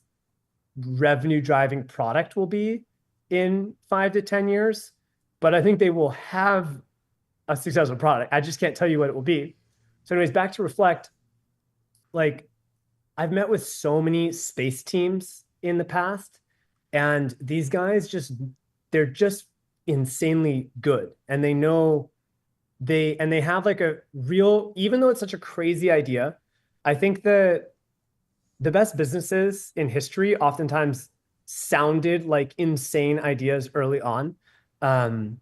revenue driving product will be in 5 to 10 years, but I think they will have a successful product. I just can't tell you what it will be. So anyways, back to Reflect, like I've met with so many space teams in the past, and these guys they're just insanely good. And they know they have like a real, even though it's such a crazy idea, I think the best businesses in history oftentimes sounded like insane ideas early on. Um,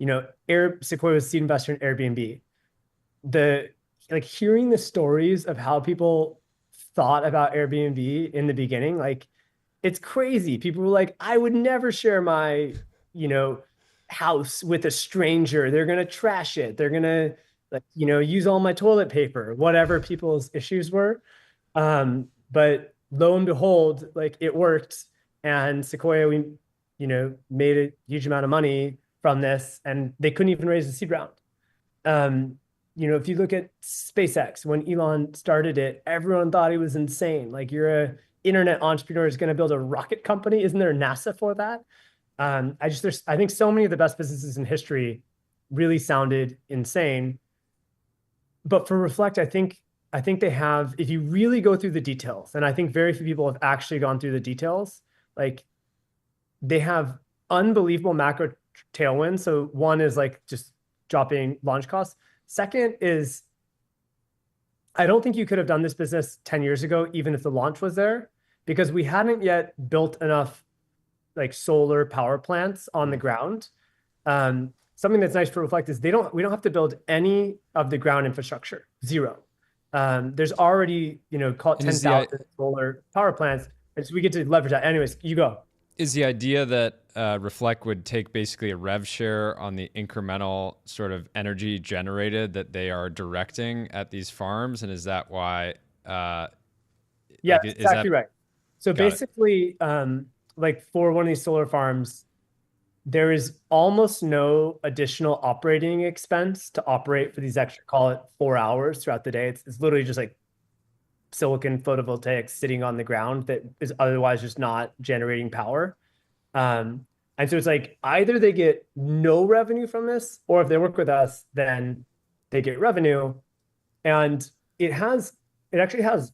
Sequoia was seed investor in Airbnb. The like hearing the stories of how people thought about Airbnb in the beginning, like it's crazy. People were like, I would never share my, you know, house with a stranger. They're gonna trash it. They're gonna like, use all my toilet paper, whatever people's issues were. But lo and behold, like it worked. And Sequoia, we, made a huge amount of money from this, and they couldn't even raise a seed round. If you look at SpaceX, when Elon started it, everyone thought he was insane. Like you're a internet entrepreneur is going to build a rocket company. Isn't there NASA for that? I think so many of the best businesses in history really sounded insane. But for Reflect, I think they have, if you really go through the details, and I think very few people have actually gone through the details, like they have unbelievable macro tailwinds. So one is like just dropping launch costs. Second is, I don't think you could have done this business 10 years ago, even if the launch was there, because we hadn't yet built enough like solar power plants on the ground. Something that's nice for Reflect is we don't have to build any of the ground infrastructure, zero. There's already, call it 10,000 solar power plants. And so we get to leverage that. Anyways, you go. Is the idea that Reflect would take basically a rev share on the incremental sort of energy generated that they are directing at these farms? And is that why? Yeah, exactly right. So basically, like for one of these solar farms, there is almost no additional operating expense to operate for these extra, call it 4 hours throughout the day. It's literally just like silicon photovoltaics sitting on the ground that is otherwise just not generating power. And so it's like either they get no revenue from this, or if they work with us, then they get revenue. And it actually has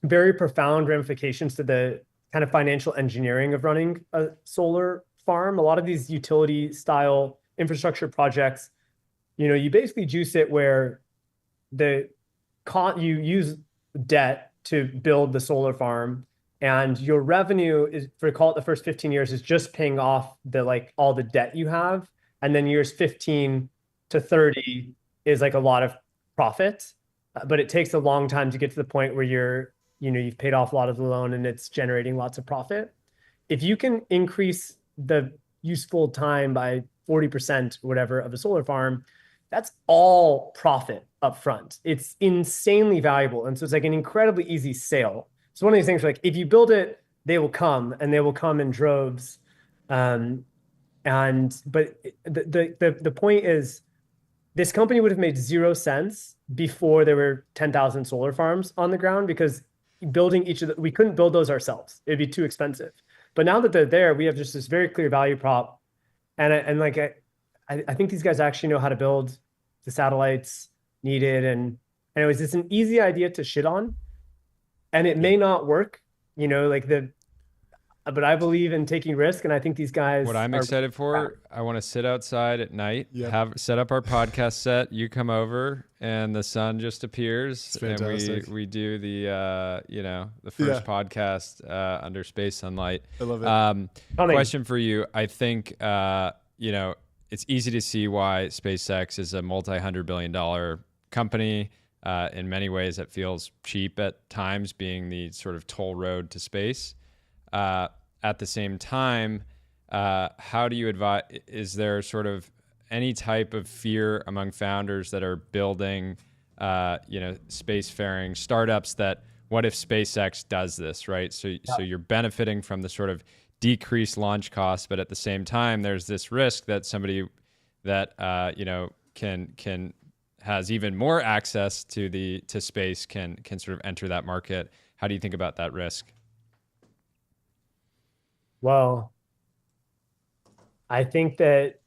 very profound ramifications to the kind of financial engineering of running a solar farm. A lot of these utility style infrastructure projects, you basically juice it where you use debt to build the solar farm, and your revenue is, for call it the first 15 years, is just paying off all the debt you have, and then years 15 to 30 is like a lot of profit, but it takes a long time to get to the point where you've paid off a lot of the loan and it's generating lots of profit. If you can increase the useful time by 40% or whatever of a solar farm, that's all profit up front. It's insanely valuable. And so it's like an incredibly easy sale. So one of these things where, like, if you build it, they will come, and they will come in droves. But the point is, this company would have made 0 sense before there were 10,000 solar farms on the ground, because building we couldn't build those ourselves. It'd be too expensive. But now that they're there, we have just this very clear value prop. I think these guys actually know how to build the satellites needed. And anyways, it's an easy idea to shit on, and it may not work, but I believe in taking risk, and I think these guys. What I'm excited for, I want to sit outside at night, set up our podcast set. You come over, and the sun just appears, and we do the the first podcast under space sunlight. I love it. Question for you. I think it's easy to see why SpaceX is a multi-$100 billion company. In many ways, it feels cheap at times, being the sort of toll road to space. At the same time, how do you advise? Is there sort of any type of fear among founders that are building, spacefaring startups, that what if SpaceX does this, right? So you're benefiting from the sort of decreased launch costs, but at the same time, there's this risk that somebody that can has even more access to space can sort of enter that market. How do you think about that risk? Well, I think that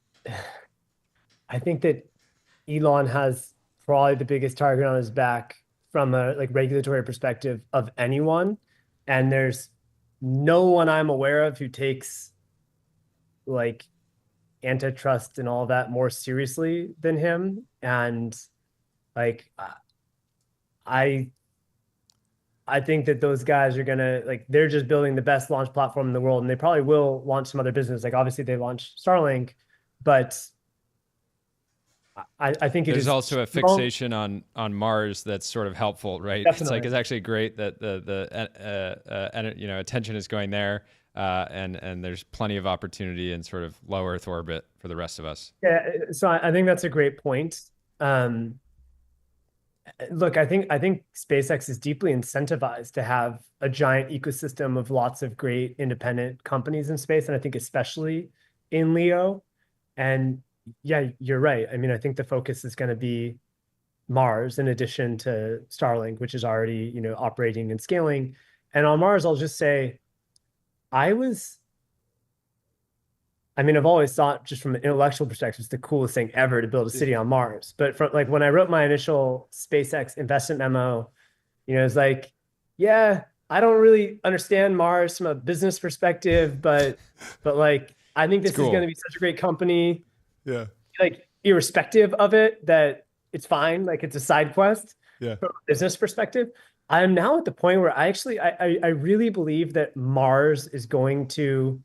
Elon has probably the biggest target on his back from a like regulatory perspective of anyone, and there's no one I'm aware of who takes like antitrust and all that more seriously than him. And like I think that those guys are gonna like they're just building the best launch platform in the world, and they probably will launch some other business. Like obviously they launched Starlink, but I think there's also a fixation on Mars that's sort of helpful, right? Definitely. It's like it's actually great that the attention is going there, and there's plenty of opportunity in sort of low Earth orbit for the rest of us. Yeah, so I think that's a great point. Look, I think SpaceX is deeply incentivized to have a giant ecosystem of lots of great independent companies in space, and I think especially in LEO. And yeah, you're right. I mean, I think the focus is going to be Mars in addition to Starlink, which is already, operating and scaling. And on Mars, I'll just say, I've always thought just from an intellectual perspective, it's the coolest thing ever to build a city on Mars. But from like when I wrote my initial SpaceX investment memo, it's like, yeah, I don't really understand Mars from a business perspective, but like, I think this is going to be such a great company. Yeah. Like irrespective of it, that it's fine. Like it's a side quest. Yeah. From a business perspective. I am now at the point where I really believe that Mars is going to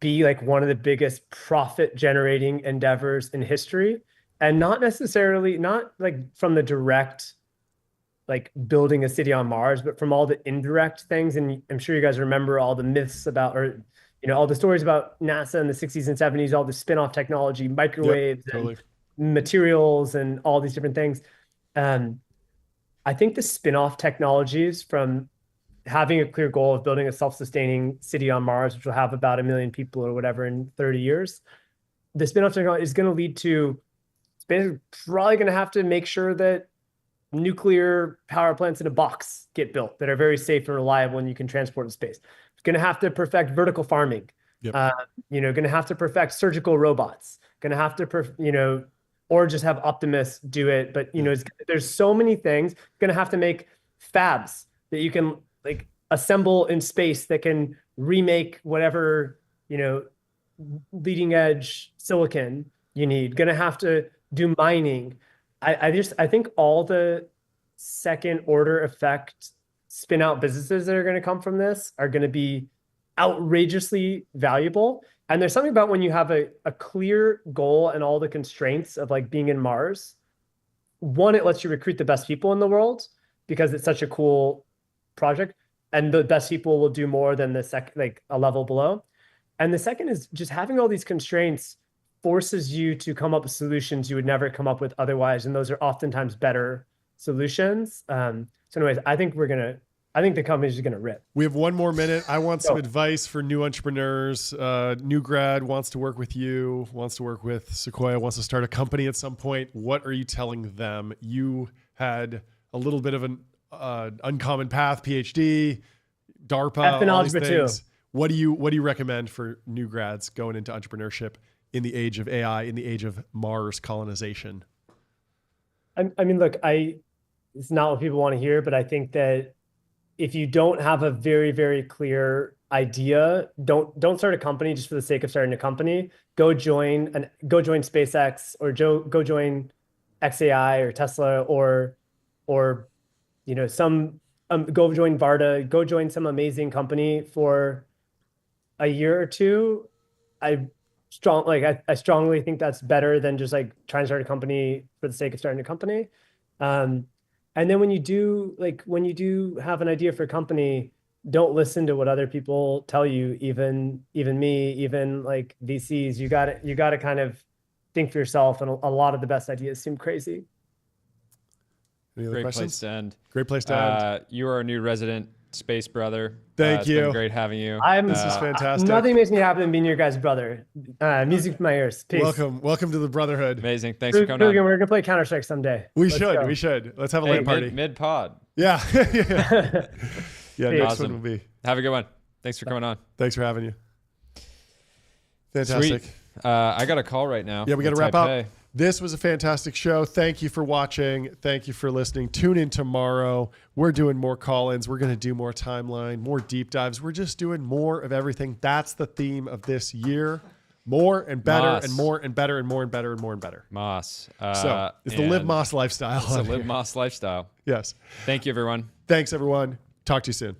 be like one of the biggest profit generating endeavors in history, and not like from the direct, like building a city on Mars, but from all the indirect things. And I'm sure you guys remember all the myths about, or all the stories about NASA in the 60s and 70s, all the spin-off technology, microwaves, and materials, and all these different things. I think the spin-off technologies from having a clear goal of building a self-sustaining city on Mars, which will have about 1 million people or whatever in 30 years, the spin-off technology is going to lead to space probably going to have to make sure that nuclear power plants in a box get built that are very safe and reliable and you can transport in space. It's going to have to perfect vertical farming. Yep. Going to have to perfect surgical robots. Going to have to, or just have Optimus do it. But, there's so many things. Going to have to make fabs that you can like assemble in space that can remake whatever, leading edge silicon you need. Going to have to do mining. I think all the second order effect spin out businesses that are going to come from this are going to be outrageously valuable. And there's something about when you have a clear goal and all the constraints of like being in Mars. One, it lets you recruit the best people in the world because it's such a cool project, and the best people will do more than a level below. And the second is just having all these constraints forces you to come up with solutions you would never come up with otherwise. And those are oftentimes better solutions. So anyways, I think the company's going to rip. We have 1 more minute. I want some advice for new entrepreneurs. New grad wants to work with you, wants to work with Sequoia, wants to start a company at some point. What are you telling them? You had a little bit of an uncommon path, PhD, DARPA, all these things. What do you recommend for new grads going into entrepreneurship in the age of AI, in the age of Mars colonization? I mean, look, it's not what people want to hear, but I think that if you don't have a very, very clear idea, don't start a company just for the sake of starting a company. Go join SpaceX, or go join XAI or Tesla, or go join Varda, go join some amazing company for a year or two. I strongly think that's better than just like trying to start a company for the sake of starting a company. And then when you do have an idea for a company, don't listen to what other people tell you, even me, even like VCs. You got to kind of think for yourself. And a lot of the best ideas seem crazy. Any other Great questions? place to end. Great place to end. You are a new resident space brother. Thank you. It's been great having you. This is fantastic. Nothing makes me happy than being your guys' brother. Music to my ears. Peace. Welcome to the brotherhood. Amazing. Thanks for coming on. We're gonna play Counter-Strike someday. We should. Let's have a LAN party. Mid pod. Yeah. Yeah. Next Awesome. one will be. Have a good one. Thanks for coming on. Thanks for having you. Fantastic. Sweet. I got a call right now. Yeah, we got to wrap up. This was a fantastic show. Thank you for watching. Thank you for listening. Tune in tomorrow. We're doing more call-ins. We're going to do more timeline, more deep dives. We're just doing more of everything. That's the theme of this year. More and better Moss. and more and better and more and better and more and better. Moss. So it's the Live Moss lifestyle. It's the Live Moss lifestyle. Yes. Thank you, everyone. Thanks, everyone. Talk to you soon.